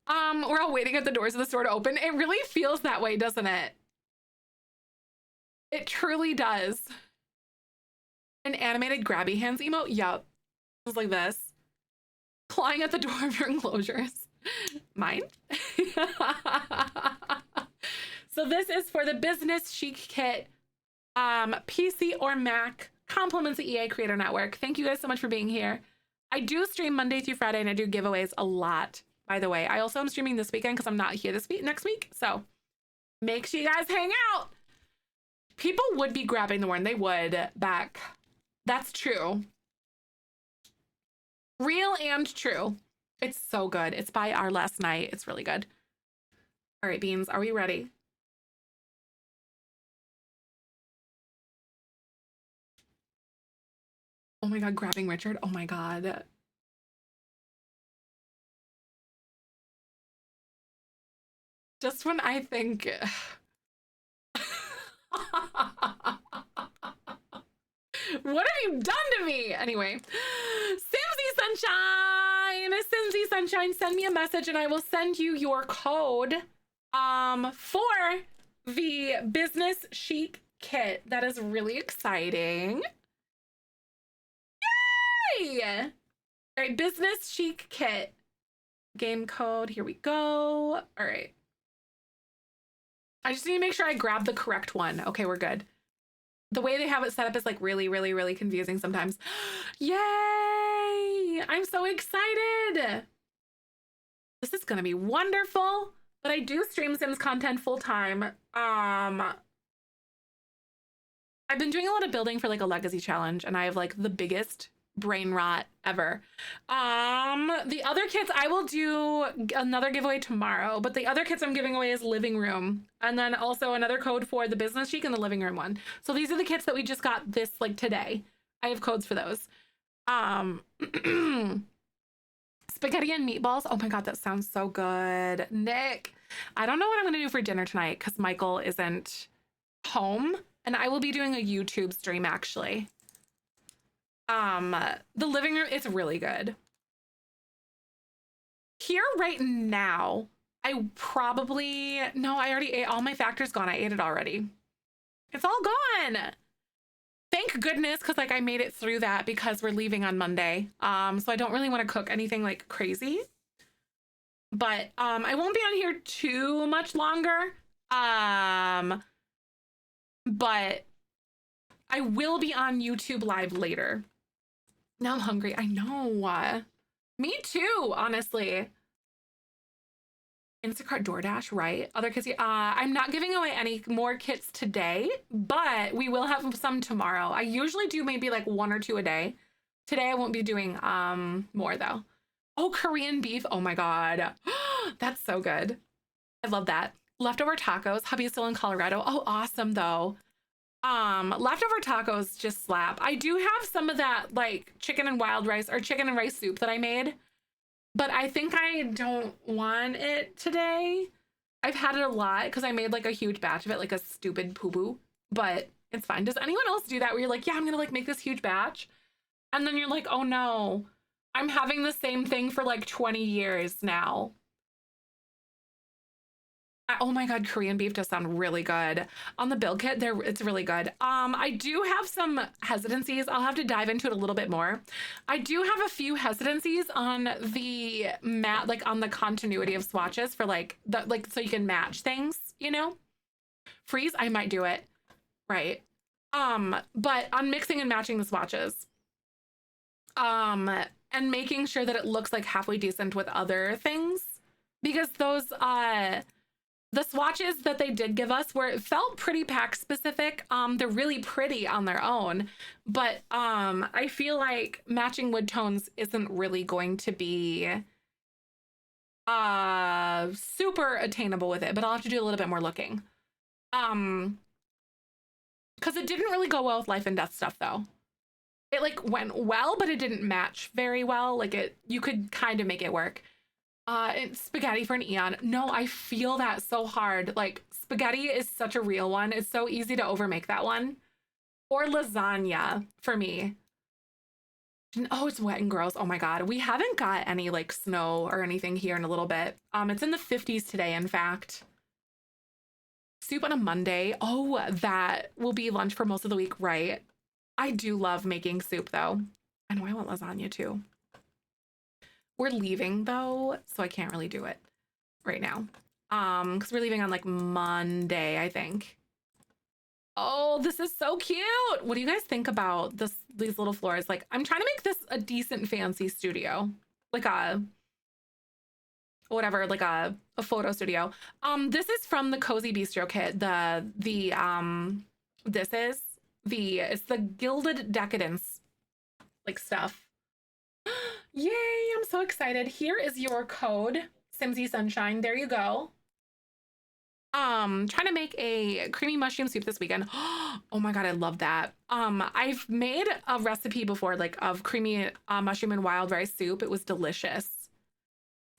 We're all waiting at the doors of the store to open. It really feels that way, doesn't it? It truly does. An animated grabby hands emote? Yup. It was like this. Clawing at the door of your enclosures. Mine? So this is for the Business Chic Kit, PC or Mac, compliments the EA Creator Network. Thank you guys so much for being here. I do stream Monday through Friday and I do giveaways a lot, by the way. I also am streaming this weekend because I'm not here next week. So make sure you guys hang out. People would be grabbing the one. They would back. That's true. Real and true. It's so good. It's by Our Last Night. It's really good. All right, Beans, are we ready? Oh my God, grabbing Richard. Oh my God. Just when I think... What have you done to me? Anyway, Simsy Sunshine, send me a message and I will send you your code for the Business Chic Kit. That is really exciting. Yay! All right, Business Chic Kit. Game code, here we go. All right. I just need to make sure I grab the correct one. Okay, we're good. The way they have it set up is like really, really, really confusing sometimes. Yay! I'm so excited. This is gonna be wonderful. But I do stream Sims content full time. I've been doing a lot of building for like a legacy challenge and I have like the biggest brain rot ever. The other kits, I will do another giveaway tomorrow, but the other kits I'm giving away is living room. And then also another code for the Business Chic and the living room one. So these are the kits that we just got this like today. I have codes for those. Spaghetti and meatballs. Oh my God, that sounds so good. Nick, I don't know what I'm gonna do for dinner tonight because Michael isn't home and I will be doing a YouTube stream actually. The living room, it's really good. Here right now, I already ate all my factors gone. I ate it already. It's all gone. Thank goodness, because like I made it through that because we're leaving on Monday. So I don't really want to cook anything like crazy. But I won't be on here too much longer. But I will be on YouTube live later. Now I'm hungry. I know. Me too, honestly. Instacart, DoorDash, right? Other kits. I'm not giving away any more kits today, but we will have some tomorrow. I usually do maybe like 1 or 2 a day. Today I won't be doing more though. Oh, Korean beef. Oh my God. That's so good. I love that. Leftover tacos. Hubby's still in Colorado. Oh, awesome though. Leftover tacos just slap. I do have some of that like chicken and wild rice or chicken and rice soup that I made, but I think I don't want it today. I've had it a lot because I made like a huge batch of it, like a stupid poo-poo, but it's fine. Does anyone else do that where you're like, yeah, I'm gonna like make this huge batch, and then you're like, oh no, I'm having the same thing for like 20 years now. Oh my God, Korean beef does sound really good. On the build kit, it's really good. I do have some hesitancies. I'll have to dive into it a little bit more. I do have a few hesitancies on the like on the continuity of swatches for like so you can match things, you know? Freeze, I might do it. Right. But on mixing and matching the swatches. And making sure that it looks like halfway decent with other things. Because those the swatches that they did give us felt pretty pack specific. They're really pretty on their own, but I feel like matching wood tones isn't really going to be super attainable with it, but I'll have to do a little bit more looking. Because it didn't really go well with life and death stuff though. It like went well, but it didn't match very well. Like you could kind of make it work. It's spaghetti for an Eon. No, I feel that so hard. Like spaghetti is such a real one. It's so easy to overmake that one. Or lasagna for me. Oh, it's wet and gross. Oh my God. We haven't got any like snow or anything here in a little bit. It's in the 50s today, in fact. Soup on a Monday. Oh, that will be lunch for most of the week, right? I do love making soup though. I know I want lasagna too. We're leaving though, so I can't really do it right now. Because we're leaving on like Monday, I think. Oh, this is so cute. What do you guys think about these little floors? Like, I'm trying to make this a decent fancy studio. Like a whatever, like a photo studio. This is from the Cozy Bistro kit. This is it's the Gilded Decadence like stuff. Yay, I'm so excited. Here is your code, Simsy Sunshine. There you go. Trying to make a creamy mushroom soup this weekend. Oh my god, I love that. I've made a recipe before, like of creamy mushroom and wild rice soup. It was delicious.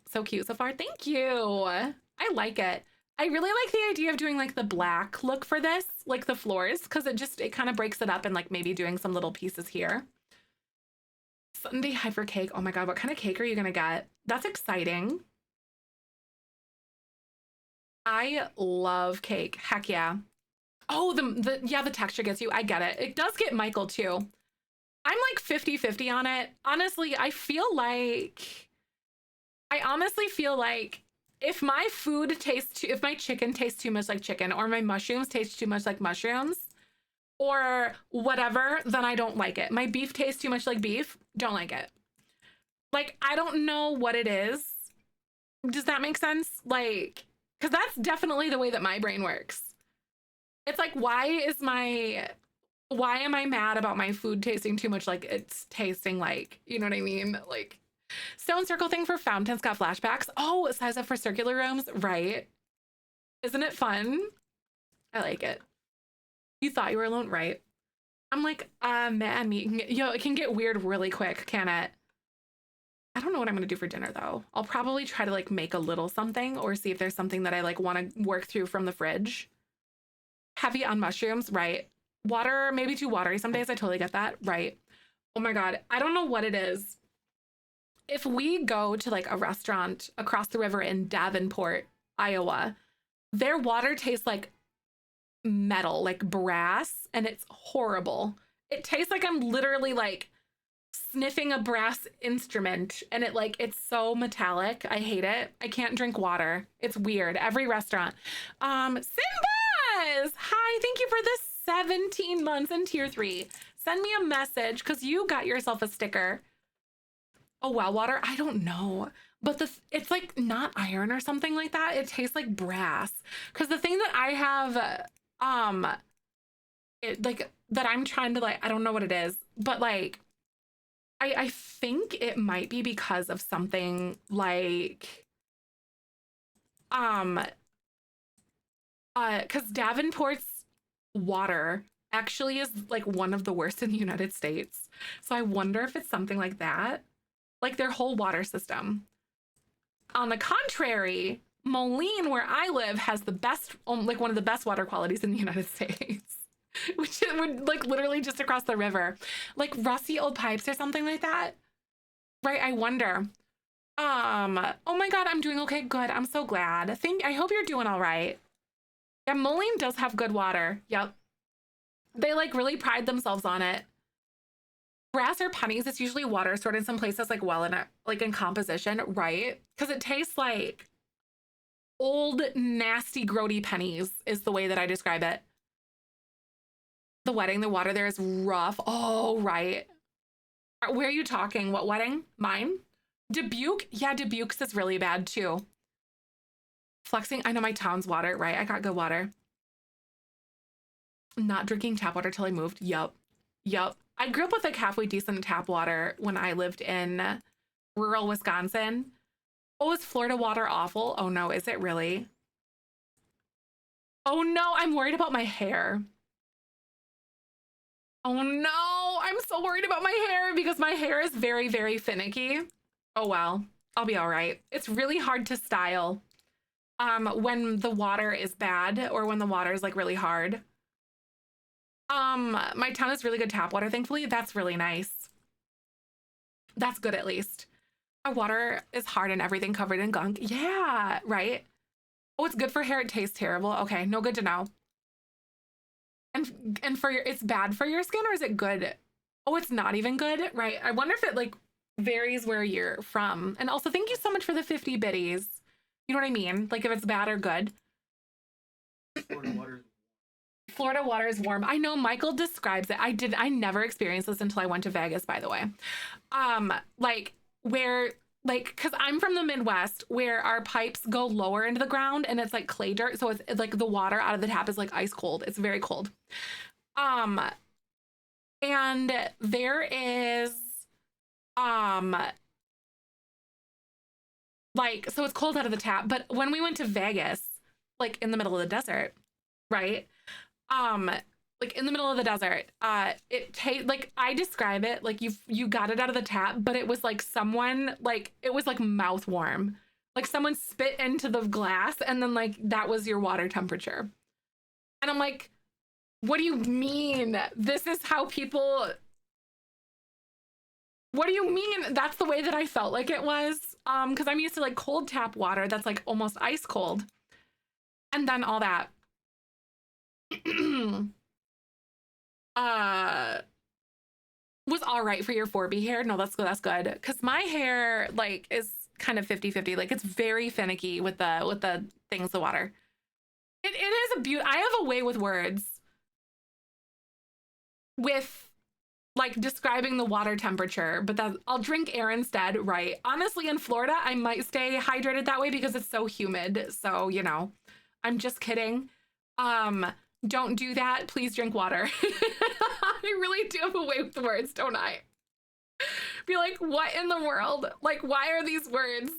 So cute so far. Thank you. I like it. I really like the idea of doing like the black look for this, like the floors, because it kind of breaks it up and like maybe doing some little pieces here. Sunday hyper cake. Oh my god, what kind of cake are you gonna get? That's exciting. I love cake. Heck yeah. Oh, the texture gets you. I get it. It does get Michael too. I'm like 50-50 on it. Honestly, I honestly feel like if my if my chicken tastes too much like chicken, or my mushrooms taste too much like mushrooms, or whatever, then I don't like it. My beef tastes too much like beef, don't like it. Like, I don't know what it is. Does that make sense? Like, because that's definitely the way that my brain works. It's like, why am I mad about my food tasting too much like it's tasting like, you know what I mean? Like, stone circle thing for fountains got flashbacks. Oh, size up for circular rooms, right? Isn't it fun? I like it. You thought you were alone, right? I'm like, man, it can get weird really quick, can it? I don't know what I'm gonna do for dinner though. I'll probably try to like make a little something or see if there's something that I like want to work through from the fridge. Heavy on mushrooms, right? Water, maybe too watery some days. I totally get that, right? Oh my god, I don't know what it is. If we go to like a restaurant across the river in Davenport, Iowa, their water tastes like metal, like brass, and it's horrible. It tastes like I'm literally like sniffing a brass instrument, and it's so metallic. I hate it. I can't drink water. It's weird. Every restaurant. Simbas! Hi, thank you for the 17 months in tier 3. Send me a message because you got yourself a sticker. Oh, well water? I don't know. But it's like not iron or something like that. It tastes like brass. Because the thing that I have, that I'm trying to like, I don't know what it is, but like, I think it might be because of something like, because Davenport's water actually is like one of the worst in the United States. So I wonder if it's something like that, like their whole water system. On the contrary, Moline, where I live, has the best, like one of the best water qualities in the United States, which would like literally just across the river, like rusty old pipes or something like that. Right? I wonder. Oh my God, I'm doing okay. Good. I'm so glad. I hope you're doing all right. Yeah, Moline does have good water. Yep. They like really pride themselves on it. Brass or pennies, it's usually water stored in some places like well in it, like in composition, right? Because it tastes like old, nasty, grody pennies is the way that I describe it. The wedding, the water there is rough. Oh, right. Where are you talking? What wedding? Mine? Dubuque? Yeah, Dubuque's is really bad too. Flexing, I know my town's water, right? I got good water. Not drinking tap water till I moved. Yup. I grew up with like halfway decent tap water when I lived in rural Wisconsin. Oh, is Florida water awful? Oh no, is it really? Oh no, I'm worried about my hair. Oh no, I'm so worried about my hair because my hair is very, very finicky. Oh well, I'll be all right. It's really hard to style when the water is bad or when the water is like really hard. My town has really good tap water, thankfully. That's really nice. That's good at least. Our water is hard and everything covered in gunk. Yeah, right. Oh, it's good for hair. It tastes terrible. Okay, no good to know. And for your, it's bad for your skin, or is it good? Oh, it's not even good, right? I wonder if it like varies where you're from. And also, thank you so much for the 50 biddies. You know what I mean? Like if it's bad or good. Florida water is warm. I know Michael describes it. I never experienced this until I went to Vegas, by the way. Like where like because I'm from the Midwest where our pipes go lower into the ground and it's like clay dirt. So it's like the water out of the tap is like ice cold. It's very cold. And there is like so it's cold out of the tap. But when we went to Vegas, like in the middle of the desert, right? Like in the middle of the desert, it tastes like I describe it like you got it out of the tap, but it was like someone like it was like mouth warm, like someone spit into the glass and then like that was your water temperature. And I'm like, what do you mean? This is how people. What do you mean? That's the way that I felt like it was. Because I'm used to like cold tap water that's like almost ice cold, and then all that. Was all right for your 4B hair. No, that's good. Because my hair like is kind of 50-50. Like it's very finicky with the things, the water. It is a beauty. I have a way with words. With like describing the water temperature, but that I'll drink air instead, right? Honestly, in Florida, I might stay hydrated that way because it's so humid. So, you know, I'm just kidding. Don't do that. Please drink water. I really do have a way with words, don't I? Be like, what in the world? Like, why are these words?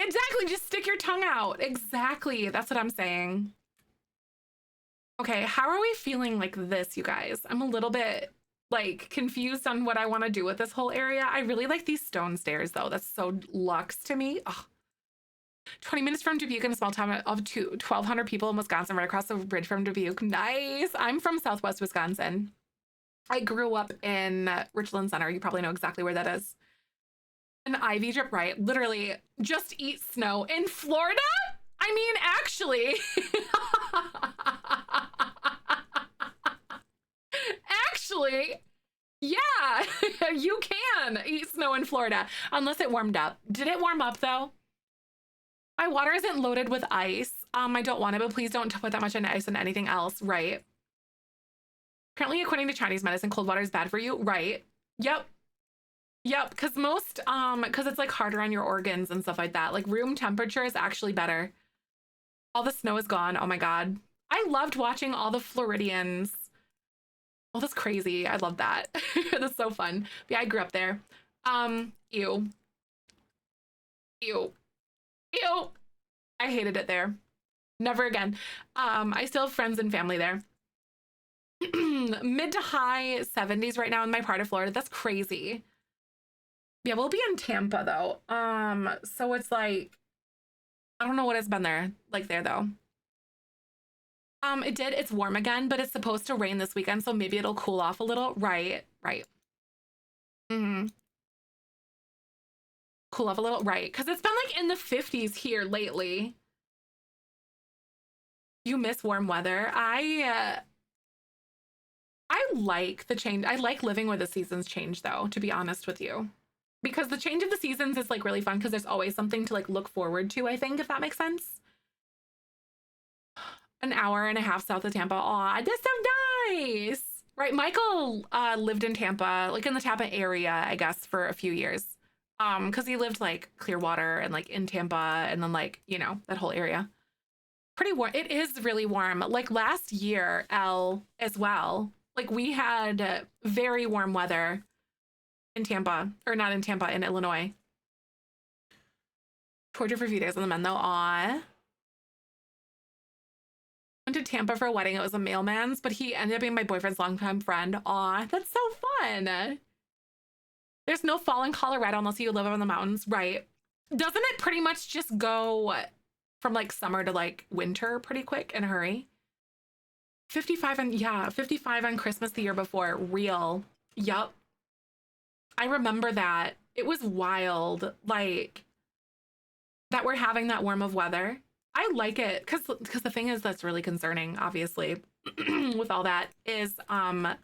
Exactly. Just stick your tongue out. Exactly. That's what I'm saying. Okay. How are we feeling like this, you guys? I'm a little bit like confused on what I want to do with this whole area. I really like these stone stairs though. That's so luxe to me. Oh. 20 minutes from Dubuque in a small town of 1,200 people in Wisconsin, right across the bridge from Dubuque. Nice. I'm from Southwest Wisconsin. I grew up in Richland Center. You probably know exactly where that is. An ivy drip, right? Literally just eat snow in Florida. I mean, actually, actually, yeah, you can eat snow in Florida unless it warmed up. Did it warm up though? My water isn't loaded with ice. I don't want it, but please don't put that much ice in anything else, right? Apparently, according to Chinese medicine, cold water is bad for you, right? Yep. Yep, because because it's like harder on your organs and stuff like that. Like room temperature is actually better. All the snow is gone. Oh my God. I loved watching all the Floridians. Oh, that's crazy. I love that. That's so fun. But yeah, I grew up there. Ew. Ew. Ew. I hated it there. Never again. I still have friends and family there. Mid to high 70s right now in my part of Florida. That's crazy. Yeah, we'll be in Tampa though. So it's like I don't know what it's been there like there though. It's warm again, but it's supposed to rain this weekend, so maybe it'll cool off a little. Right. Mm-hmm. Cool off a little, right? Because it's been like in the 50s here lately. You miss warm weather. I like the change. I like living where the seasons change though, to be honest with you. Because the change of the seasons is like really fun because there's always something to like look forward to, I think, if that makes sense. An hour and a half south of Tampa. Aw, that's so nice. Right, Michael lived in Tampa, like in the Tampa area, I guess, for a few years. Because he lived like Clearwater and like in Tampa and then like, you know, that whole area. Pretty warm. It is really warm. Like last year, L as well. Like we had very warm weather in Tampa, or not in Tampa, in Illinois. Toured for a few days on the men though. Aw. Went to Tampa for a wedding. It was a mailman's, but he ended up being my boyfriend's longtime friend. Aw, that's so fun. There's no fall in Colorado unless you live up in the mountains, right? Doesn't it pretty much just go from like summer to like winter pretty quick in a hurry? 55 on Christmas the year before. Real. Yup. I remember that. It was wild, like that we're having that warm of weather. I like it because the thing is that's really concerning, obviously. with all that is at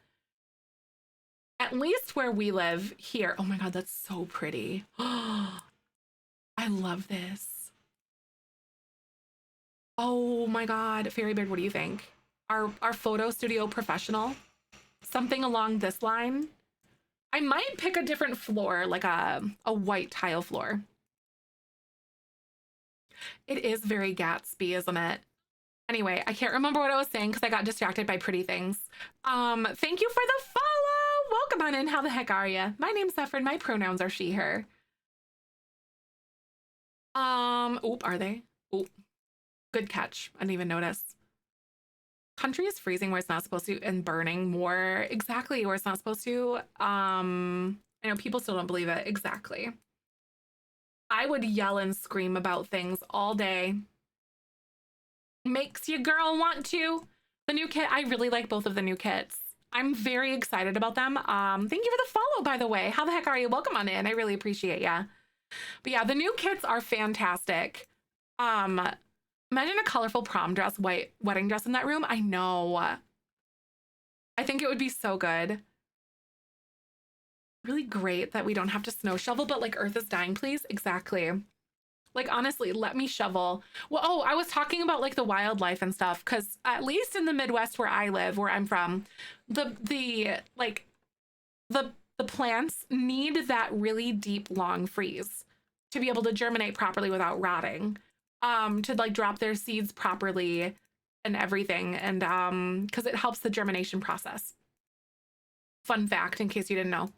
least where we live here. Oh my God, that's so pretty. I love this. Oh my God, Fairy Beard, what do you think? Our photo studio professional? Something along this line? I might pick a different floor, like a white tile floor. It is very Gatsby, isn't it? Anyway, I can't remember what I was saying because I got distracted by pretty things. Thank you for the follow. Welcome on in. How the heck are you? My name's Zefrine. My pronouns are she, her. Oop, are they? Oop. Good catch. I didn't even notice. Country is freezing where it's not supposed to and burning more exactly where it's not supposed to. I know people still don't believe it. Exactly. I would yell and scream about things all day. Makes your girl want to. The new kit, I really like both of the new kits. I'm very excited about them. Thank you for the follow, by the way. How the heck are you? Welcome on in. I really appreciate ya. But yeah, the new kits are fantastic. Imagine a colorful prom dress, white wedding dress in that room. I know. I think it would be so good. Really great that we don't have to snow shovel, but like Earth is dying, please. Exactly. Like, honestly, let me shovel. Well, oh, I was talking about like the wildlife and stuff, because at least in the Midwest where I live, where I'm from, the plants need that really deep, long freeze to be able to germinate properly without rotting, to like drop their seeds properly and everything, and because it helps the germination process. Fun fact, in case you didn't know.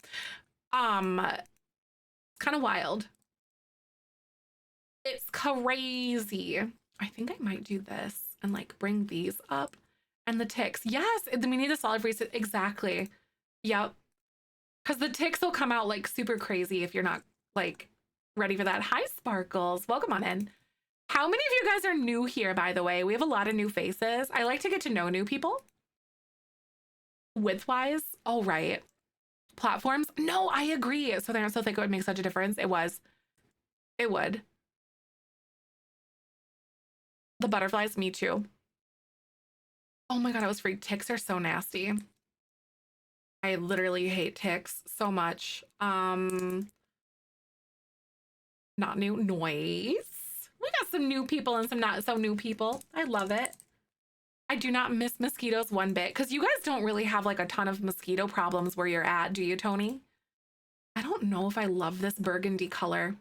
It's kind of wild. It's crazy. I think I might do this and like bring these up. And the ticks. Yes, we need a solid freeze. Exactly. Yep. Because the ticks will come out like super crazy if you're not like ready for that. Hi, Sparkles. Welcome on in. How many of you guys are new here, by the way? We have a lot of new faces. I like to get to know new people. Width-wise, all right. Platforms? No, I agree. So they don't still think it would make such a difference. It was. It would. The butterflies, me too. Oh my God, I was freaked. Ticks are so nasty. I literally hate ticks so much. Not new noise. We got some new people and some not so new people. I love it. I do not miss mosquitoes one bit because you guys don't really have like a ton of mosquito problems where you're at, do you, Tony? I don't know if I love this burgundy color.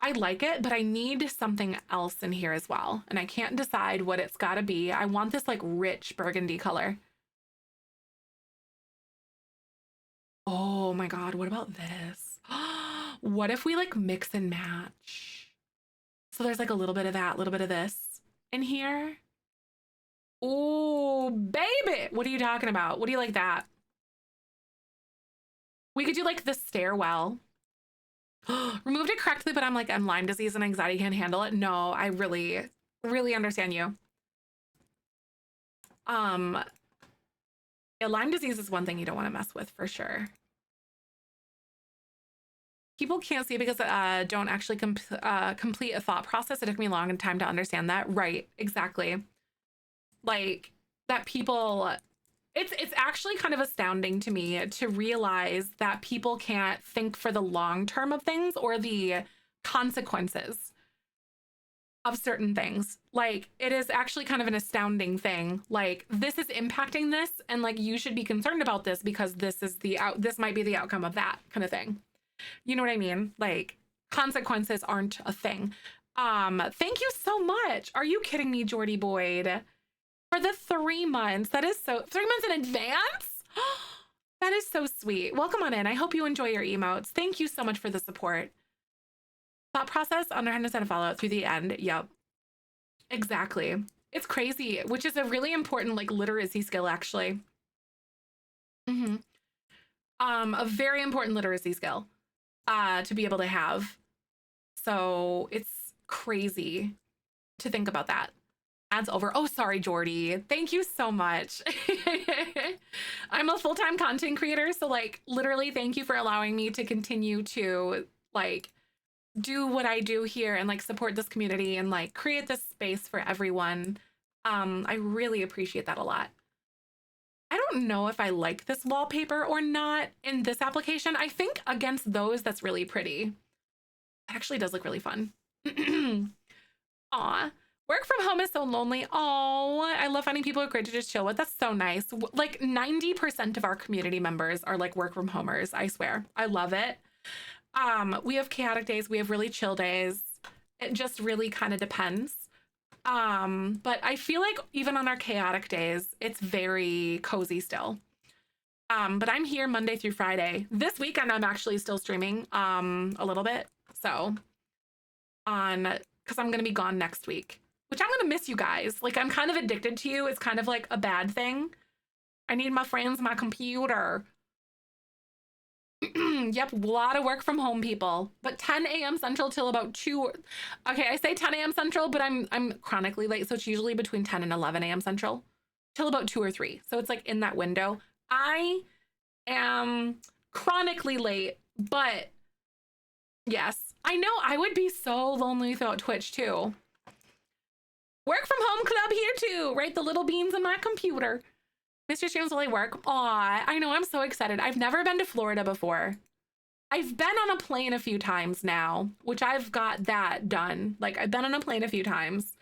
I like it, but I need something else in here as well. And I can't decide what it's got to be. I want this like rich burgundy color. Oh my God, what about this? What if we like mix and match? So there's like a little bit of that, a little bit of this in here. Oh, baby. What are you talking about? What do you like that? We could do like the stairwell. Removed it correctly, but I'm like, I'm Lyme disease and anxiety can't handle it. No, I really, really understand you. Yeah, Lyme disease is one thing you don't want to mess with for sure. People can't see because don't actually complete a thought process. It took me a long time to understand that. Right, exactly. Like that people, it's actually kind of astounding to me to realize that people can't think for the long term of things or the consequences of certain things. Like it is actually kind of an astounding thing. Like this is impacting this and like you should be concerned about this because this is this might be the outcome of that kind of thing. You know what I mean? Like consequences aren't a thing. Thank you so much. Are you kidding me, Jordy Boyd? For the 3 months. That is so 3 months in advance. That is so sweet. Welcome on in. I hope you enjoy your emotes. Thank you so much for the support. Thought process, understand and follow it through the end. Yep. Exactly. It's crazy, which is a really important like literacy skill actually. A very important literacy skill to be able to have. So it's crazy to think about that. Ads over. Oh, sorry, Jordy. Thank you so much. I'm a full-time content creator, so like literally thank you for allowing me to continue to like do what I do here and like support this community and like create this space for everyone. I really appreciate that a lot. don't know if I like this wallpaper or not in this application. I think against those, that's really pretty. It actually does look really fun. Aw. Work from home is so lonely. Oh, I love finding people who are great to just chill with. That's so nice. Like 90% of our community members are like work from homers. I swear. I love it. We have chaotic days. We have really chill days. It just really kind of depends. But I feel like even on our chaotic days, it's very cozy still. But I'm here Monday through Friday. This weekend, I'm actually still streaming a little bit. So because I'm going to be gone next week, which I'm going to miss you guys. Like, I'm kind of addicted to you. It's kind of like a bad thing. I need my friends, my computer. Yep, a lot of work from home, people. But 10 a.m. Central till about 2. Okay, I say 10 a.m. Central, but I'm chronically late, so it's usually between 10 and 11 a.m. Central till about 2 or 3. So it's like in that window. I am chronically late, but yes, I know I would be so lonely without Twitch too. Work from home club here too, right? The little beans on my computer. Mr. Streams while I work. Aw, I know, I'm so excited. I've never been to Florida before. I've been on a plane a few times now, which I've got that done. Like, I've been on a plane a few times,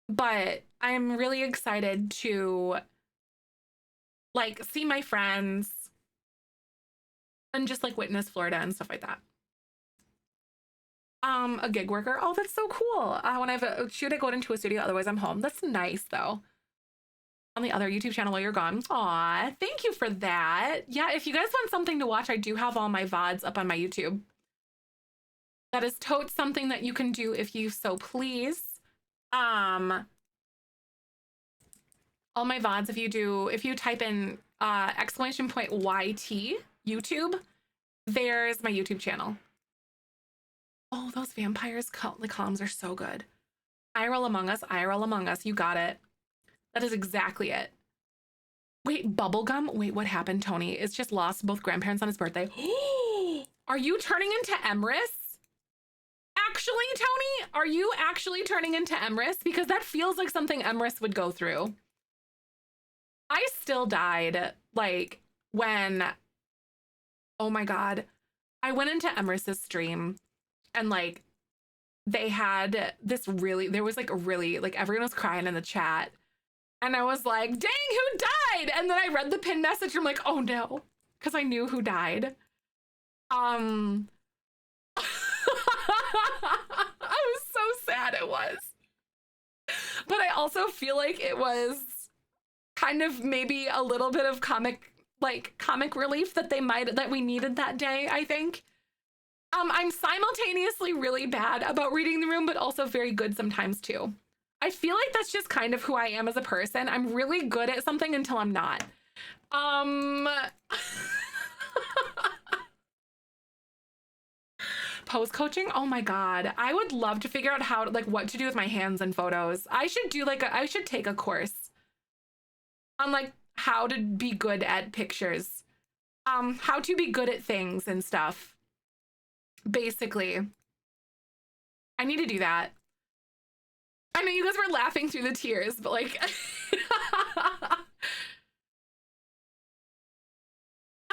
but I'm really excited to like see my friends and just like witness Florida and stuff like that. A gig worker. Oh, that's so cool. When I have a shoot, I go into a studio. Otherwise, I'm home. That's nice, though. On the other YouTube channel while you're gone. Aw, thank you for that. Yeah, if you guys want something to watch, I do have all my VODs up on my YouTube. That is totes something that you can do if you so please. All my VODs, if you type in !YT YouTube, there's my YouTube channel. Oh, those vampires columns are so good. IRL Among Us, IRL Among Us. You got it. That is exactly it. Wait, bubblegum? Wait, what happened, Tony? It's just lost both grandparents on his birthday. Are you turning into Emrys? Actually, Tony, are you actually turning into Emrys? Because that feels like something Emrys would go through. I still died, like, when... Oh my God. I went into Emrys's stream and, like, they had this really... There was, like, a really... Like, everyone was crying in the chat. And I was like, dang, who died? And then I read the pinned message. I'm like, oh no. Because I knew who died. I was so sad it was. But I also feel like it was kind of maybe a little bit of comic relief that we needed that day, I think. I'm simultaneously really bad about reading the room, but also very good sometimes too. I feel like that's just kind of who I am as a person. I'm really good at something until I'm not. Pose coaching? Oh my God. I would love to figure out how to, like, what to do with my hands in photos. I should do I should take a course on like how to be good at pictures. How to be good at things and stuff. Basically. I need to do that. I know you guys were laughing through the tears, but like...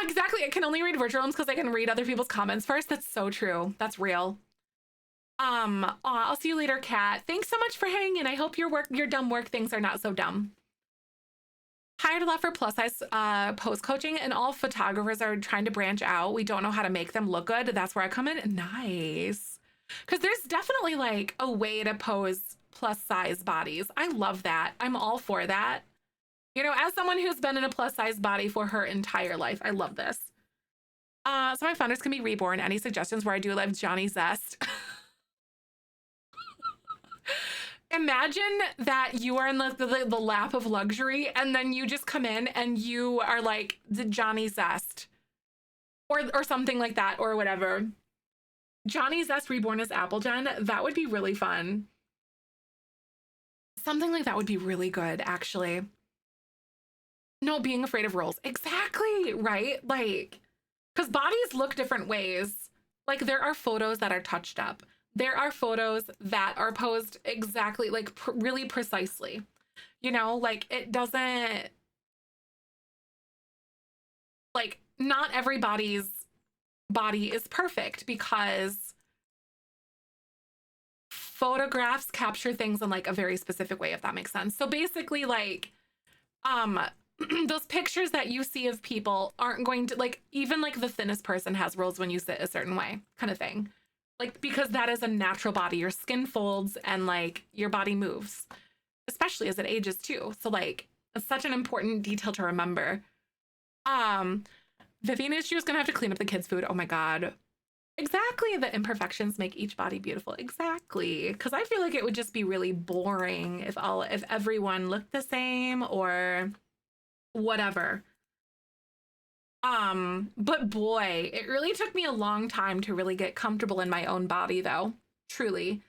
Exactly, I can only read virtual rooms because I can read other people's comments first. That's so true. That's real. I'll see you later, Kat. Thanks so much for hanging. I hope your dumb work things are not so dumb. Hired a lot for plus size pose coaching, and all photographers are trying to branch out. We don't know how to make them look good. That's where I come in. Nice. Because there's definitely like a way to pose plus size bodies. I love that. I'm all for that. You know, as someone who's been in a plus size body for her entire life, I love this. So my founders can be reborn. Any suggestions where I do live Johnny Zest? Imagine that you are in the lap of luxury and then you just come in and you are like the Johnny Zest or something like that or whatever. Johnny Zest reborn as Appleton. That would be really fun. Something like that would be really good, actually. No, being afraid of roles. Exactly, right? Like, because bodies look different ways. Like, there are photos that are touched up. There are photos that are posed exactly, like, really precisely. You know, like, it doesn't... like not everybody's body is perfect because photographs capture things in like a very specific way, if that makes sense. So basically like those pictures that you see of people aren't going to, like, even like the thinnest person has rolls when you sit a certain way, kind of thing. Like, because that is a natural body. Your skin folds and like your body moves, especially as it ages too. So like it's such an important detail to remember. Vivian is she was gonna have to clean up the kids' food. Oh my God. Exactly. The imperfections make each body beautiful. Exactly. Because I feel like it would just be really boring if everyone looked the same or whatever. But boy, it really took me a long time to really get comfortable in my own body though, truly.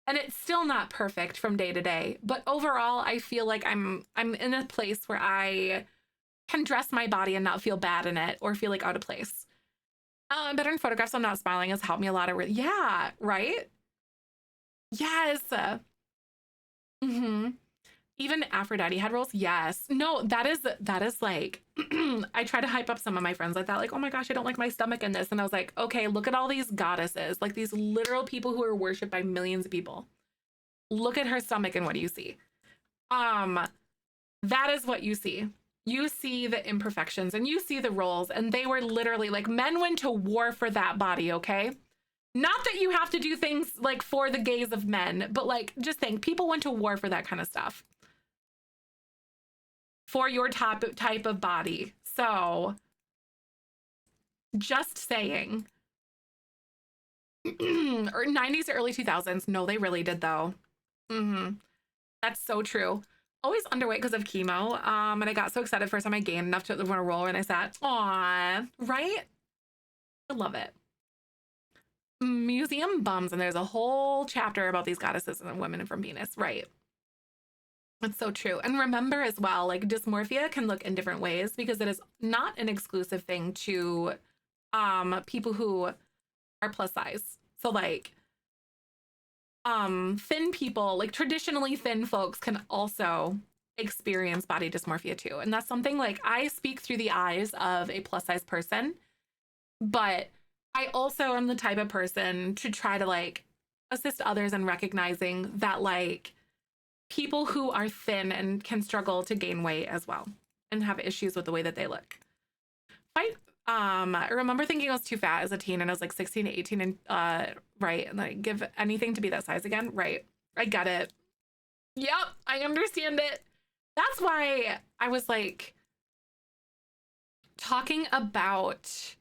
And it's still not perfect from day to day, but overall I feel like I'm in a place where I can dress my body and not feel bad in it or feel like out of place. Better in photographs, I'm not smiling has helped me a lot of yeah, right? Yes. Mm-hmm. Even Aphrodite had rolls. Yes. No, that is like I try to hype up some of my friends like that. Like, oh my gosh, I don't like my stomach in this. And I was like, okay, look at all these goddesses, like these literal people who are worshipped by millions of people. Look at her stomach and what do you see? That is what you see. You see the imperfections and you see the rolls, and they were literally like men went to war for that body, okay? Not that you have to do things like for the gaze of men, but like just think people went to war for that kind of stuff. For your type of body. So just saying. Or 90s or early 2000s. No, they really did though. That's so true. Always underweight because of chemo. And I got so excited first time I gained enough to want to roll and I sat. Aw, right? I love it. Museum bums, and there's a whole chapter about these goddesses and women from Venus, right? It's so true. And remember as well, like dysmorphia can look in different ways because it is not an exclusive thing to people who are plus size. So like thin people, like traditionally thin folks can also experience body dysmorphia too. And that's something like I speak through the eyes of a plus size person, but I also am the type of person to try to like assist others in recognizing that like people who are thin and can struggle to gain weight as well and have issues with the way that they look. I remember thinking I was too fat as a teen and I was like 16 to 18 and right, and like give anything to be that size again. Right. I get it. Yep, I understand it. That's why I was like talking about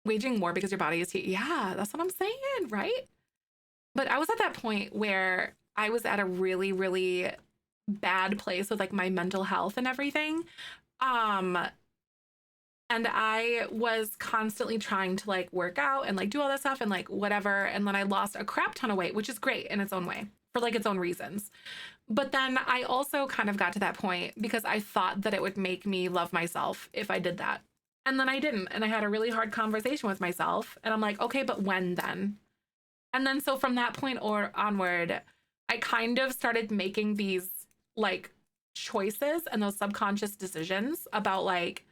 waging war because your body is heat. Yeah, that's what I'm saying, right? But I was at that point where I was at a really, really bad place with like my mental health and everything. And I was constantly trying to like work out and like do all that stuff and like whatever. And then I lost a crap ton of weight, which is great in its own way for like its own reasons. But then I also kind of got to that point because I thought that it would make me love myself if I did that. And then I didn't. And I had a really hard conversation with myself. And I'm like, okay, but when then? And then so from that point or onward, I kind of started making these like choices and those subconscious decisions about like,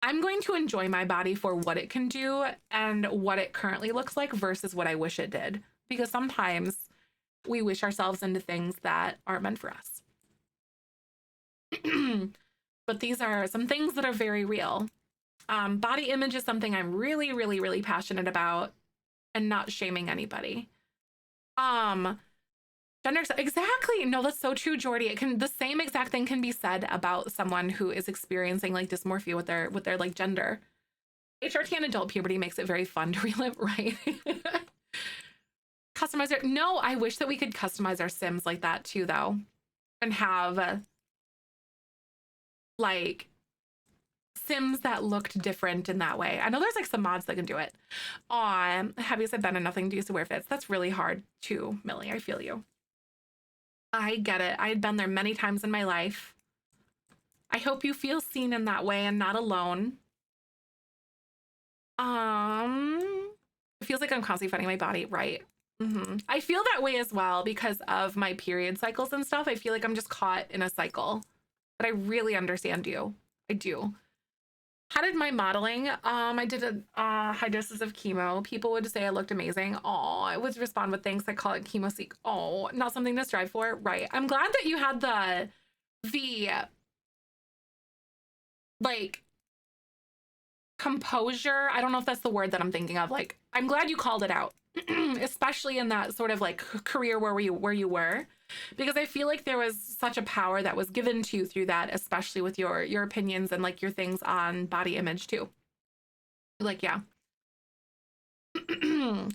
I'm going to enjoy my body for what it can do and what it currently looks like versus what I wish it did. Because sometimes we wish ourselves into things that aren't meant for us. But these are some things that are very real. Body image is something I'm really, really, really passionate about and not shaming anybody. Gender, exactly. No, that's so true, Jordy. It can, the same exact thing can be said about someone who is experiencing like dysmorphia with their like gender. HRT and adult puberty makes it very fun to relive, right? Customizer. No, I wish that we could customize our Sims like that too, though, and have like Sims that looked different in that way. I know there's like some mods that can do it. Heaviest I've been and nothing to use to wear fits. That's really hard too, Millie. I feel you. I get it. I had been there many times in my life. I hope you feel seen in that way and not alone. It feels like I'm constantly fighting my body, right? I feel that way as well because of my period cycles and stuff. I feel like I'm just caught in a cycle but I really understand you. I do. How did my modeling? I did a high doses of chemo. People would say I looked amazing. Oh, I would respond with thanks. I call it chemo seek. Oh, not something to strive for. Right. I'm glad that you had the like composure. I don't know if that's the word that I'm thinking of. Like, I'm glad you called it out, especially in that sort of like career where you were, because I feel like there was such a power that was given to you through that, especially with your opinions and like your things on body image too. Like, yeah. Oh,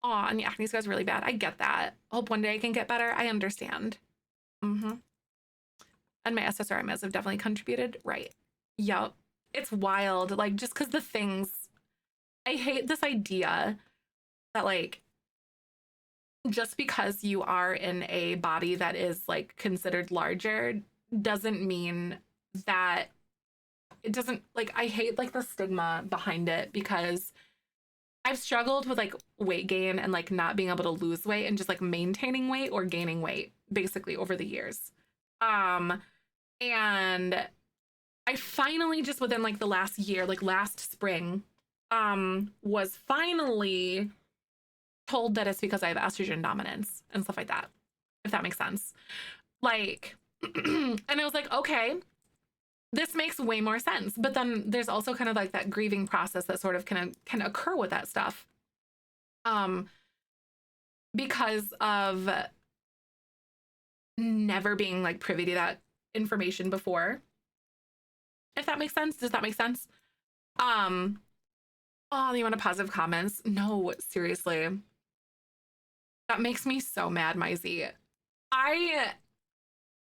and the acne scars really bad. I get that. Hope one day I can get better. I understand. Mm-hmm. And my SSRIs have definitely contributed. Right. Yup. It's wild. Like, just because the things, I hate this idea that like, just because you are in a body that is like considered larger doesn't mean that it doesn't, like, I hate like the stigma behind it, because I've struggled with like weight gain and like not being able to lose weight and just like maintaining weight or gaining weight basically over the years. And I finally, just within like the last year, like last spring, was finally told that it's because I have estrogen dominance and stuff like that, if that makes sense. Like, and I was like, okay, this makes way more sense. But then there's also kind of like that grieving process that sort of can occur with that stuff. Because of never being like privy to that information before. If that makes sense. Does that make sense? Oh, you want a positive comments? No, seriously. That makes me so mad, Maisie. I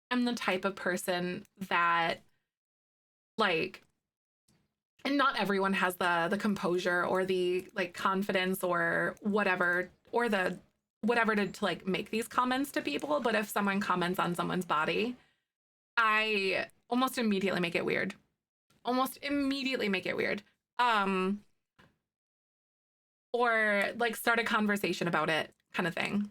am the type of person that, like, and not everyone has the composure or the like confidence or whatever, or the whatever to like make these comments to people. But if someone comments on someone's body, I almost immediately make it weird. Almost immediately make it weird. Or like start a conversation about it, kind of thing.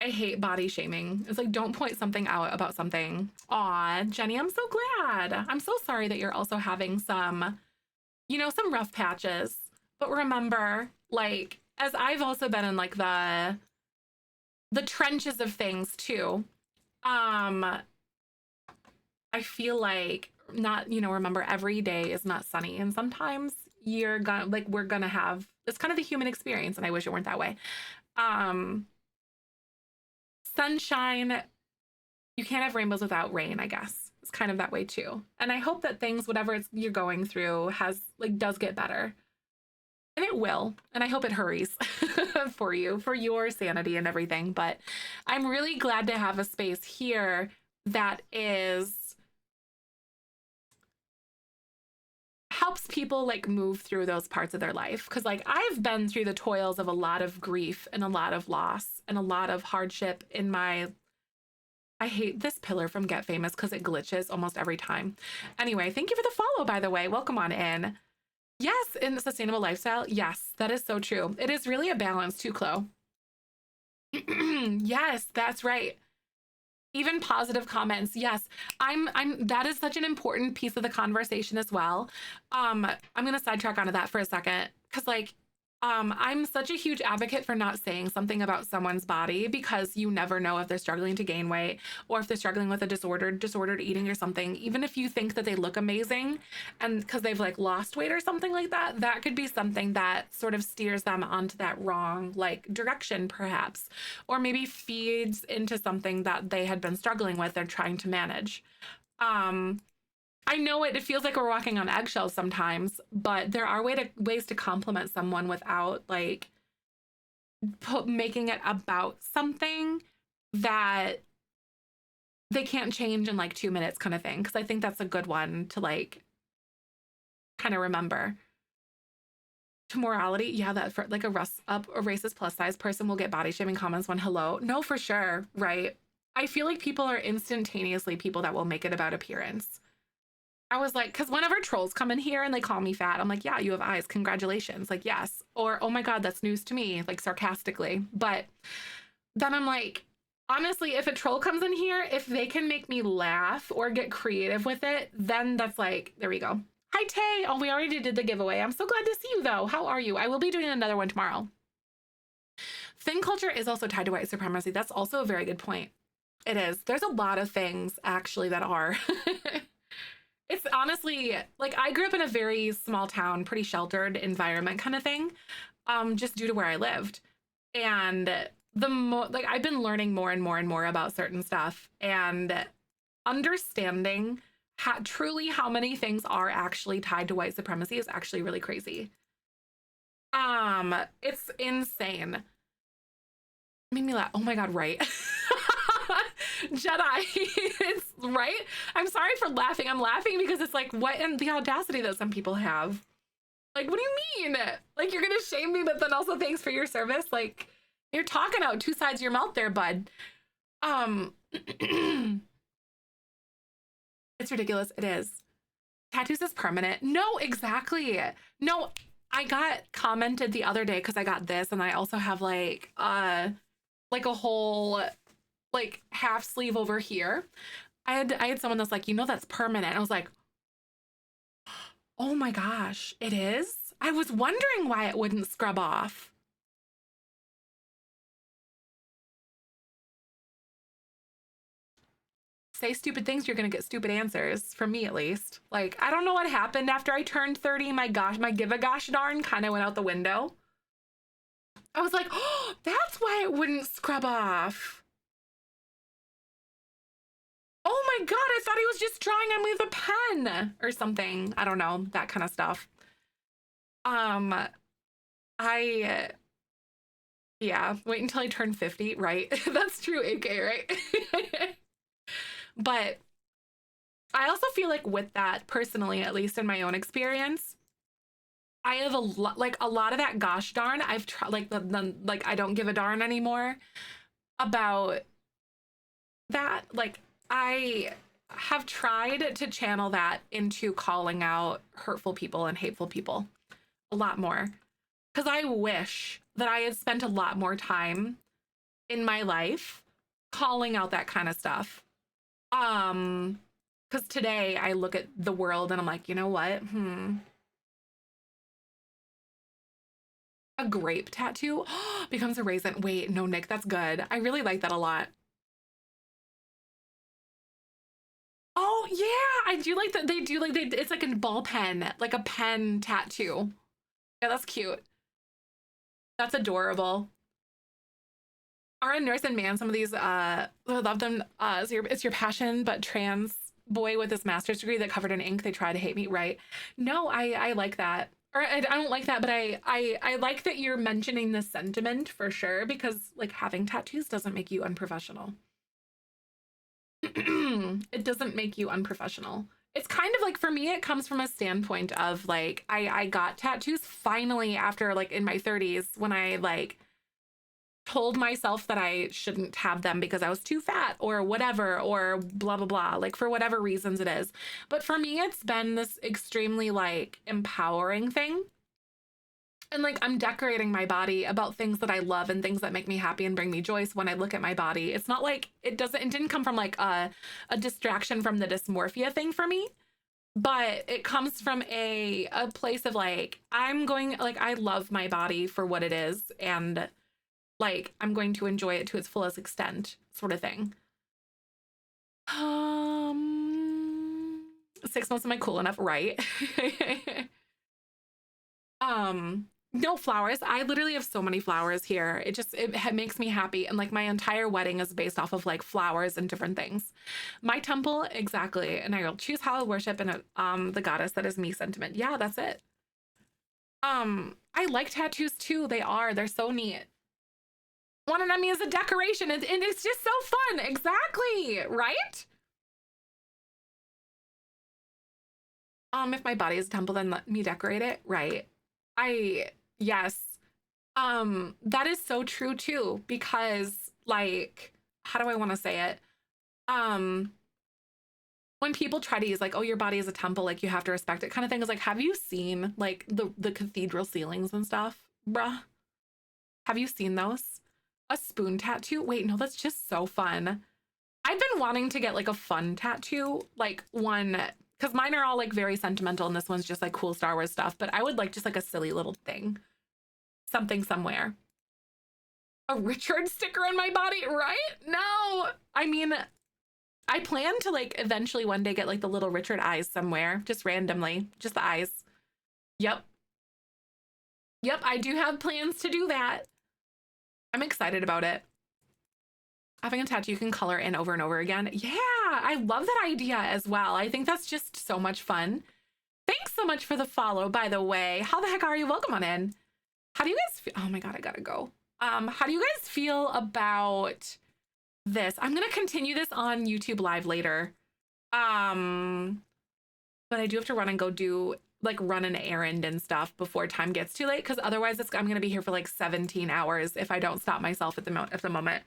I hate body shaming. It's like, don't point something out about something. Aw, Jenny, I'm so glad. I'm so sorry that you're also having some, some rough patches. But remember, like, as I've also been in like the trenches of things too, I feel like not, remember, every day is not sunny. And sometimes we're gonna have, it's kind of the human experience. And I wish it weren't that way. Sunshine, you can't have rainbows without rain, I guess. It's kind of that way too. And I hope that things, whatever you're going through, does get better. And it will. And I hope it hurries for you, for your sanity and everything. But I'm really glad to have a space here that helps people like move through those parts of their life. Because like I've been through the toils of a lot of grief and a lot of loss and a lot of hardship in my, I hate this pillar from Get Famous because it glitches almost every time. Anyway, thank you for the follow, by the way. Welcome on in. Yes, in the sustainable lifestyle. Yes, that is so true. It is really a balance too, Chloe. Yes, that's right. Even positive comments. Yes, that is such an important piece of the conversation as well. I'm going to sidetrack onto that for a second, because like, I'm such a huge advocate for not saying something about someone's body, because you never know if they're struggling to gain weight or if they're struggling with a disordered eating or something. Even if you think that they look amazing and because they've like lost weight or something like that, that could be something that sort of steers them onto that wrong like direction perhaps, or maybe feeds into something that they had been struggling with or trying to manage. I know it feels like we're walking on eggshells sometimes, but there are ways to compliment someone without like making it about something that they can't change in like 2 minutes kind of thing. Because I think that's a good one to like kind of remember. To morality, yeah, that for like a racist plus size person will get body shaming comments when hello. No, for sure, right? I feel like people are instantaneously people that will make it about appearance. I was like, because whenever trolls come in here and they call me fat, I'm like, yeah, you have eyes. Congratulations. Like, yes. Or, oh my God, that's news to me, like sarcastically. But then I'm like, Honestly, if a troll comes in here, if they can make me laugh or get creative with it, then that's like, there we go. Hi, Tay. Oh, we already did the giveaway. I'm so glad to see you, though. How are you? I will be doing another one tomorrow. Thing culture is also tied to white supremacy. That's also a very good point. It is. There's a lot of things, actually, that are. It's honestly, like, I grew up in a very small town, pretty sheltered environment kind of thing, just due to where I lived. And like I've been learning more and more and more about certain stuff and understanding truly how many things are actually tied to white supremacy is actually really crazy. It's insane. Made me laugh. Oh my god, right. Jedi. It's right. I'm sorry for laughing. I'm laughing because it's like, what, and the audacity that some people have. Like, what do you mean? Like, you're gonna shame me, but then also thanks for your service? Like, you're talking out two sides of your mouth there, bud. It's ridiculous. It is. Tattoos is permanent. No, exactly. No, I got commented the other day because I got this, and I also have like a whole like half sleeve over here. I had someone that's like, you know, that's permanent. I was like, oh my gosh, it is? I was wondering why it wouldn't scrub off. Say stupid things, you're gonna get stupid answers, from me at least. Like, I don't know what happened after I turned 30. My gosh, my give a gosh darn kind of went out the window. I was like, oh, that's why it wouldn't scrub off. Oh my god, I thought he was just drawing on me with a pen or something. I don't know, that kind of stuff. I yeah, wait until I turn 50, right? That's true, AK, right? But I also feel like with that, personally, at least in my own experience, I have a lot, like a lot of that gosh darn, I've tried, like like I don't give a darn anymore about that. Like, I have tried to channel that into calling out hurtful people and hateful people a lot more. Because I wish that I had spent a lot more time in my life calling out that kind of stuff. Because today I look at the world and I'm like, you know what? A grape tattoo becomes a raisin. Wait, no, Nick, that's good. I really like that a lot. Oh yeah, I do like that. They do like it's like a ball pen, like a pen tattoo. Yeah, that's cute. That's adorable. RN Nurse and Man, some of these I love them. It's your passion, but trans boy with his master's degree that covered in ink, they try to hate me, right? No, I like that. Or I don't like that, but I like that you're mentioning the sentiment for sure, because like having tattoos doesn't make you unprofessional. It doesn't make you unprofessional. It's kind of like, for me, it comes from a standpoint of like I got tattoos finally after like in my 30s when I like told myself that I shouldn't have them because I was too fat or whatever, or blah blah blah, like for whatever reasons it is. But for me, it's been this extremely like empowering thing. And like, I'm decorating my body about things that I love and things that make me happy and bring me joy. So when I look at my body, it's not like it didn't come from like a distraction from the dysmorphia thing for me, but it comes from a place of like, I'm going, like, I love my body for what it is, and like I'm going to enjoy it to its fullest extent, sort of thing. 6 months, am I cool enough? Right. No flowers. I literally have so many flowers here. It makes me happy. And like my entire wedding is based off of like flowers and different things. My temple, exactly. And I will choose how to worship and the goddess that is me sentiment. Yeah, that's it. I like tattoos too. They're so neat. One of them is a decoration, and it's just so fun. Exactly, right? If my body is a temple, then let me decorate it, right? Yes. That is so true too, because like, how do I want to say it? Um, when people try to use like, oh, your body is a temple, like you have to respect it kind of thing, is like, have you seen like the cathedral ceilings and stuff, bruh? Have you seen those? A spoon tattoo? Wait, no, that's just so fun. I've been wanting to get like a fun tattoo, like one, because mine are all like very sentimental and this one's just like cool Star Wars stuff, but I would like just like a silly little thing. Something somewhere. A Richard sticker on my body, right? No. I mean, I plan to like eventually one day get like the little Richard eyes somewhere, just randomly, just the eyes. Yep. Yep, I do have plans to do that. I'm excited about it. Having a tattoo you can color in over and over again. Yeah, I love that idea as well. I think that's just so much fun. Thanks so much for the follow, by the way. How the heck are you? Welcome on in. How do you guys feel? Oh my God, I gotta go. How do you guys feel about this? I'm gonna continue this on YouTube Live later. But I do have to run and go do like run an errand and stuff before time gets too late, because otherwise I'm gonna be here for like 17 hours if I don't stop myself at the moment.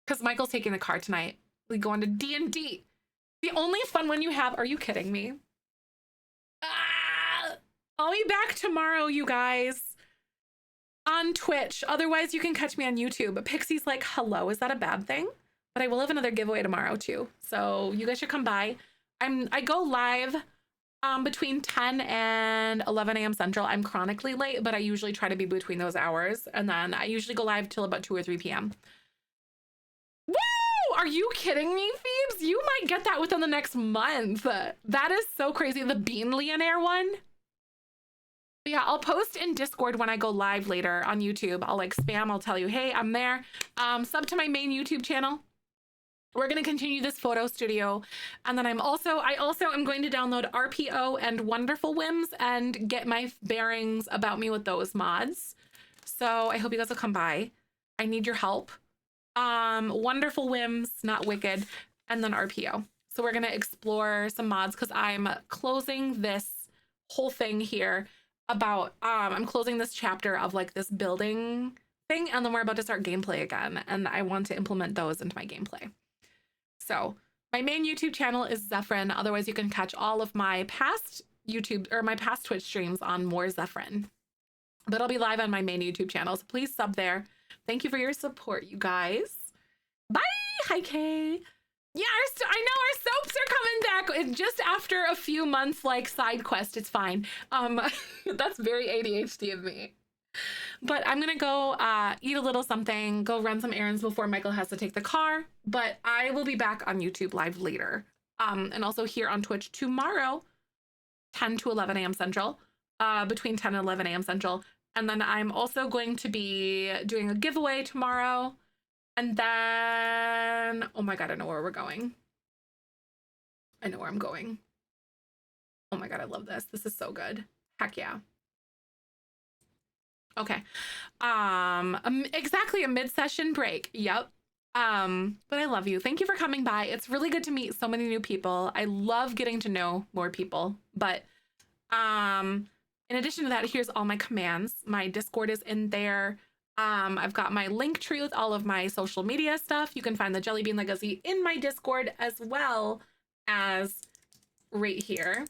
Because Michael's taking the car tonight. We go on to D&D. The only fun one you have. Are you kidding me? I'll be back tomorrow, you guys. On Twitch. Otherwise, you can catch me on YouTube. Pixie's like, hello, is that a bad thing? But I will have another giveaway tomorrow too. So you guys should come by. I go live between 10 and 11 a.m. Central. I'm chronically late, but I usually try to be between those hours. And then I usually go live till about 2 or 3 p.m. Woo! Are you kidding me, Phoebes? You might get that within the next month. That is so crazy. The Bean Leonaire one. But yeah, I'll post in Discord when I go live later on YouTube. I'll like spam. I'll tell you, hey, I'm there. Sub to my main YouTube channel. We're going to continue this photo studio. And then I also am going to download RPO and Wonderful Whims and get my bearings about me with those mods. So I hope you guys will come by. I need your help. Wonderful Whims, not Wicked, and then RPO. So we're going to explore some mods because I'm closing this whole thing here about, I'm closing this chapter of like this building thing, and then we're about to start gameplay again. And I want to implement those into my gameplay. So my main YouTube channel is Zefrine. Otherwise, you can catch all of my past YouTube or my past Twitch streams on More Zefrine. But I'll be live on my main YouTube channel, so please sub there. Thank you for your support, you guys. Bye. Hi, Kay. Yeah, I know our soaps are coming back just after a few months, like side quest. It's fine. That's very ADHD of me. But I'm gonna go eat a little something, go run some errands before Michael has to take the car. But I will be back on YouTube Live later. And also here on Twitch tomorrow, 10 to 11 a.m. Central, between 10 and 11 a.m. Central. And then I'm also going to be doing a giveaway tomorrow. And then, oh my God, I know where we're going. I know where I'm going. Oh my God, I love this. This is so good. Heck yeah. Okay. Exactly a mid-session break. Yep. But I love you. Thank you for coming by. It's really good to meet so many new people. I love getting to know more people. But in addition to that, here's all my commands. My Discord is in there. I've got my link tree with all of my social media stuff. You can find the Jelly Bean Legacy in my Discord as well as right here.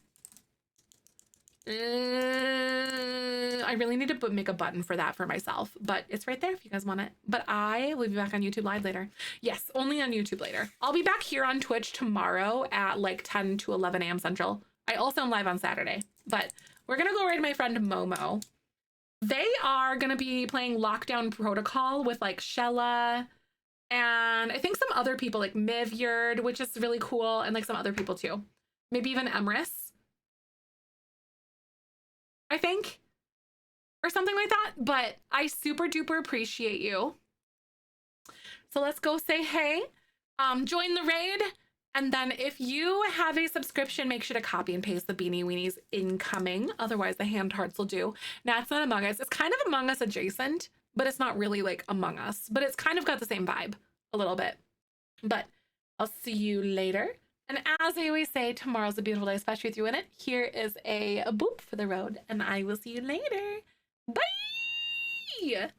I really need to make a button for that for myself, but it's right there if you guys want it. But I will be back on YouTube Live later. Yes, only on YouTube later. I'll be back here on Twitch tomorrow at like 10 to 11 a.m. Central. I also am live on Saturday, but we're going to go right to my friend Momo. They are going to be playing Lockdown Protocol with like Shella and I think some other people like Mivyard, which is really cool, and like some other people too. Maybe even Emrys, I think, or something like that. But I super duper appreciate you. So let's go say hey, join the raid. And then if you have a subscription, make sure to copy and paste the Beanie Weenies incoming. Otherwise, the hand hearts will do. Now, it's not Among Us. It's kind of Among Us adjacent, but it's not really like Among Us. But it's kind of got the same vibe a little bit. But I'll see you later. And as I always say, tomorrow's a beautiful day, especially with you in it. Here is a boop for the road, and I will see you later. Bye!